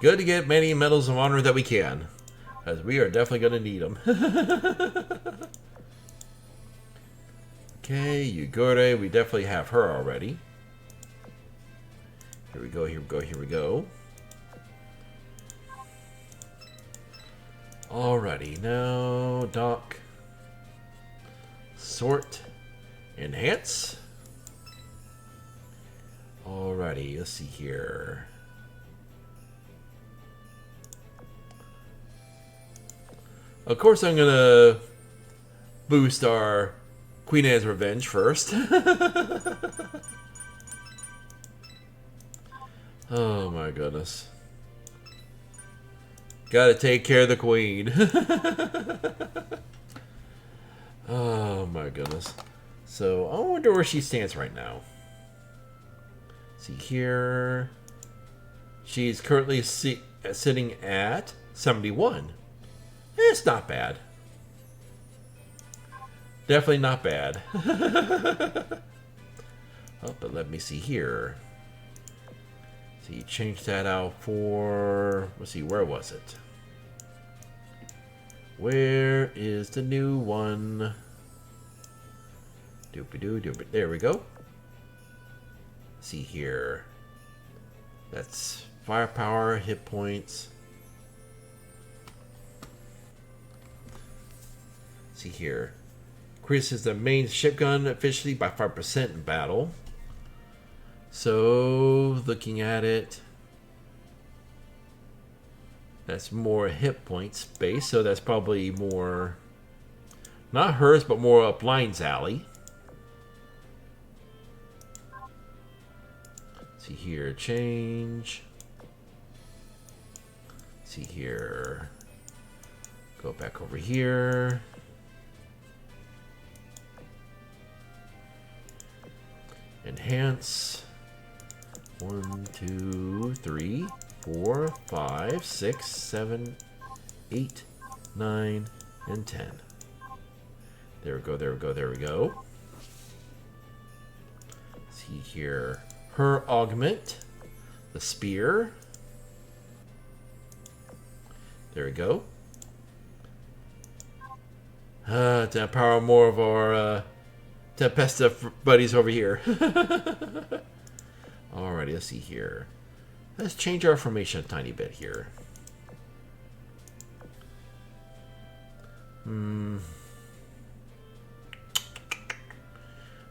Good to get many medals of honor that we can, as we are definitely going to need them. Okay, Yugure, we definitely have her already. Here we go. Alrighty, now dock, sort, enhance. Alrighty, let's see here. Of course, I'm gonna boost our Queen Anne's Revenge first. Oh my goodness. Gotta take care of the Queen. Oh my goodness. So, I wonder where she stands right now. See here. She's currently sitting at 71. It's not bad. Definitely not bad. Oh, but let me see here. See, change that out for... let's see, where was it? Where is the new one? Doopy-doo. There we go. See here. That's firepower, hit points. See here. Increases the main ship gun efficiency by 5% in battle. So, looking at it, that's more hit points base, so that's probably more Not hers, but more up Line's alley. See here, change. See here. Go back over here. Enhance. 1, 2, 3, 4, 5, 6, 7, 8, 9, and 10. There we go, there we go, there we go. See here. Her augment. The spear. There we go. To empower more of our Tempesta buddies over here. Alrighty, let's see here. Let's change our formation a tiny bit here.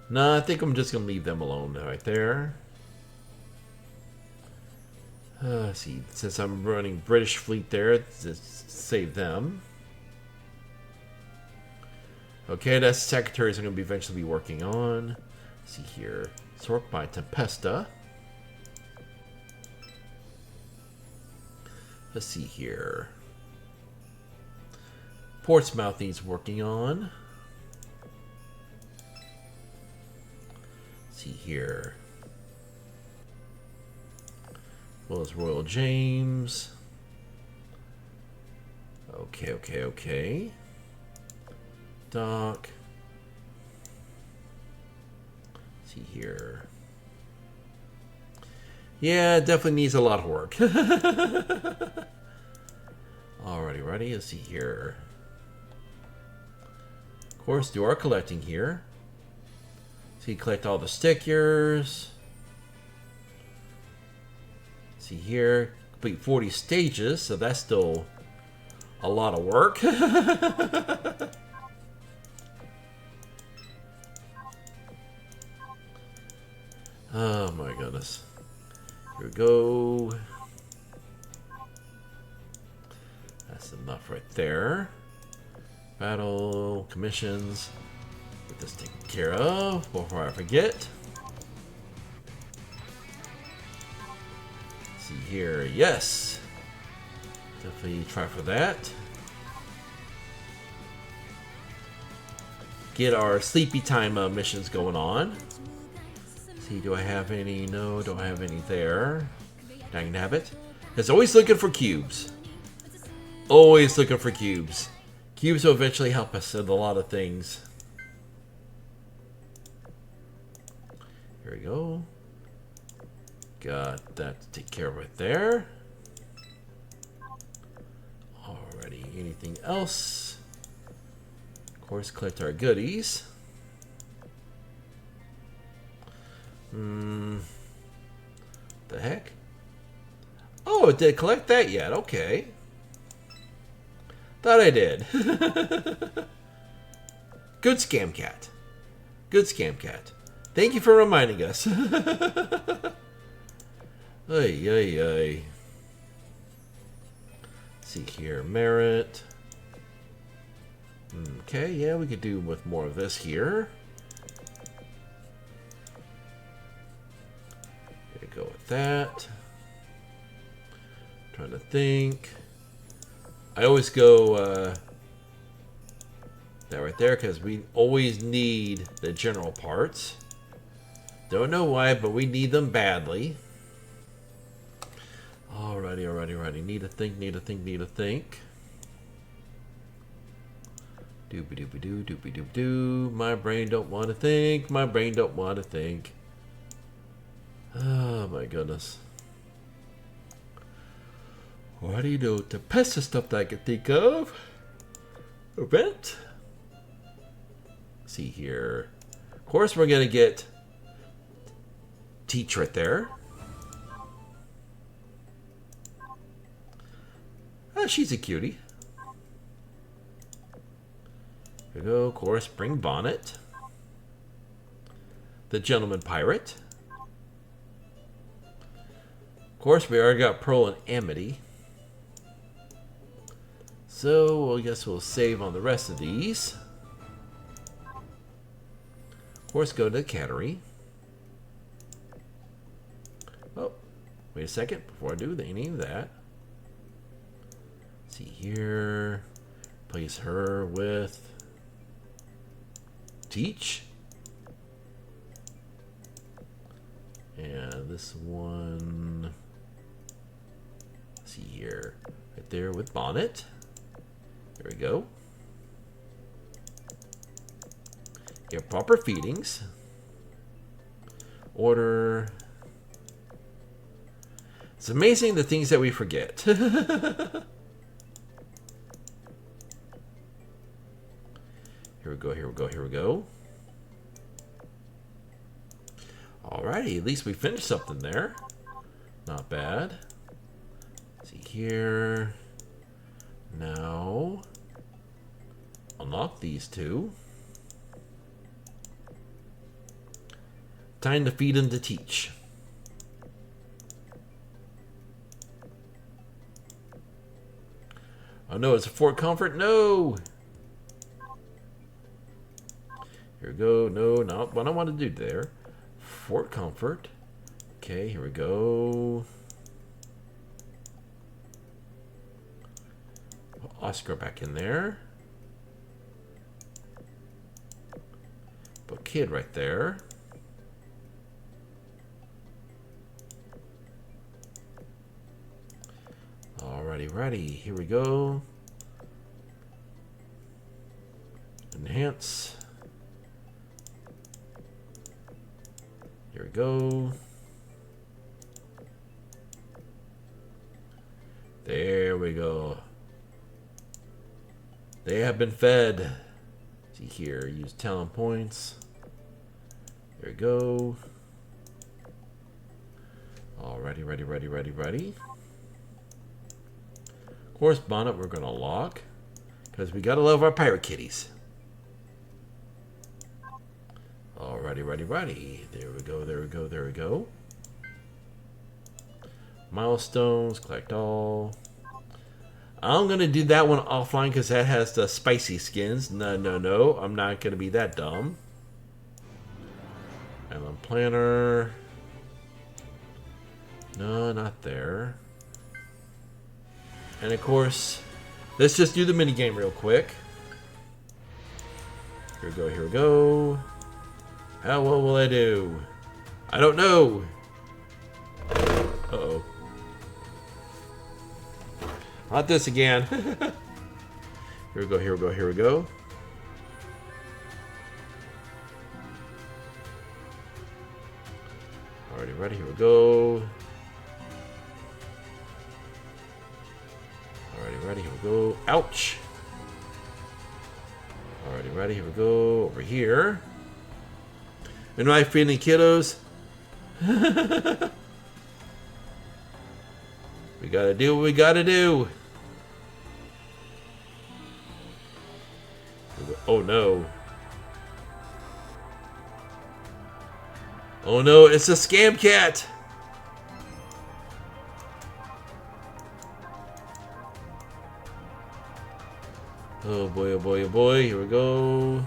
No, I think I'm just going to leave them alone right there. Let's see, since I'm running British fleet there, just save them. Okay, that's secretaries I'm going to eventually be working on. Let's see here. Sort by Tempesta. Let's see here. Portsmouth needs working on. Let's see here. Well as Royal James. Okay, okay, okay. Dock. Let's see here. Yeah, it definitely needs a lot of work. Alrighty, ready? Let's see here. Of course, do our collecting here. So you collect all the stickers. See here, complete 40 stages, so that's still a lot of work. Oh my goodness. Here we go. That's enough right there. Battle, commissions. Get this taken care of before I forget. See here, yes. Definitely try for that. Get our sleepy time missions going on. See, do I have any? No, don't have any there. Dang nabbit. It's always looking for cubes. Always looking for cubes. Cubes will eventually help us in a lot of things. Here we go. Got that to take care of right there. Alrighty, anything else? Of course, collect our goodies. The heck? Oh, it did collect that yet. Okay. Thought I did. Good scam cat. Good scam cat. Thank you for reminding us. Ay, ay, ay. See here, merit. Okay, yeah, we could do with more of this here. Gonna go with that. Trying to think. I always go that right there because we always need the general parts. Don't know why, but we need them badly. Alrighty, alrighty, alrighty. Need to think, need to think, need to think. Doobie doobie doo, doobie doobie doo. My brain don't want to think. My brain don't want to think. Oh my goodness. What do you know? The pest stuff that I can think of. Event. See here. Of course, we're gonna get Teach right there. Oh, she's a cutie. Here we go. Of course, bring Bonnet. The Gentleman Pirate. Of course, we already got Pearl and Amity. So, I guess we'll save on the rest of these. course, go to the cannery. Oh, wait a second. Before I do any of that. Let's see here. Place her with Teach. And this one, let's see here, right there with Bonnet. There we go. Get proper feedings. Order. It's amazing the things that we forget. Here we go, here we go, here we go. Alrighty, at least we finished something there. Not bad. Let's see here. Now, unlock these two. Time to feed them to Teach. Oh no, it's a Fort Comfort. No! Here we go. No, not what I want to do there. Fort Comfort. Okay, here we go. Put Oscar back in there. Put Kid right there. Alrighty, ready. Here we go. Enhance. Here we go. There we go. They have been fed. See here, use talent points. There we go. Alrighty, ready. Of course, Bonnet we're gonna lock. Because we gotta love our pirate kitties. Alrighty, ready. There we go. Milestones, collect all. I'm gonna do that one offline because that has the spicy skins. No. I'm not gonna be that dumb. Island Planner. No, not there. And of course, let's just do the minigame real quick. Here we go. How well will I do? I don't know. Uh-oh. Not this again. Here we go. Alrighty, ready, here we go. Alrighty, ready, here we go. Ouch! Alrighty, ready, here we go. Over here. And my feeling, kiddos. We gotta do what we gotta do. Oh no. Oh no, it's a scam cat. Oh boy, here we go.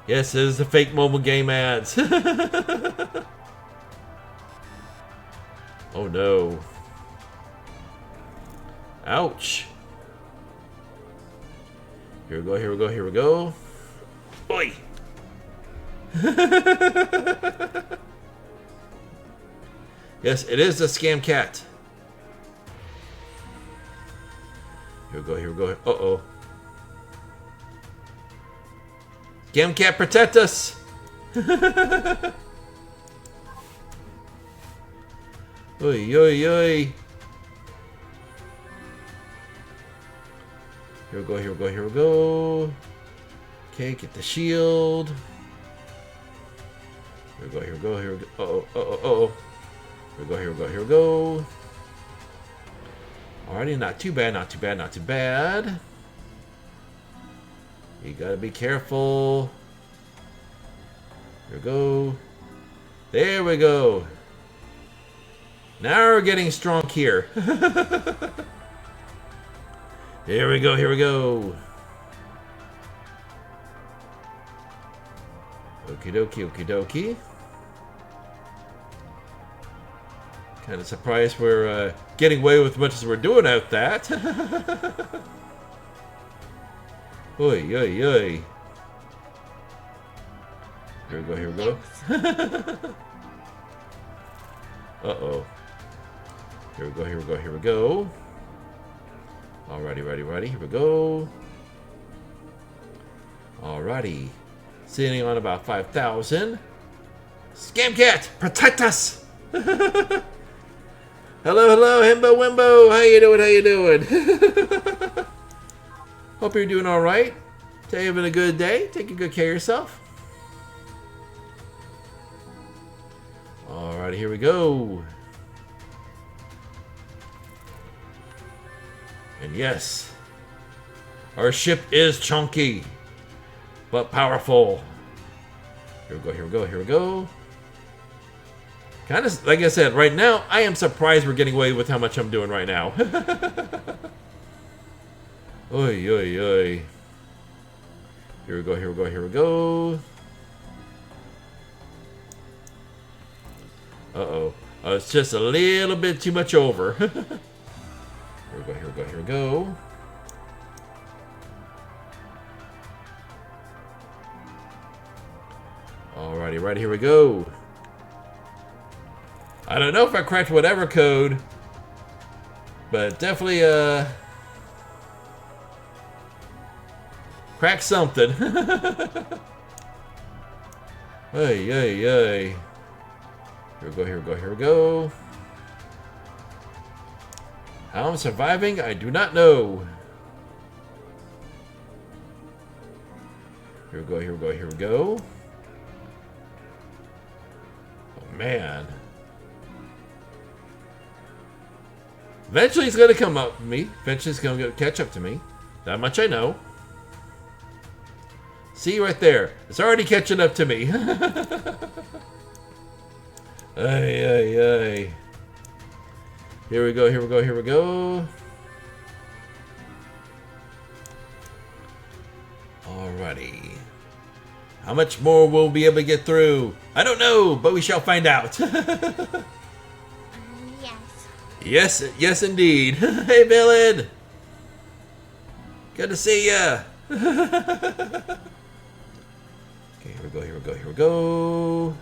Yes, it is the fake mobile game ads. Oh no. Ouch. Here we go. Oi! Yes, it is a scam cat. Here we go. Uh-oh. Scam cat, protect us! Oi. Here we go. Okay, get the shield. Here we go. Uh-oh. Here we go. Alrighty, not too bad. You gotta be careful. Here we go. There we go. Now we're getting strong here. Here we go, here we go. Okie dokie, okie dokie. Kind of surprised we're getting away with as much as we're doing out that. Oi, oi, oi. Here we go, here we go. Uh-oh. Here we go, here we go, here we go. Alrighty, righty, righty, here we go. Alrighty. Sitting on about 5,000. Scamcat, protect us! Hello, hello, Himbo Wimbo. How you doing? How you doing? Hope you're doing all right. Today having a good day. Taking good care of yourself. All right, here we go. And yes, our ship is chunky, but powerful. Here we go, here we go, here we go. Kind of, like I said, right now, I am surprised we're getting away with how much I'm doing right now. Oi, oi, oi. Here we go, here we go, here we go. Uh-oh. It's just a little bit too much over. Here we go, here we go, here we go. Alrighty, right, here we go. I don't know if I cracked whatever code, but definitely cracked something. Hey, hey, hey. Here we go, here we go, here we go. How I'm surviving, I do not know. Here we go, here we go, here we go. Oh, man. Eventually he's gonna come up to me. Eventually he's gonna catch up to me. That much I know. See right there. It's already catching up to me. Ay, ay, ay. Here we go, here we go, here we go. Alrighty. How much more will we be able to get through? I don't know, but we shall find out. Yes. Yes, yes indeed. Hey, villain. Good to see ya. Okay, here we go, here we go, here we go.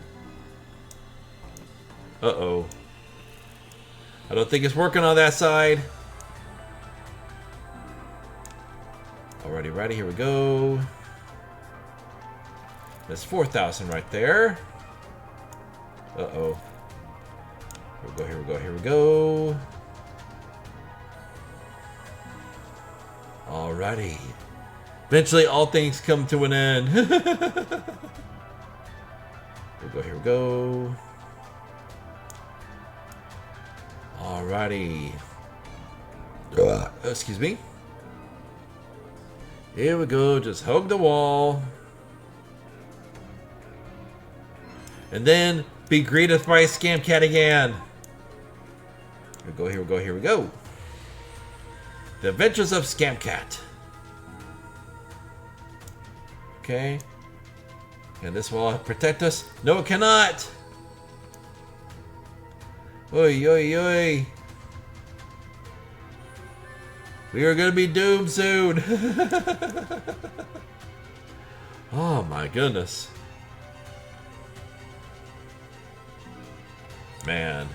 Uh-oh. I don't think it's working on that side. Alrighty, righty, here we go. That's 4,000 right there. Uh-oh. Here we go, here we go, here we go. Alrighty. Eventually, all things come to an end. Here we go, here we go. Alrighty. Excuse me. Here we go, just hug the wall. And then be greeted by a scam cat again. Here we go, here we go, here we go. The Adventures of Scam Cat. Okay. Can this wall protect us? No, it cannot. Oi, oi, oi. We are gonna be doomed soon. Oh my goodness. Man.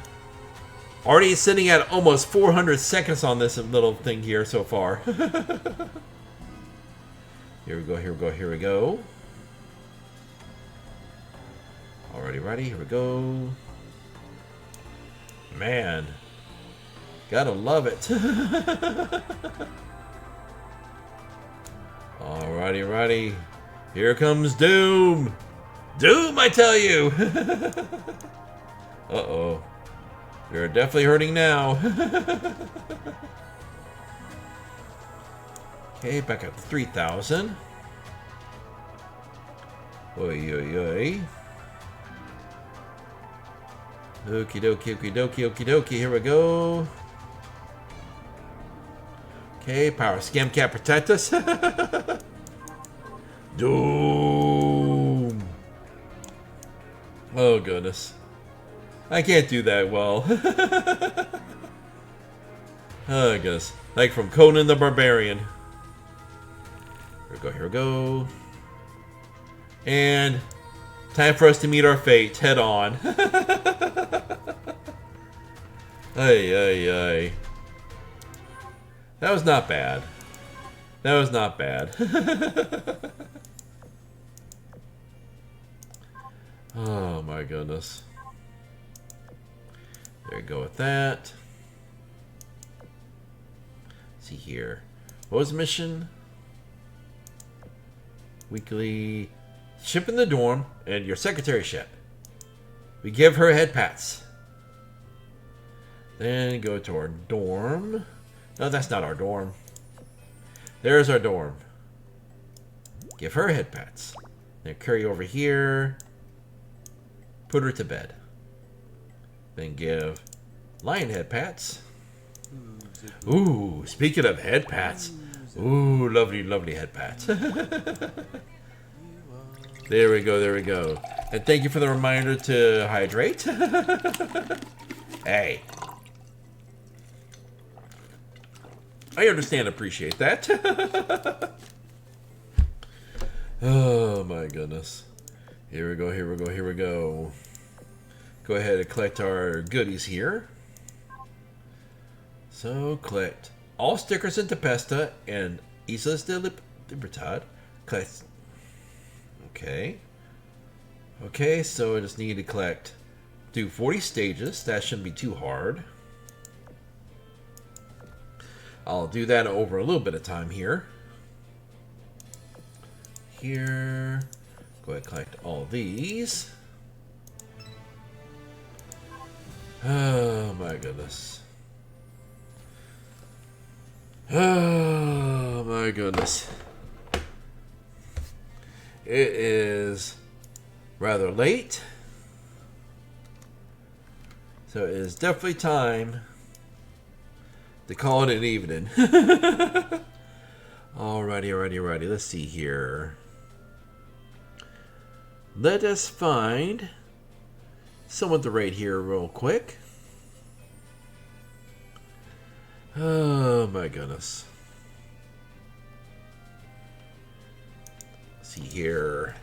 Already sitting at almost 400 seconds on this little thing here so far. Here we go, here we go, here we go. Alrighty, righty, here we go. Man. Gotta love it. Alrighty, righty. Here comes Doom. Doom, I tell you. Uh-oh. You're definitely hurting now. Okay, back up to 3,000. Oi, oi, oi. Okie dokie, okie dokie, okie dokie. Here we go. Okay, power scam can't protect us. Doom. Oh goodness. I can't do that well. Oh goodness. Like from Conan the Barbarian. Here we go, here we go. And time for us to meet our fate head on. Ay, ay, ay. That was not bad. That was not bad. Oh my goodness. There you go with that. Let's see here. What was the mission? Weekly ship in the dorm and your secretary ship. We give her head pats. Then go to our dorm. No, that's not our dorm. There's our dorm. Give her head pats. Then carry over here. Put her to bed. Then give Lion head pats. Ooh, speaking of head pats. Ooh, lovely, lovely head pats. There we go, there we go. And thank you for the reminder to hydrate. Hey. I understand, appreciate that. Oh my goodness. Here we go, here we go, here we go. Go ahead and collect our goodies here. So, collect all stickers in Tempesta and Islas de Libertad. Collect. Okay. Okay, so I just need to collect. Do 40 stages. That shouldn't be too hard. I'll do that over a little bit of time here. Here. Go ahead and collect all these. Oh my goodness. Oh my goodness. It is rather late. So it is definitely time to call it an evening. Alrighty, alrighty. Let's see here. Let us find someone to raid here real quick. Oh my goodness. Let's see here.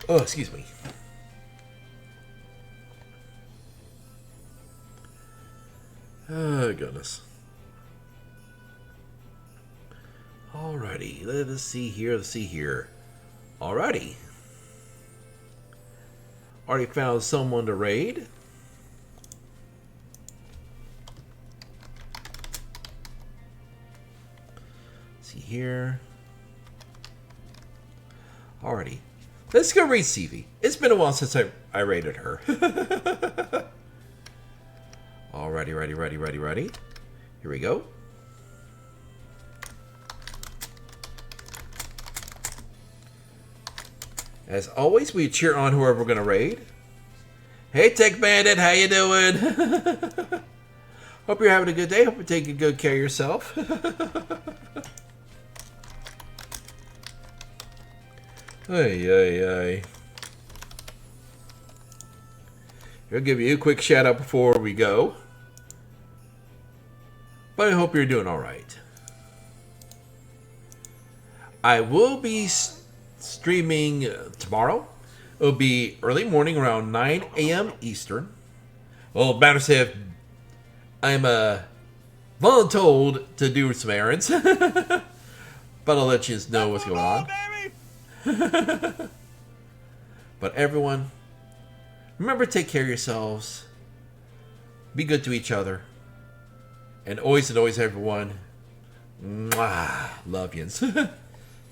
Oh, excuse me. Oh goodness. Alrighty, let us see here. Let's see here. Alrighty. Already found someone to raid. See here. Alrighty. Let's go raid Stevie. It's been a while since I raided her. Alrighty, ready. Here we go. As always, we cheer on whoever we're gonna raid. Hey, Tech Bandit, how you doing? Hope you're having a good day. Hope you're taking good care of yourself. Hey. I'll give you a quick shout out before we go. But I hope you're doing alright. I will be streaming tomorrow. It'll be early morning around 9 a.m. Eastern. Well, better say if I'm voluntold to do some errands. But I'll let you know what's going on. But everyone, remember to take care of yourselves. Be good to each other. And always everyone. Mwah, love yous.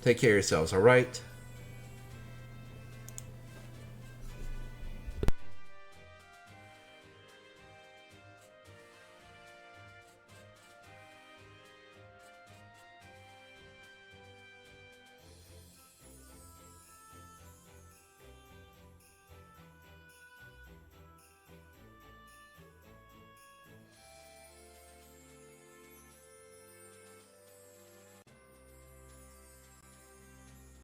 Take care of yourselves, alright?